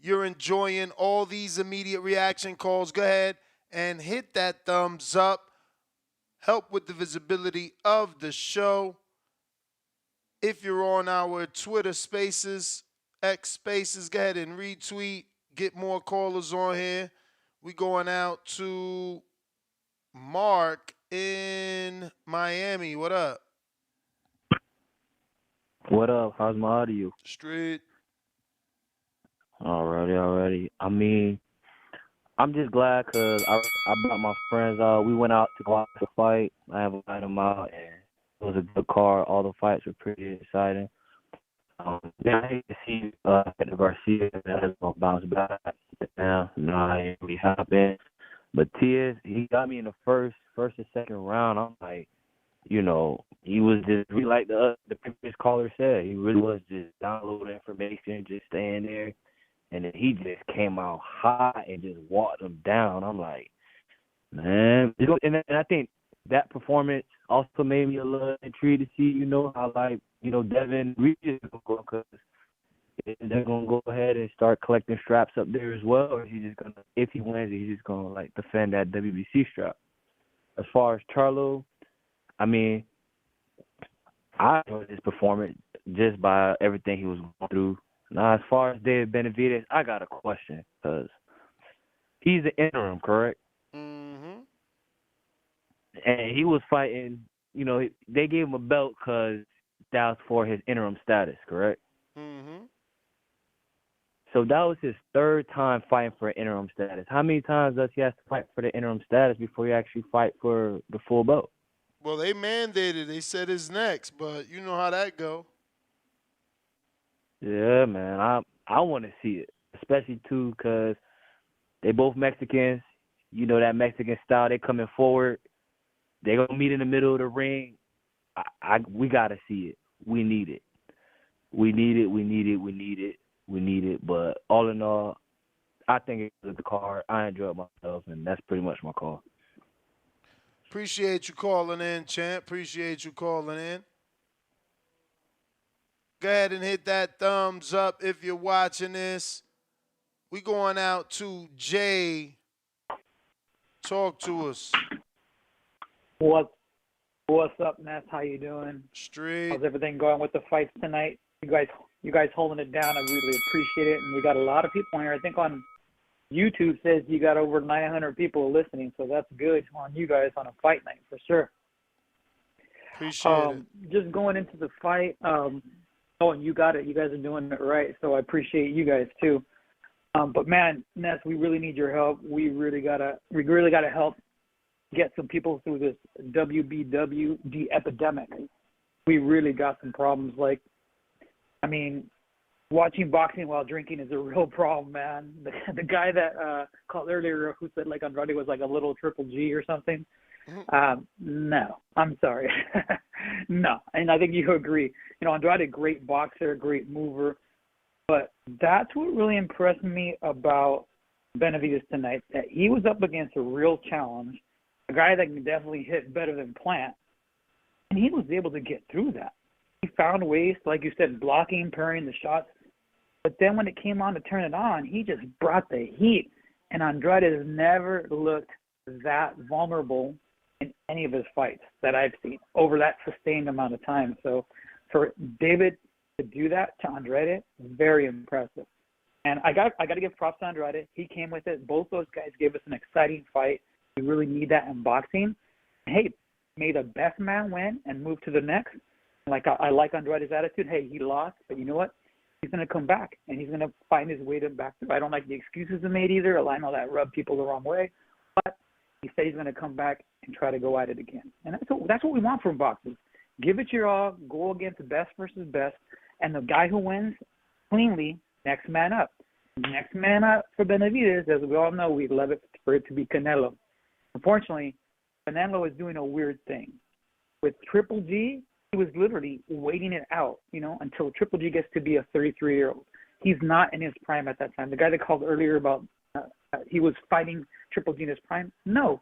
you're enjoying all these immediate reaction calls, go ahead and hit that thumbs up. Help with the visibility of the show. If you're on our Twitter Spaces, X Spaces, go ahead and retweet. Get more callers on here. We going out to Mark in Miami. What up? What up? How's my audio? Straight. Alrighty. I mean, I'm just glad because I brought my friends out. We went out to go out to fight. I invited them out, and it was a good card. All the fights were pretty exciting. Yeah, I hate to see Hector Garcia that has gonna bounce back. Yeah, no, I ain't really happen. But Matias, he got me in the first or second round. I'm like, he was just really like the previous caller said. He really was just downloading information, just staying there, and then he just came out hot and just walked him down. I'm like, man, and I think that performance also made me a little intrigued to see, how Devin Reed is gonna go, because they're gonna go ahead and start collecting straps up there as well, or is he just gonna, if he wins, he's just gonna defend that WBC strap. As far as Charlo, I mean, I enjoyed his performance just by everything he was going through. Now, as far as David Benavidez, I got a question because he's the interim, correct? Mm-hmm. And he was fighting, they gave him a belt because that was for his interim status, correct? Mm-hmm. So that was his third time fighting for interim status. How many times does he have to fight for the interim status before he actually fight for the full belt? Well, they mandated. They said it's next, but you know how that go. Yeah, man. I want to see it, especially, too, because they both Mexicans. That Mexican style, they coming forward. They going to meet in the middle of the ring. We got to see it. We need it. We need it. But all in all, I think it was the card. I enjoyed myself, and that's pretty much my call. Appreciate you calling in, champ. Appreciate you calling in. Go ahead and hit that thumbs up if you're watching this. We going out to Jay. Talk to us. What's up, Ness? How you doing? Straight. How's everything going with the fights tonight? You guys holding it down. I really appreciate it. And we got a lot of people here. I think on YouTube says you got over 900 people listening, so that's good on you guys on a fight night for sure. Appreciate it. Just going into the fight. And you got it. You guys are doing it right, so I appreciate you guys too. But man, Ness, we really need your help. We really gotta help get some people through this WBWD epidemic. We really got some problems. Watching boxing while drinking is a real problem, man. The guy that called earlier who said Andrade was like a little Triple G or something. No, I'm sorry. No, and I think you agree. Andrade, a great boxer, great mover. But that's what really impressed me about Benavidez tonight, that he was up against a real challenge, a guy that can definitely hit better than Plant, and he was able to get through that. He found ways, like you said, blocking, parrying the shots. But then when it came on to turn it on, he just brought the heat. And Andrade has never looked that vulnerable in any of his fights that I've seen over that sustained amount of time. So for David to do that to Andrade, very impressive. And I got to give props to Andrade. He came with it. Both those guys gave us an exciting fight. We really need that in boxing. Hey, may the best man win and move to the next. I like Andrade's attitude. Hey, he lost, but you know what? He's going to come back, and he's going to find his way to back through. I don't like the excuses he made either. I know that rubbed people the wrong way. But he said he's going to come back and try to go at it again. And that's what we want from boxing. Give it your all. Go against the best versus best. And the guy who wins cleanly, next man up. Next man up for Benavidez, as we all know, we'd love it for it to be Canelo. Unfortunately, Canelo is doing a weird thing. With Triple G, he was literally waiting it out, until Triple G gets to be a 33-year-old. He's not in his prime at that time. The guy that called earlier about he was fighting Triple G in his prime, no.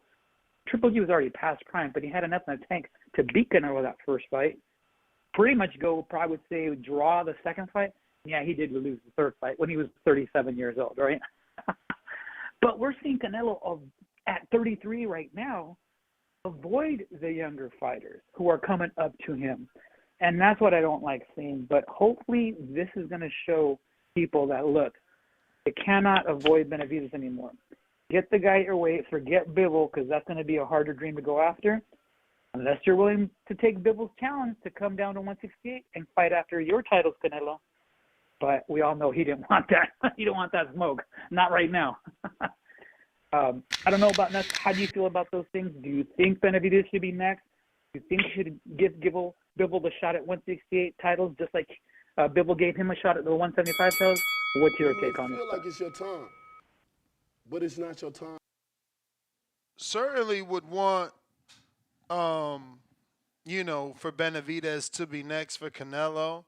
Triple G was already past prime, but he had enough in the tank to beat Canelo that first fight. Pretty much probably would say, draw the second fight. Yeah, he did lose the third fight when he was 37 years old, right? But we're seeing Canelo at 33 right now avoid the younger fighters who are coming up to him. And that's what I don't like seeing. But hopefully this is going to show people that, look, they cannot avoid Benavidez anymore. Get the guy your way. Forget Bivol, because that's going to be a harder dream to go after. unless you're willing to take Bibble's challenge to come down to 168 and fight after your titles, Canelo. But we all know he didn't want that. He didn't want that smoke. Not right now. I don't know about next. How do you feel about those things? Do you think Benavidez should be next? Do you think he should give Bibble the shot at 168 titles, just like Bibble gave him a shot at the 175 titles? What's your take on this? You feel like it's your time, but it's not your time. Certainly would want, for Benavidez to be next for Canelo.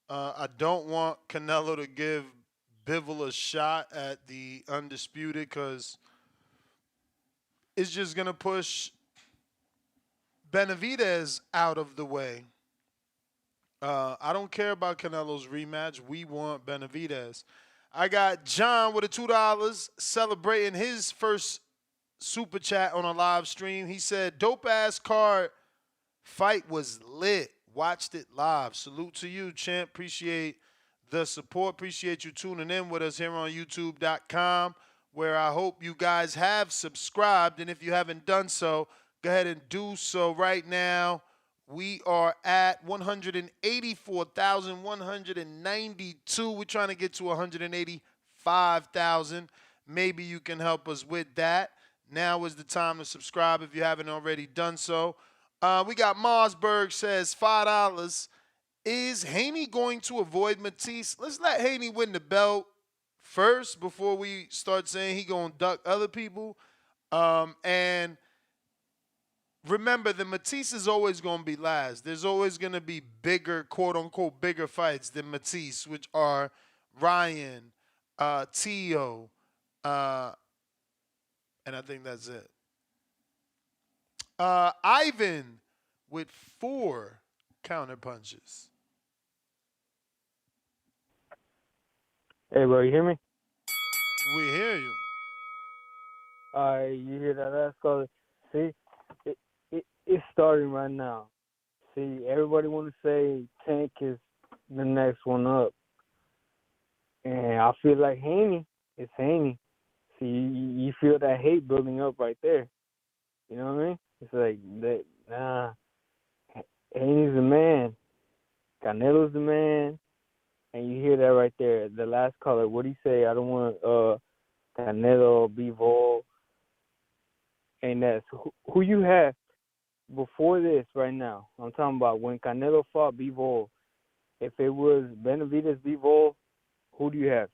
I don't want Canelo to give Bivol a shot at the undisputed because it's just going to push Benavidez out of the way. I don't care about Canelo's rematch. We want Benavidez. I got John with a $2 celebrating his first super chat on a live stream. He said, dope-ass card fight was lit. Watched it live. Salute to you, champ. Appreciate the support. Appreciate you tuning in with us here on YouTube.com, where I hope you guys have subscribed. And if you haven't done so, go ahead and do so right now. We are at 184,192. We're trying to get to 185,000. Maybe you can help us with that. Now is the time to subscribe if you haven't already done so. We got Marsberg says $5. Is Haney going to avoid Matias? Let's let Haney win the belt first before we start saying he going to duck other people. And remember, the Matias is always going to be last. There's always going to be bigger, quote-unquote, bigger fights than Matias, which are Ryan, Tio, and I think that's it. Ivan with 4 counter punches. Hey, bro, you hear me? We hear you. All right, you hear that? That's called. See, it's starting right now. See, everybody want to say Tank is the next one up, and I feel like it's Haney. See, you feel that hate building up right there. You know what I mean? It's like that. Nah, Haney's the man. Canelo's the man. And you hear that right there. The last caller, what do you say? I don't want Canelo, Bivol. And that's who you have before this right now. I'm talking about when Canelo fought Bivol. If it was Benavidez, Bivol, who do you have?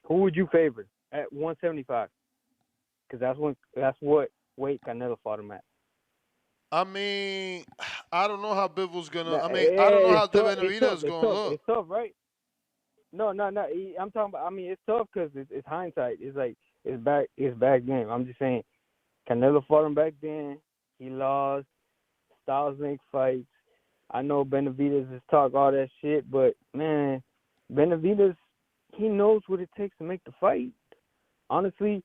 Who would you favor at 175? Because that's what weight Canelo fought him at. I mean, I don't know how Bivol's gonna. I don't know how Benavidez gonna look. It's tough, right? No. I'm talking about. I mean, it's tough because it's hindsight. It's like it's back then. I'm just saying, Canelo fought him back then. He lost. Styles make fights. I know Benavidez is talk all that shit, but man, Benavidez, he knows what it takes to make the fight. Honestly,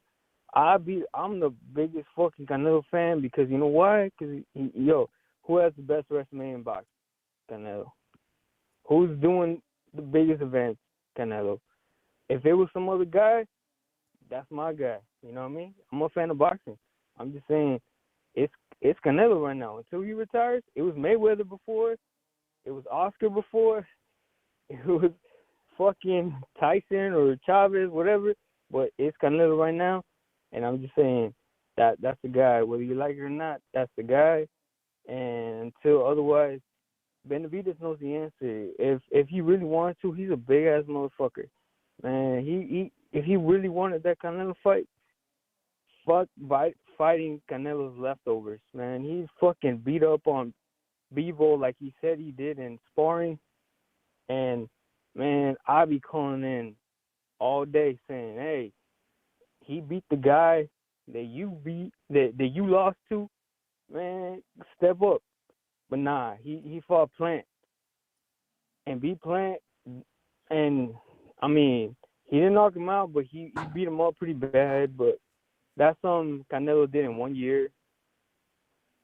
I'm the biggest fucking Canelo fan because you know why? Because who has the best resume in boxing? Canelo. Who's doing the biggest events? Canelo. If it was some other guy, that's my guy. You know what I mean? I'm a fan of boxing. I'm just saying, it's Canelo right now. Until he retires, it was Mayweather before, it was Oscar before, it was fucking Tyson or Chavez, whatever. But it's Canelo right now. And I'm just saying that's the guy. Whether you like it or not, that's the guy. And until otherwise, Benavidez knows the answer. If he really wanted to, he's a big ass motherfucker. Man, if he really wanted that Canelo fight, fuck fighting Canelo's leftovers. Man, he's fucking beat up on Bivol like he said he did in sparring. And man, I be calling in all day saying, hey, he beat the guy that you lost to, man, step up. But nah, he fought Plant. And beat Plant, and I mean, he didn't knock him out, but he beat him up pretty bad. But that's something Canelo did in 1 year.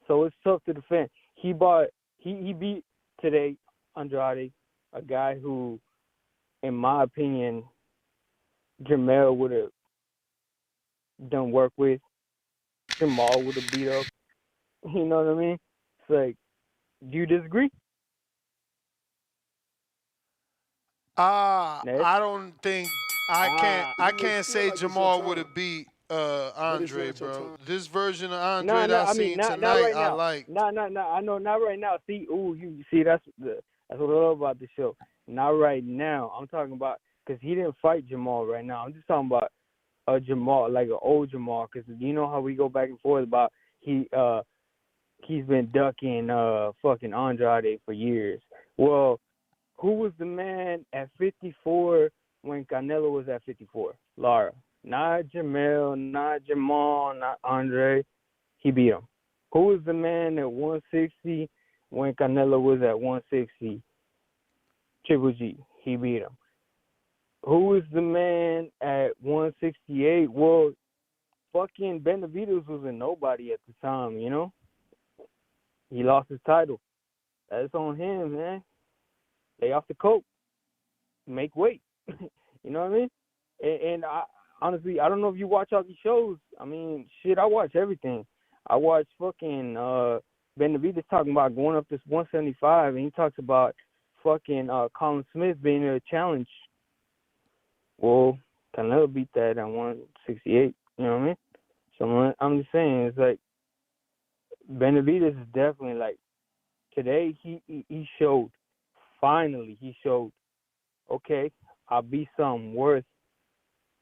So it's tough to defend. He beat today Andrade, a guy who, in my opinion, Jamel would have done work with. Jamal would have beat up. You know what I mean? It's like, do you disagree? Ned? I don't think I can't. Ah, I You may can't feel say like it's your Jamal would time, have beat but it's Andre, not your bro. time. This version of no, Andre no. that I I mean, seen not tonight, right I now. like. No, no, no. I know, not right now. See, you see, that's what I love about the show. Not right now. I'm talking about because he didn't fight Jamal right now. I'm just talking about a Jamal, like an old Jamal, because you know how we go back and forth about he's been ducking fucking Andrade for years. Well, who was the man at 54 when Canelo was at 54? Lara. Not Jamel, not Jamal, not Andre. He beat him. Who was the man at 160 when Canelo was at 160? Triple G. He beat him. Who was the man at 168? Well, fucking Benavidez was a nobody at the time, you know? He lost his title. That's on him, man. Lay off the coke. Make weight. You know what I mean? And I honestly, I don't know if you watch all these shows. I mean, shit, I watch everything. I watch fucking Benavidez talking about going up to 175, and he talks about fucking Colin Smith being a challenge. Well, Canelo beat that at 168. You know what I mean? So I'm just saying, it's like Benavidez is definitely like today. He showed. Finally, he showed. Okay, I'll be something worth.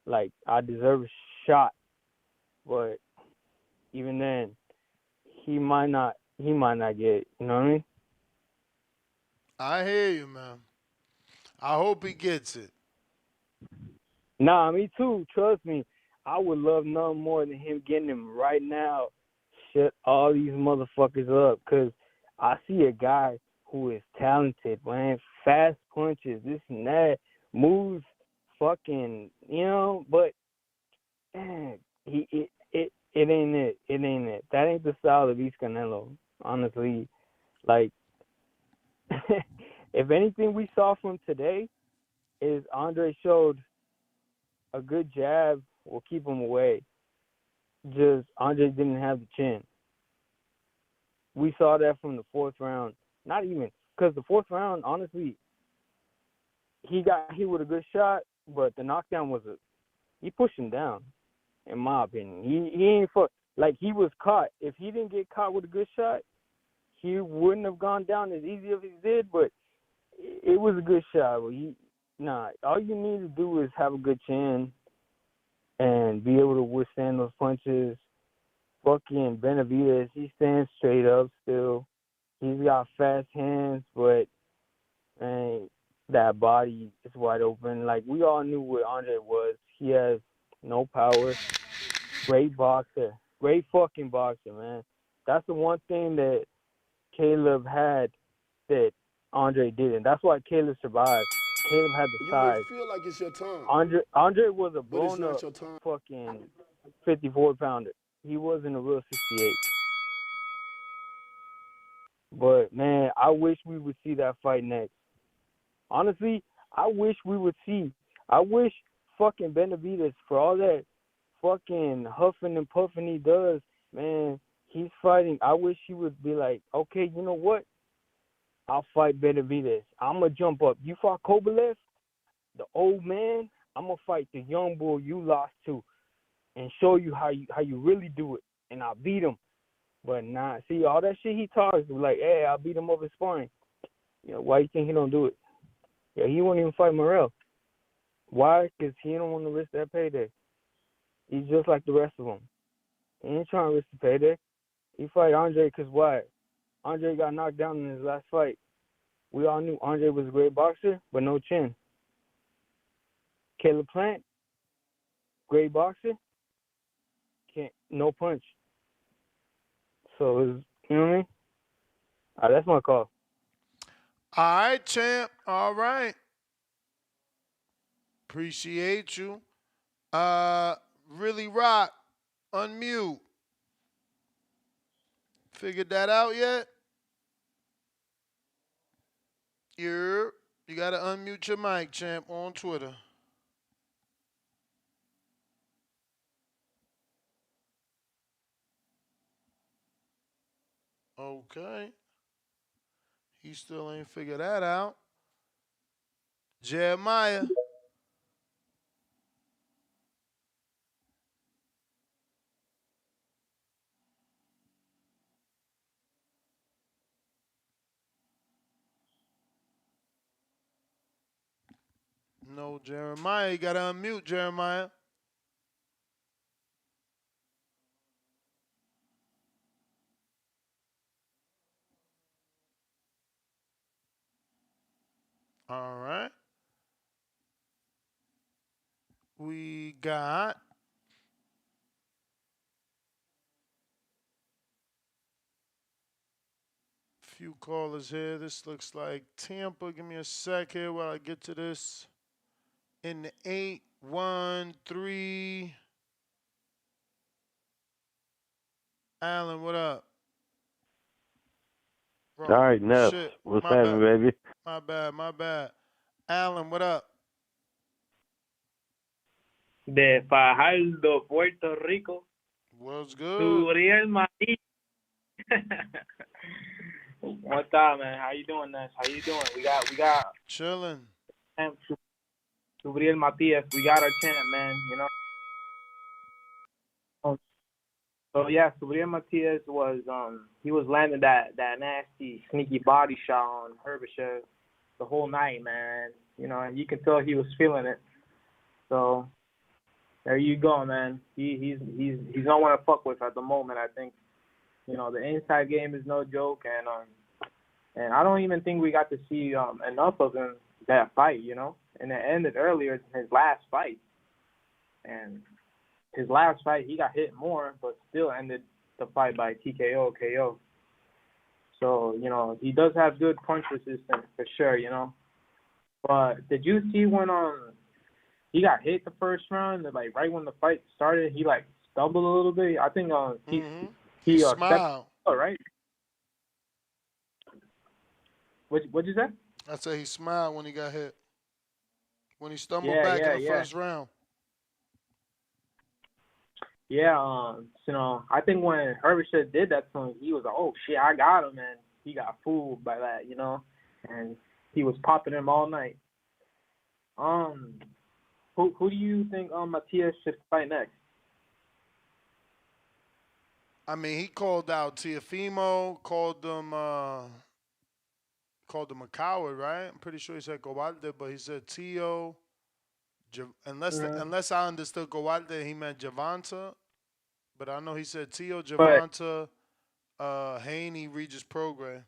Like I deserve a shot, but even then, he might not. He might not get it. You know what I mean? I hear you, man. I hope he gets it. Nah, me too. Trust me. I would love nothing more than him getting him right now. Shut all these motherfuckers up, cause I see a guy who is talented, man. Fast punches, this and that, moves, fucking, you know. But man, it ain't it. It ain't it. That ain't the style of East Canelo. Honestly, like, if anything we saw from today is Andre showed a good jab will keep him away. Just Andre didn't have the chin. We saw that from the fourth round. Not even because the fourth round, honestly, he got hit with a good shot, but the knockdown was he pushed him down. In my opinion, he ain't like he was caught. If he didn't get caught with a good shot, he wouldn't have gone down as easy as he did. But it was a good shot. But all you need to do is have a good chin and be able to withstand those punches. Fucking Benavidez, he stands straight up still. He's got fast hands, but man, that body is wide open. Like we all knew what Andre was. He has no power. Great boxer. Great fucking boxer, man. That's the one thing that Caleb had that Andre didn't. That's why Caleb survived. Caleb had the You may size. feel like it's your time, Andre was a but it's blown not up your time. fucking 54 pounder. He wasn't a real 68. But man, I wish we would see that fight next. Honestly, I wish we would see. I wish fucking Benavidez, for all that fucking huffing and puffing he does, man, he's fighting. I wish he would be like, okay, you know what? I'll fight Benavidez. I'm going to jump up. You fought Kovalev, the old man. I'm going to fight the young boy you lost to and show you how you really do it. And I'll beat him. But nah, see, all that shit he talks, like, hey, I'll beat him up in sparring. You know, why you think he don't do it? Yeah, he won't even fight Morrell. Why? Because he don't want to risk that payday. He's just like the rest of them. He ain't trying to risk the payday. He fight Andre because why? Andre got knocked down in his last fight. We all knew Andre was a great boxer, but no chin. Caleb Plant, great boxer, no punch. So, you know what I mean? That's my call. All right, champ. All right. Appreciate you. Really rock. Unmute. Figured that out yet? You gotta unmute your mic, champ, on Twitter. Okay. He still ain't figured that out. Jeremiah. No, Jeremiah. You got to unmute Jeremiah. All right. We got a few callers here. This looks like Tampa. Give me a sec here while I get to this. In the 813. Alan, what up? Bro, All right, Ness. shit. What's My happening, bad. baby? My bad. Alan, what up? De Fajardo, Puerto Rico. What's good? Suriel Maíz. What's up, man? How you doing, Ness? How you doing? We got chilling. Suriel Matias. We got our champ, man. You know. So yeah, Suriel Matias was he was landing that nasty sneaky body shot on Herbert the whole night, man. You know, and you can tell he was feeling it. So there you go, man. He's no one to fuck with at the moment. I think, you know, the inside game is no joke, and I don't even think we got to see enough of him that fight, you know. And it ended earlier than his last fight. And his last fight, he got hit more, but still ended the fight by TKO, KO. So, you know, he does have good punch resistance for sure, you know. But did you see when he got hit the first round, and, like, right when the fight started, he, like, stumbled a little bit? I think he smiled. Right? What'd you say? I said he smiled when he got hit. When he stumbled back in the first round. Yeah, you know, I think when Herbert did that to him, he was like, "Oh shit, I got him," and he got fooled by that, you know, and he was popping him all night. Who do you think Matias should fight next? I mean, he called out Teofimo, called them a coward, right? I'm pretty sure he said Cobalde, but he said Tio. Unless I understood Cobalde, he meant Javante. But I know he said Tio, Javante, Haney, Regis Program.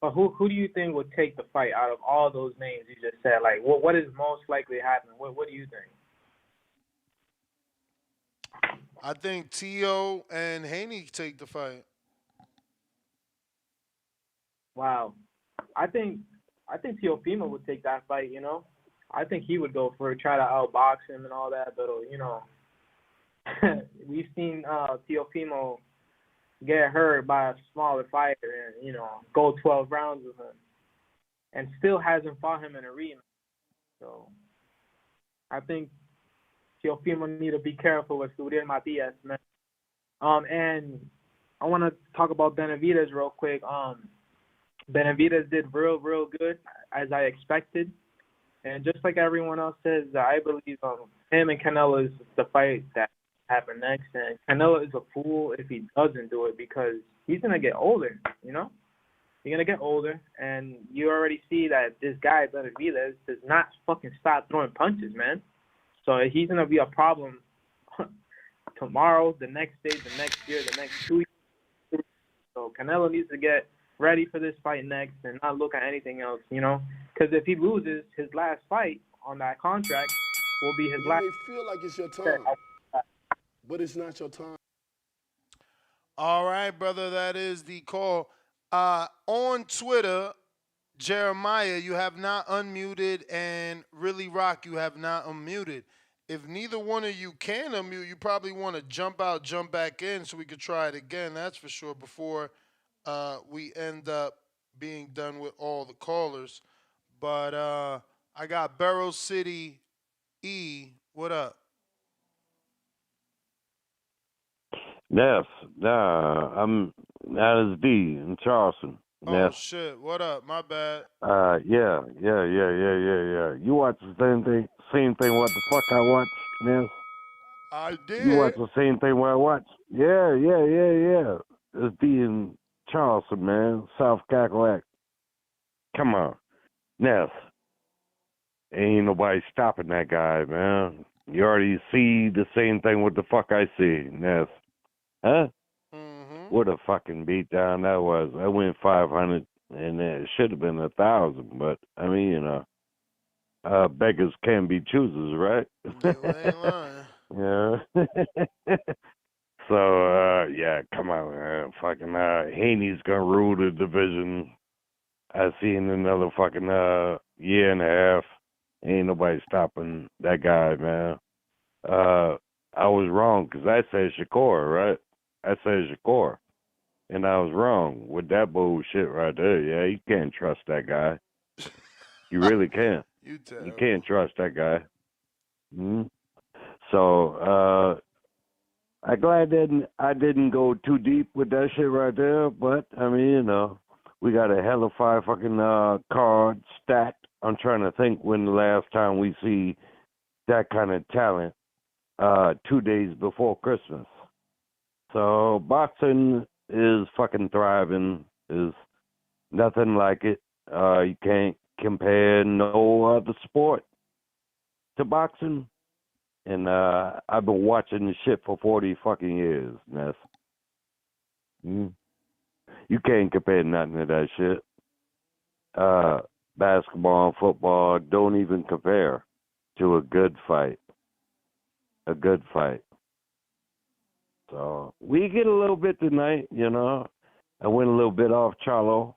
But who do you think would take the fight out of all those names you just said? Like, what is most likely happening? What do you think? I think Tio and Haney take the fight. Wow, I think Teofimo would take that fight. You know, I think he would go for it, try to outbox him and all that. But you know, we've seen Teofimo get hurt by a smaller fighter and, you know, go 12 rounds with him and still hasn't fought him in a rematch. So I think Teofimo need to be careful with Suriel Matias, man. And I want to talk about Benavidez real quick. Benavidez did real good, as I expected. And just like everyone else says, I believe him and Canelo is the fight that happen next, and Canelo is a fool if he doesn't do it because he's gonna get older, you know. He's gonna get older, and you already see that this guy Benavidez does not fucking stop throwing punches, man. So he's gonna be a problem tomorrow, the next day, the next year, the next 2 years. So Canelo needs to get ready for this fight next and not look at anything else, you know. Because if he loses his last fight on that contract, will be his last. You may feel like it's your time, but it's not your time. All right, brother, that is the call. On Twitter, Jeremiah, you have not unmuted, and Really Rock, you have not unmuted. If neither one of you can unmute, you probably want to jump out, jump back in so we could try it again, that's for sure, before we end up being done with all the callers. But I got Barrow City E. What up? Yes, that is D in Charleston. Oh Yes. shit! What up? My bad. Yeah. You watch the same thing what the fuck I watch, Yes. I You watch did. the same thing what I watch? Yeah. It's D in Charleston, man. South Cackalack. Come on. Ness. Ain't nobody stopping that guy, man. You already see the same thing what the fuck I see, Ness. Huh? What a fucking beatdown that was. I went 500, and it should have been 1,000. But I mean, beggars can be choosers, right? Ain't lying. Yeah. So yeah, come on, man. Fucking Haney's gonna rule the division. I see in another fucking year and a half. Ain't nobody stopping that guy, man. I was wrong because I said Shakur, right? I said Shakur. And I was wrong with that bullshit right there. Yeah, you can't trust that guy. You really can't. You can't trust that guy. So, I'm glad I didn't go too deep with that shit right there. But, I mean, we got a hell of 5 fucking cards stacked. I'm trying to think when the last time we see that kind of talent 2 days before Christmas. So, boxing is fucking thriving. Is nothing like it. You can't compare no other sport to boxing. And I've been watching this shit for 40 fucking years, Ness. You can't compare nothing to that shit. Basketball and football don't even compare to a good fight. A good fight. So we get a little bit tonight, I went a little bit off Charlo.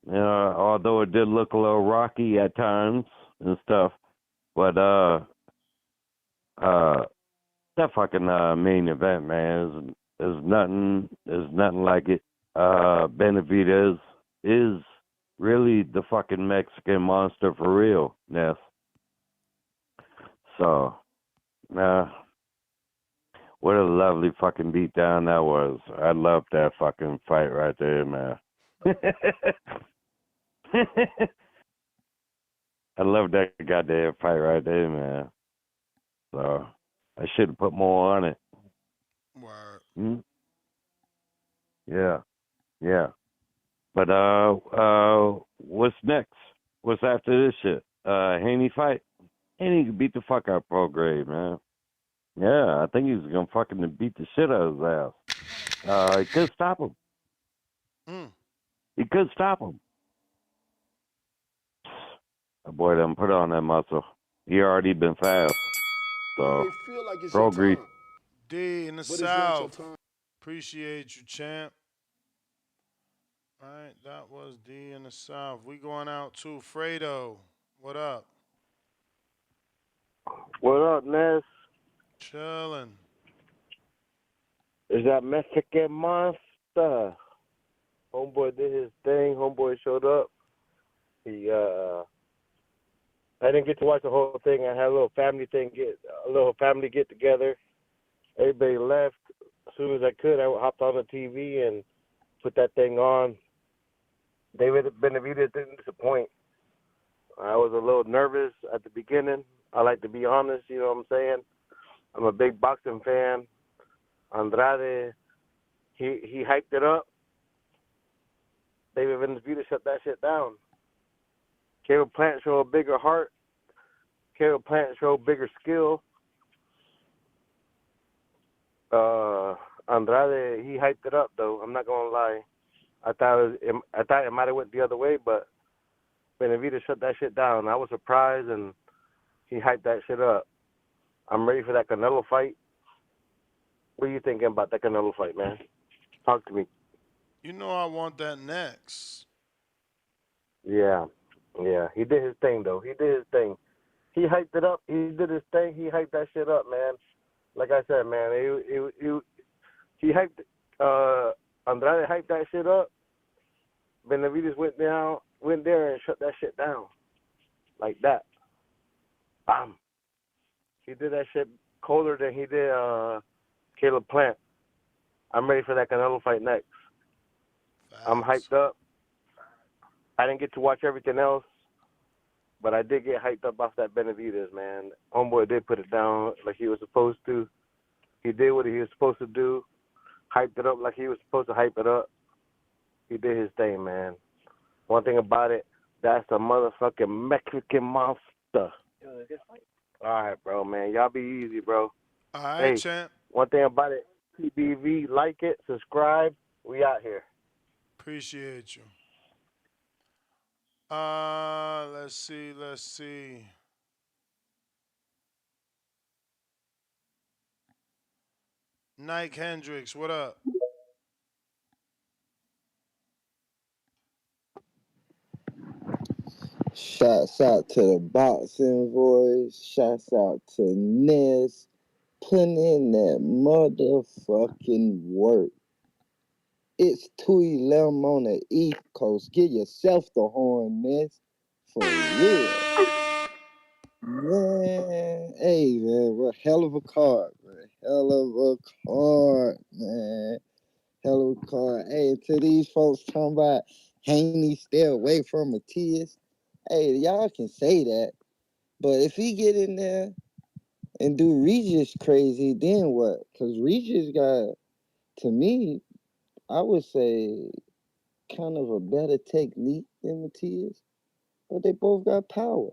Although it did look a little rocky at times and stuff. But that fucking main event, man, is nothing like it. Benavidez is really the fucking Mexican monster for real, Ness. So, what a lovely fucking beatdown that was. I love that fucking fight right there, man. I love that goddamn fight right there, man. So, I should have put more on it. Word. Yeah. But what's next? What's after this shit? Haney fight? Haney can beat the fuck out of Prograde, man. Yeah, I think he's gonna fucking beat the shit out of his ass. He could stop him. He could stop him. That boy done put on that muscle. He already been fast. So, feel like it's Prograde. your time. D in the But it's not your South. time. Appreciate you, champ. All right, that was D in the South. We going out to Fredo. What up? What up, Ness? Chilling. Is that Mexican monster? Homeboy did his thing. Homeboy showed up. I didn't get to watch the whole thing. I had a little family get together. Everybody left. As soon as I could, I hopped on the TV and put that thing on. David Benavidez didn't disappoint. I was a little nervous at the beginning. I like to be honest, you know what I'm saying? I'm a big boxing fan. Andrade, he hyped it up. David Benavidez shut that shit down. Caleb Plant showed a bigger heart. Caleb Plant showed bigger skill. Andrade, he hyped it up though. I'm not gonna lie. I thought it might have went the other way, but Benavidez shut that shit down. I was surprised, and he hyped that shit up. I'm ready for that Canelo fight. What are you thinking about that Canelo fight, man? Talk to me. You know I want that next. Yeah. He did his thing, though. He He hyped it up. He did his thing. He hyped that shit up, man. Like I said, man, he hyped. Andrade hyped that shit up. Benavidez went there and shut that shit down, like that. Bam. He did that shit colder than he did Caleb Plant. I'm ready for that Canelo fight next. I'm hyped up. I didn't get to watch everything else, but I did get hyped up off that Benavidez, man. Homeboy did put it down like he was supposed to. He did what he was supposed to do. Hyped it up like he was supposed to hype it up. He did his thing, man. One thing about it, that's a motherfucking Mexican monster. All right, bro, man. Y'all be easy, bro. All right, Hey, champ. one thing about it, TBV, like it, subscribe. We out here. Appreciate you. Let's see. Let's see. Nike Hendricks, what up? Shouts out to the boxing boys. Shouts out to Nez. Putting in that motherfucking work. It's 2:11 on the East Coast. Give yourself the horn, Nez. For real. Man, hey, man, what hell of a card, man. Hell of a card, man. Hell of a card. Hey, to these folks talking about Haney stay away from Matias. Hey, y'all can say that. But if he get in there and do Regis crazy, then what? Because Regis got, to me, I would say, kind of a better technique than Matias. But they both got power.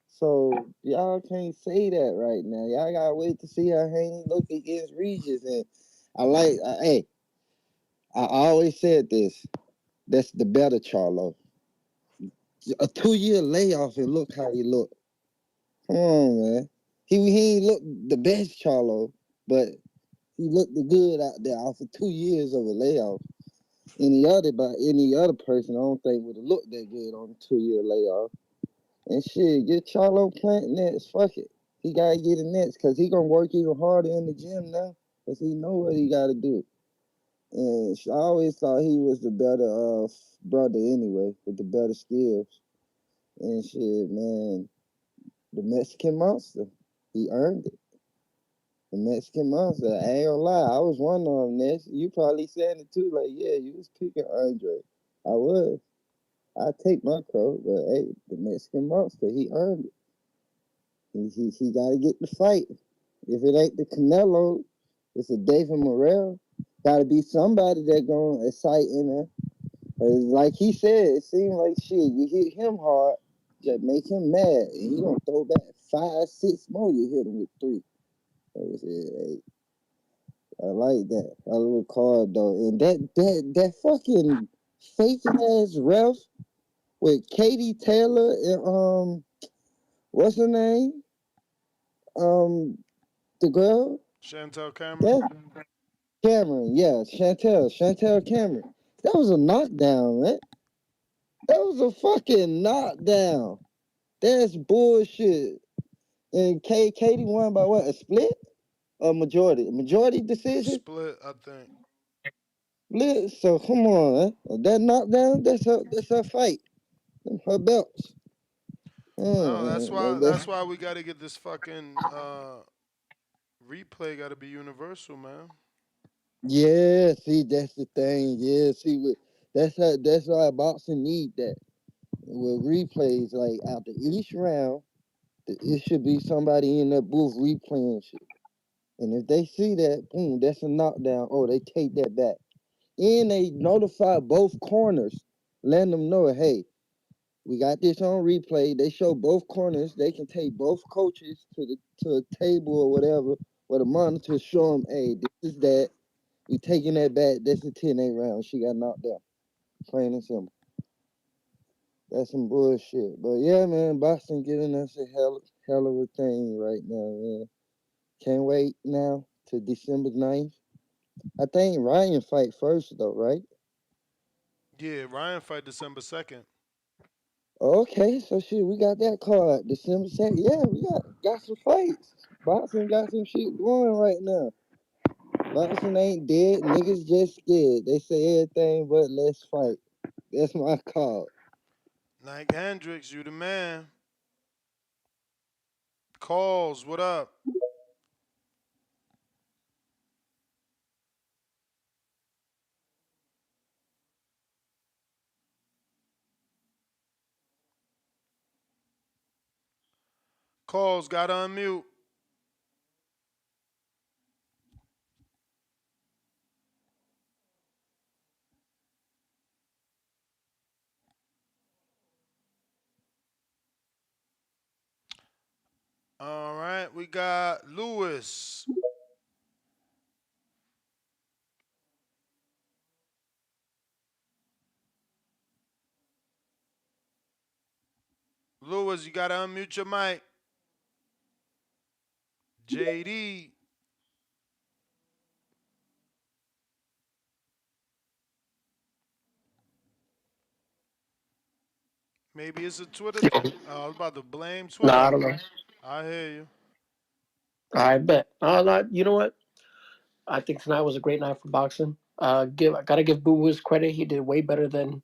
So y'all can't say that right now. Y'all gotta wait to see how Haney look against Regis. And hey, I always said this. That's the better Charlo. A 2-year layoff and look how he look. Come on, man. He ain't look the best Charlo, but he looked good out there after 2 years of a layoff. Any other person, I don't think would have looked that good on a 2-year layoff. And shit, get Charlo planting nets. Fuck it. He gotta get in nets because he gonna work even harder in the gym now because he know what he gotta do. And I always thought he was the better brother anyway, with the better skills. And shit, man, the Mexican monster, he earned it. The Mexican monster, I ain't gonna lie, I was one of them, Ness. You probably saying it too, like, yeah, you was picking Andre. I was. I take my crow, but hey, the Mexican monster, he earned it. He got to get the fight. If it ain't the Canelo, it's a David Morrell. Got to be somebody that gonna excite in there. Like he said, it seemed like shit. You hit him hard, just make him mad, and he gonna throw back 5, 6 more. You hit him with 3. So hey, I like that. A little card though, and that fucking fake ass ref with Katie Taylor and what's her name? The girl. Chantel That Cameron. Cameron, yeah, Chantel Cameron. That was a knockdown, man. That was a fucking knockdown. That's bullshit. And Katie won by what? A split? A majority? A majority decision? Split, I think. Split. So come on, man. That knockdown, that's her fight. Her belts. No, that's That's, why we got to get this fucking replay. Got to be universal, man. yeah, see, that's the thing. Yeah, see, that's why boxing need that. With replays, like after each round, it should be somebody in that booth replaying shit. And if they see that, boom, that's a knockdown. Oh, they take that back. And they notify both corners, letting them know, hey, we got this on replay. They show both corners. They can take both coaches to a table or whatever, where the monitor show them, hey, this is that. We taking that back. That's a 10-8 round. She got knocked out. Plain and simple. That's some bullshit. But yeah, man, boxing giving us a hell of a thing right now, man. Can't wait now to December 9th. I think Ryan fight first though, right? Yeah, Ryan fight December 2nd. Okay, so shit, we got that card. December 2nd. Yeah, we got some fights. Boxing got some shit going right now. Boxing ain't dead. Niggas just scared. They say everything but let's fight. That's my call. Nike Hendricks, you the man. Calls, what up? Calls, gotta unmute. All right, we got Lewis. Lewis, you gotta unmute your mic. JD. Maybe it's a Twitter thing. I was about to blame Twitter. Nah, I don't know. I hear you. I bet. You know what? I think tonight was a great night for boxing. I gotta give Boo his credit. He did way better than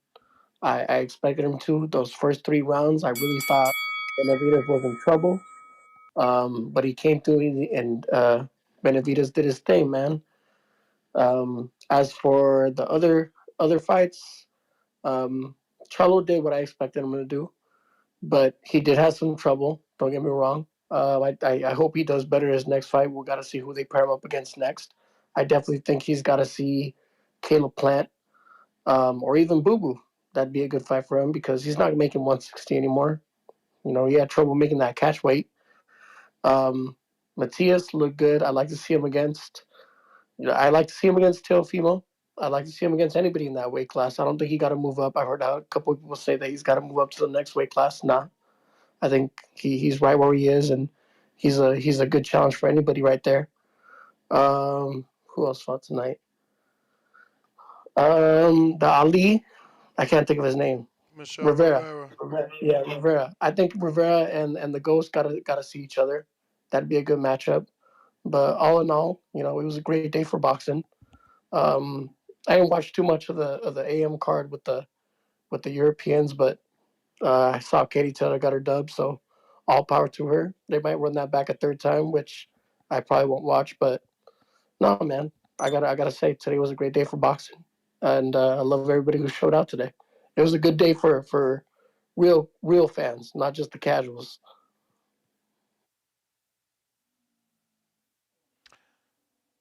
I expected him to. Those first 3 rounds, I really thought Benavidez was in trouble. But he came through and Benavidez did his thing, man. As for the other fights, Charlo did what I expected him to do, but he did have some trouble. Don't get me wrong. I hope he does better his next fight. We got to see who they pair him up against next. I definitely think he's got to see Caleb Plant or even Boo Boo. That'd be a good fight for him because he's not making 160 anymore. You know, he had trouble making that catch weight. Matias looked good. I'd like to see him against. I like to see him against Teofimo. I'd like to see him against anybody in that weight class. I don't think he got to move up. I heard a couple of people say that he's got to move up to the next weight class. Nah, I think he's right where he is, and he's a good challenge for anybody right there. Who else fought tonight? The Ali, I can't think of his name. Michelle Rivera. Rivera. Yeah, Rivera. I think Rivera and the Ghost gotta see each other. That'd be a good matchup. But all in all, you know, it was a great day for boxing. Um, I didn't watch too much of the AM card with the Europeans, but I saw Katie Taylor got her dub, so all power to her. They might run that back a third time, which I probably won't watch. But no, man, I gotta say today was a great day for boxing, and I love everybody who showed out today. It was a good day for real fans, not just the casuals.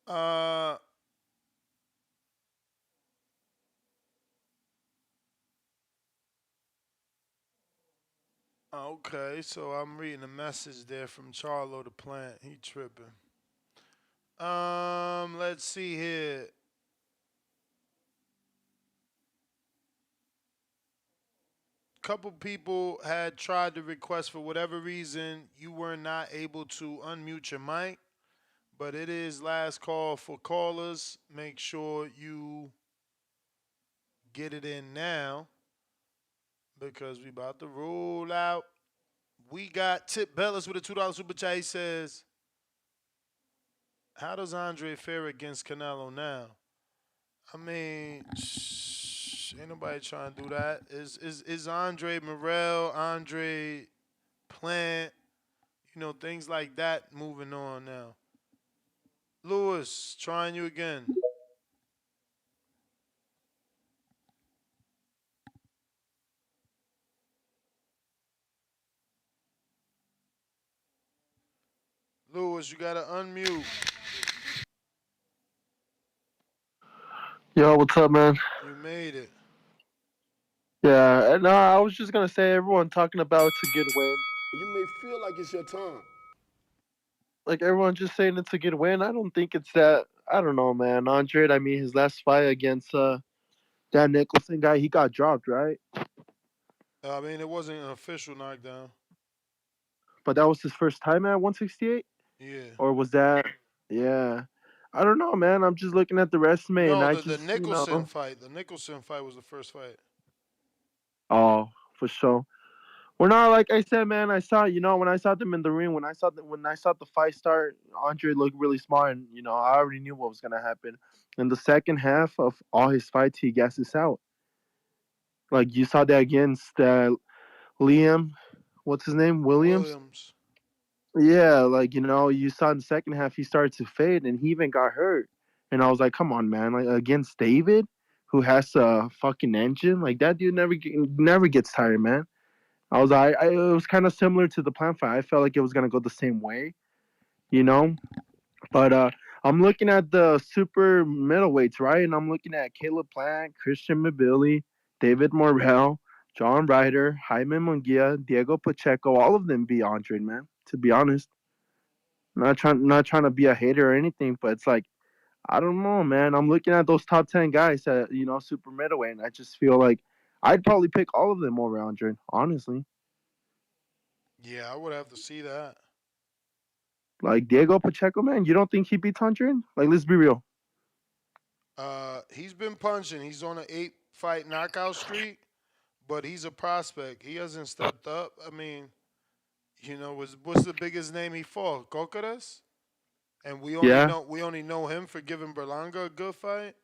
Uh, okay, so I'm reading a message there from Charlo the Plant. He tripping. Let's see here. Couple people had tried to request for whatever reason you were not able to unmute your mic, but it is last call for callers. Make sure you get it in now because we about to roll out. We got Tip Bellis with a $2 super chat. He says, "How does Andre fare against Canelo now?" I mean, ain't nobody trying to do that. Is Andre Morel, Andre Plant, things like that moving on now. Lewis, trying you again. Lewis, you gotta unmute. Yo, what's up, man? You made it. Yeah, no, I was just gonna say everyone talking about it's a good win. You may feel like it's your time. Like everyone just saying it's a good win. I don't think it's that. I don't know, man. Andre, I mean, his last fight against that Nicholson guy, he got dropped, right? I mean, it wasn't an official knockdown. But that was his first time at 168, Yeah. or was that? Yeah, I don't know, man. I'm just looking at the resume, and No, I the just, Nicholson fight. The Nicholson fight was the first fight. oh, for sure. Well, no, like I said, man, I saw, when I saw them in the ring, when I saw the fight start, Andre looked really smart, and I already knew what was gonna happen. In the second half of all his fights, he gasses out. Like you saw that against Liam, what's his name, Williams? Williams. Yeah, like you saw in the second half he started to fade, and he even got hurt. And I was like, come on, man, like against David, who has a fucking engine, like that dude never gets tired, man. I was it was kind of similar to the plan fight. I felt like it was gonna go the same way, you know. But I'm looking at the super middleweights, right? And I'm looking at Caleb Plant, Christian Mabili, David Morrell, John Ryder, Jaime Munguia, Diego Pacheco. All of them beat Andre, man. To be honest, not trying to be a hater or anything, but it's like I don't know, man. I'm looking at those top 10 guys at super middleweight, and I just feel like I'd probably pick all of them over Andre, honestly. Yeah, I would have to see that. Like Diego Pacheco, man, you don't think he beats Andre? Like, let's be real. He's been punching. He's on an 8-fight knockout streak, but he's a prospect. He hasn't stepped up. I mean, what's the biggest name he fought? Cocaras? And Yeah, we only know him for giving Berlanga a good fight.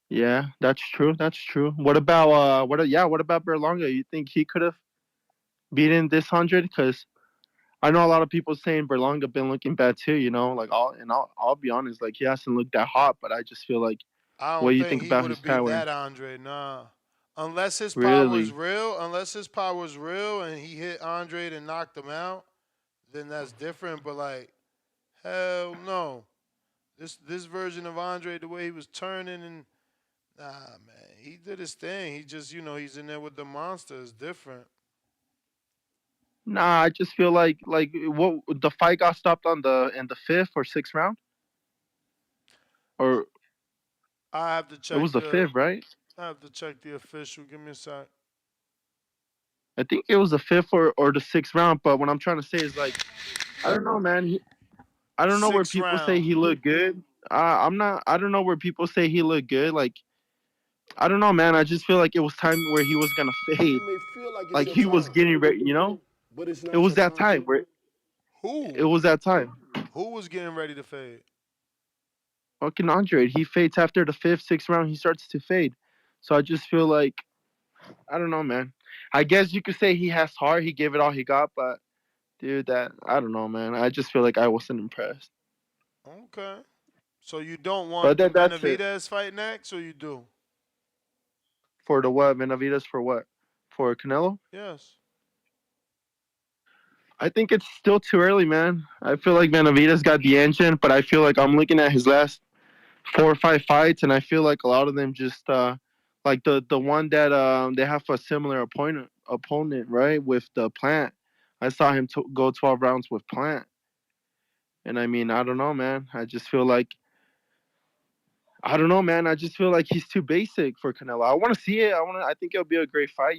yeah, that's true. That's true. What about what about Berlanga? You think he could have beaten this 100? Because I know a lot of people saying Berlanga been looking bad too. Like I'll be honest, like he hasn't looked that hot, but I just feel like I what don't do you think think he about would his have beat power? that Andre. Nah, unless his power is Really? real. Unless his power is real, and he hit Andre and knocked him out, then that's different. But like, hell no. This version of Andre, the way he was turning and nah, man, he did his thing. He just he's in there with the monster. It's different. Nah, I just feel like what the fight got stopped on in the fifth or sixth round, or I have to it check was the the fifth, right? I have to check the official. Give me a sec. I think it was the fifth or the sixth round. But what I'm trying to say is like I don't know, man. I don't know where Sixth people say round. he looked good. I'm not. I don't know where people say he looked good. Like I don't know, man. I just feel like it was time where he was gonna You fade. may feel like it's Like your he was time, getting ready. but it's It not was your that time. time where it Who? was that time. Who was getting ready to fade? Fucking Andre, he fades after the fifth, sixth round. He starts to fade. So I just feel like I don't know, man. I guess you could say he has heart. He gave it all he got, but dude, that I don't know, man. I just feel like I wasn't impressed. Okay. So you don't want But the that's it Benavidez fight next, or you do? for the what Benavidez for what for Canelo. Yes. I think it's still too early, man. I feel like Benavidez got the engine, but I feel like I'm looking at his last 4 or 5 fights, and I feel like a lot of them just like the one that they have a similar opponent right with the Plant. I saw him go 12 rounds with Plant, and I mean I don't know, man. I don't know, man. I just feel like he's too basic for Canelo. I want to see it. I think it'll be a great fight.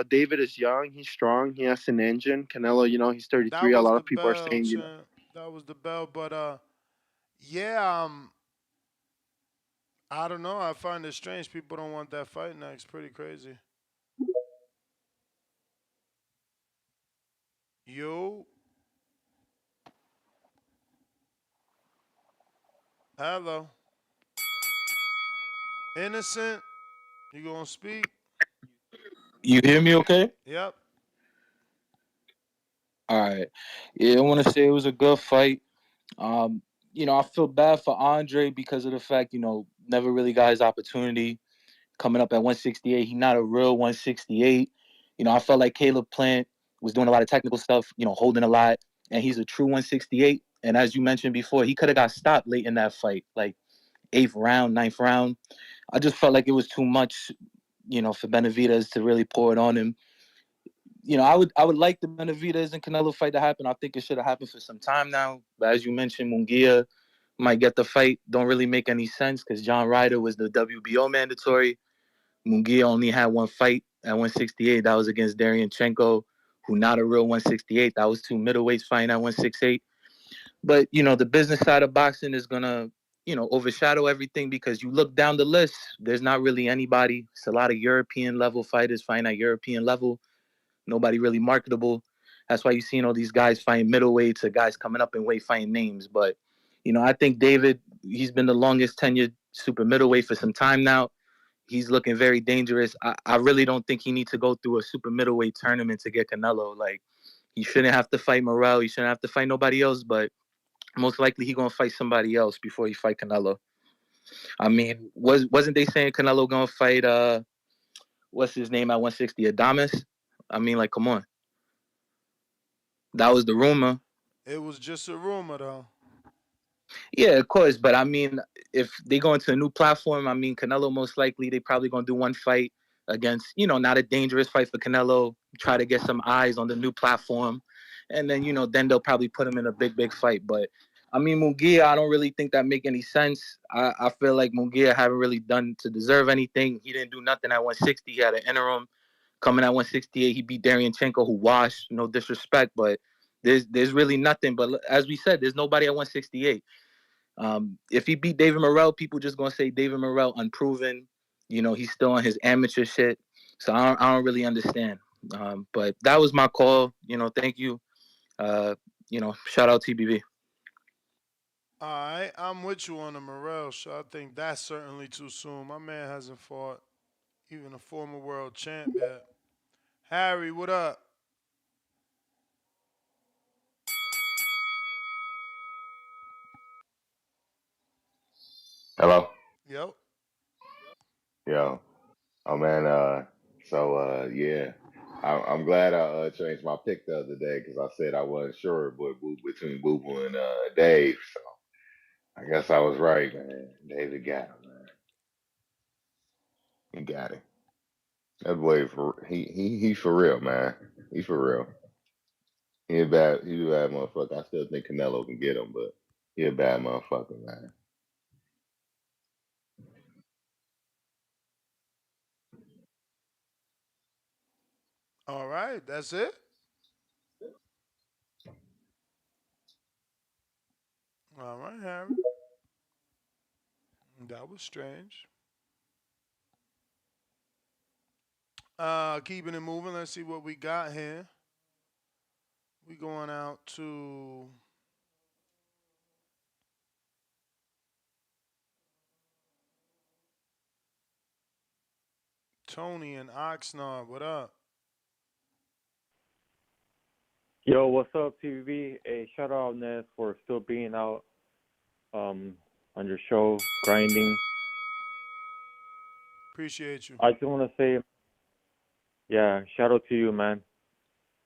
David is young. He's strong. He has an engine. Canelo, he's That 33. A was lot the of people are bell, saying. champ. That was the bell. But yeah, I don't know. I find it strange. People don't want that fight next. Pretty crazy. Yo, hello, innocent. You gonna speak? You hear me okay? Yep. All right. Yeah, I want to say it was a good fight. Um, I feel bad for Andre because of the fact, never really got his opportunity coming up at 168. He's not a real 168. I felt like Caleb Plant was doing a lot of technical stuff, holding a lot, and he's a true 168. And as you mentioned before, he could have got stopped late in that fight, like eighth round, ninth round. I just felt like it was too much, for Benavidez to really pour it on him. I would like the Benavidez and Canelo fight to happen. I think it should have happened for some time now. But as you mentioned, Munguia might get the fight. Don't really make any sense because John Ryder was the WBO mandatory. Munguia only had one fight at 168. That was against Daryanchenko, who not a real 168. That was two middleweights fighting at 168. But, the business side of boxing is going to, overshadow everything because you look down the list, there's not really anybody. It's a lot of European level fighters fighting at European level. Nobody really marketable. That's why you're seeing all these guys fighting middleweights or guys coming up in weight fighting names. But, I think David, he's been the longest tenured super middleweight for some time now. He's looking very dangerous. I really don't think he needs to go through a super middleweight tournament to get Canelo. Like, he shouldn't have to fight Morrell. He shouldn't have to fight nobody else. But most likely he going to fight somebody else before he fight Canelo. I mean, wasn't they saying Canelo going to fight, what's his name at 160, Adames? I mean, like, come on. That was the rumor. It was just a rumor, though. Yeah, of course. But I mean, if they go into a new platform, I mean, Canelo most likely they probably gonna do one fight against, not a dangerous fight for Canelo. Try to get some eyes on the new platform, and then then they'll probably put him in a big fight. But I mean, Munguia, I don't really think that make any sense. I feel like Munguia haven't really done to deserve anything. He didn't do nothing at 160. He had an interim coming at 168. He beat Darianchenko, who washed. No disrespect, but there's really nothing. But as we said, there's nobody at 168. If he beat David Morrell, people just gonna say David Morrell unproven. He's still on his amateur shit. So I don't really understand. But that was my call. Thank you. Shout out TBV. All right, I'm with you on the Morel shot. I think that's certainly too soon. My man hasn't fought even a former world champ yet. Harry, what up? Hello? Yep. Yo. Oh man, yeah. I'm glad I changed my pick the other day because I said I wasn't sure between Boo Boo and Dave. So I guess I was right, man. David got him, man. He got him. That boy he for real, man. He for real. He a bad motherfucker. I still think Canelo can get him, but he a bad motherfucker, man. All right, that's it. All right, Harry. That was strange. Keeping it moving. Let's see what we got here. We going out to Tony and Oxnard. What up? Yo, what's up, TVB? Hey, shout out Ness for still being out on your show, grinding. Appreciate you. I just want to say, yeah, shout out to you, man.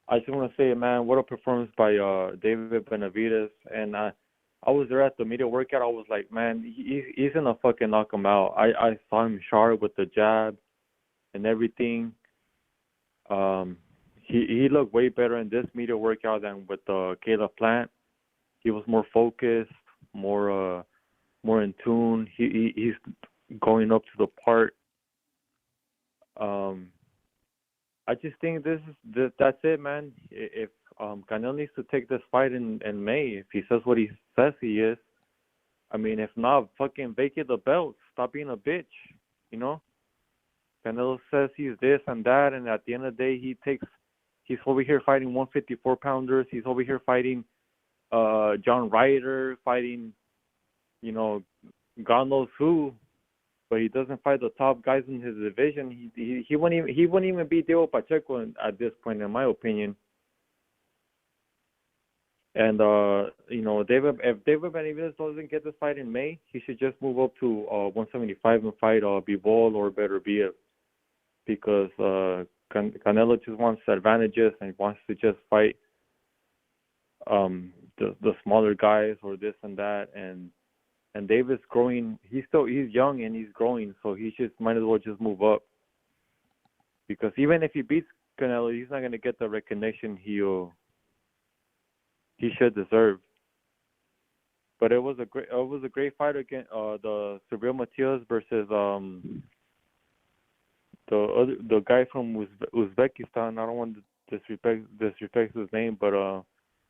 I just want to say, man, what a performance by David Benavidez. And I was there at the media workout. I was like, man, he's gonna fucking knock him out. I saw him sharp with the jab and everything. He looked way better in this media workout than with Caleb Plant. He was more focused, more in tune. He's going up to the part. I just think that's it, man. If Canelo needs to take this fight in May, if he says what he says he is, I mean, if not, fucking vacate the belt. Stop being a bitch, you know. Canelo says he's this and that, and at the end of the day, he's over here fighting 154 pounders. He's over here fighting John Ryder, fighting, God knows who, but he doesn't fight the top guys in his division. He wouldn't even beat Diego Pacheco at this point, in my opinion. And if David Benavidez doesn't get this fight in May, he should just move up to 175 and fight Bivol or Beterbiev, because Canelo just wants advantages and wants to just fight the smaller guys or this and that, and David's growing. He's young and he's growing, so he just might as well just move up, because even if he beats Canelo, he's not going to get the recognition he should deserve. But it was a great fight against the Subriel Matias versus the guy from Uzbekistan. I don't want to disrespect his name, but that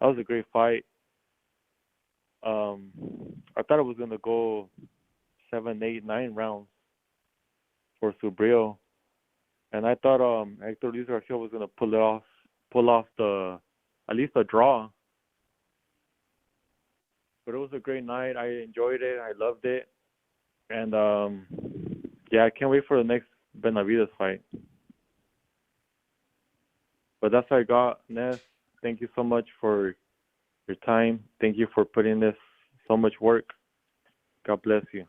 was a great fight. I thought it was gonna go 7, 8, 9 rounds for Subriel, and I thought Hector Luis Garcia was gonna pull off at least a draw. But it was a great night. I enjoyed it. I loved it, and I can't wait for the next Benavidez fight. But that's what I got, Ness. Thank you so much for your time. Thank you for putting this so much work. God bless you.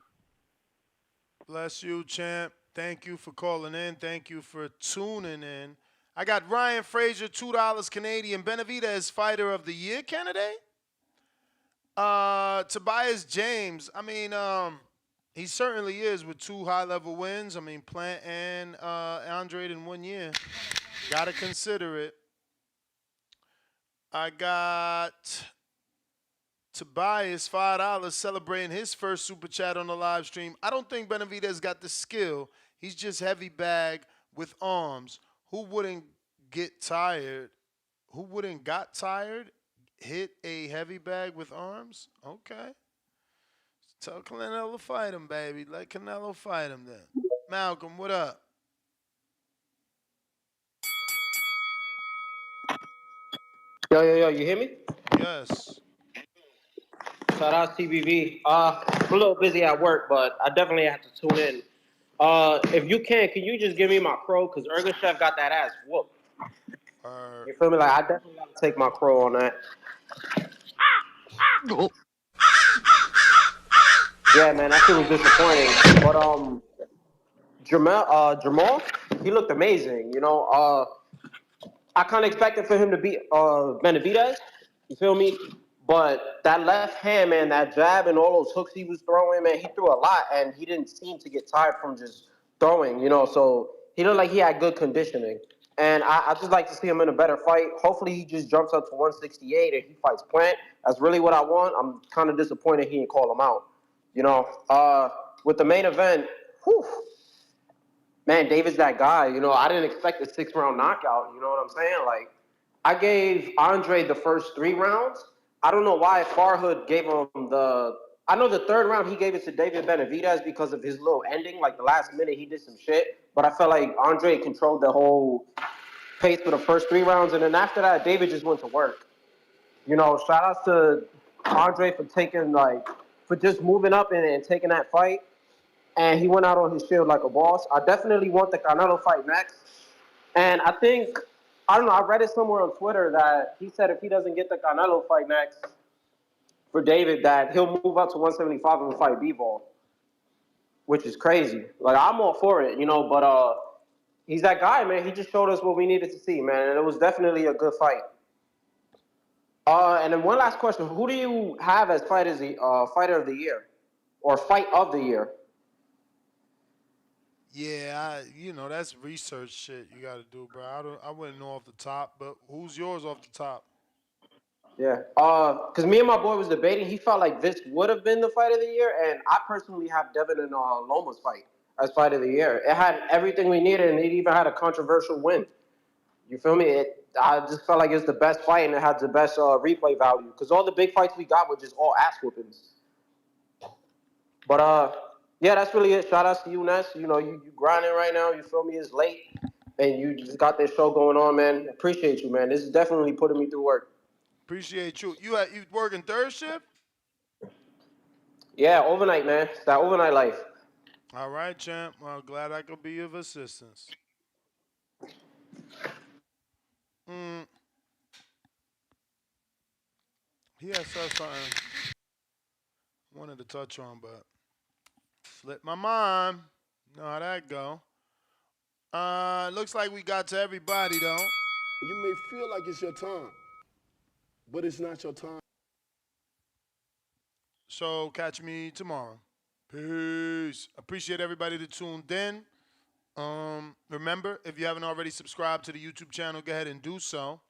Bless you, champ. Thank you for calling in. Thank you for tuning in. I got Ryan Frazier, $2 Canadian. Benavidez, Fighter of the Year candidate. Tobias James. I mean, he certainly is with 2 high-level wins. I mean, Plant and Andrade in 1 year. Gotta consider it. I got Tobias, $5, celebrating his first super chat on the live stream. I don't think Benavidez got the skill. He's just heavy bag with arms. Who wouldn't get tired? Who wouldn't got tired? Hit a heavy bag with arms? Okay. Tell Canelo to fight him, baby. Let Canelo fight him then. Malcolm, what up? Yo, you hear me? Yes. Shout out TBV. I'm a little busy at work, but I definitely have to tune in. If you can you just give me my crow? Because Ergen Chef got that ass whooped. You feel me? Like, I definitely got to take my crow on that. Yeah, man, that shit was disappointing. But, Jamal, he looked amazing. I kind of expected for him to beat Benavidez. You feel me? But that left hand, man, that jab and all those hooks he was throwing, man, he threw a lot, and he didn't seem to get tired from just throwing, So he looked like he had good conditioning. And I just like to see him in a better fight. Hopefully he just jumps up to 168 and he fights Plant. That's really what I want. I'm kind of disappointed he didn't call him out. With the main event, whew, man, David's that guy. I didn't expect a 6-round knockout. You know what I'm saying? Like, I gave Andre the first 3 rounds. I don't know why Farhood gave him I know the 3rd round he gave it to David Benavidez because of his little ending. Like, the last minute he did some shit. But I felt like Andre controlled the whole pace for the first 3 rounds. And then after that, David just went to work. Shout outs to Andre for just moving up and taking that fight. And he went out on his shield like a boss. I definitely want the Canelo fight next. And I don't know, I read it somewhere on Twitter that he said if he doesn't get the Canelo fight next for David, that he'll move up to 175 and fight B-Ball, which is crazy. Like, I'm all for it, but he's that guy, man. He just showed us what we needed to see, man. And it was definitely a good fight. And then one last question. Who do you have as fighter of the year? Or fight of the year? Yeah, that's research shit you got to do, bro. I wouldn't know off the top, but who's yours off the top? Yeah, because me and my boy was debating. He felt like this would have been the fight of the year, and I personally have Devin and Loma's fight as fight of the year. It had everything we needed, and it even had a controversial win. You feel me? I just felt like it's the best fight, and it had the best replay value. Because all the big fights we got were just all ass whoopings. But yeah, that's really it. Shout outs to you, Ness. You grinding right now. You feel me? It's late, and you just got this show going on, man. Appreciate you, man. This is definitely putting me through work. Appreciate you. You working 3rd shift? Yeah, overnight, man. It's that overnight life. All right, champ. Well, glad I could be of assistance. He had said something I wanted to touch on, but slipped my mind. Know how that go. Looks like we got to everybody, though. You may feel like it's your time, but it's not your time. So catch me tomorrow. Peace. Appreciate everybody that tuned in. Remember, if you haven't already subscribed to the YouTube channel, go ahead and do so.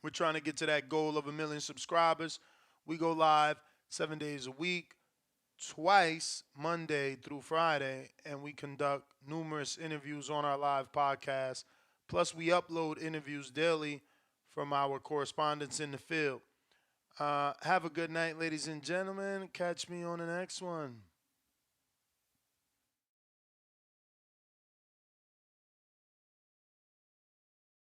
We're trying to get to that goal of 1 million subscribers. We go live 7 days a week, twice, Monday through Friday, and we conduct numerous interviews on our live podcast. Plus, we upload interviews daily from our correspondents in the field. Have a good night, ladies and gentlemen. Catch me on the next one.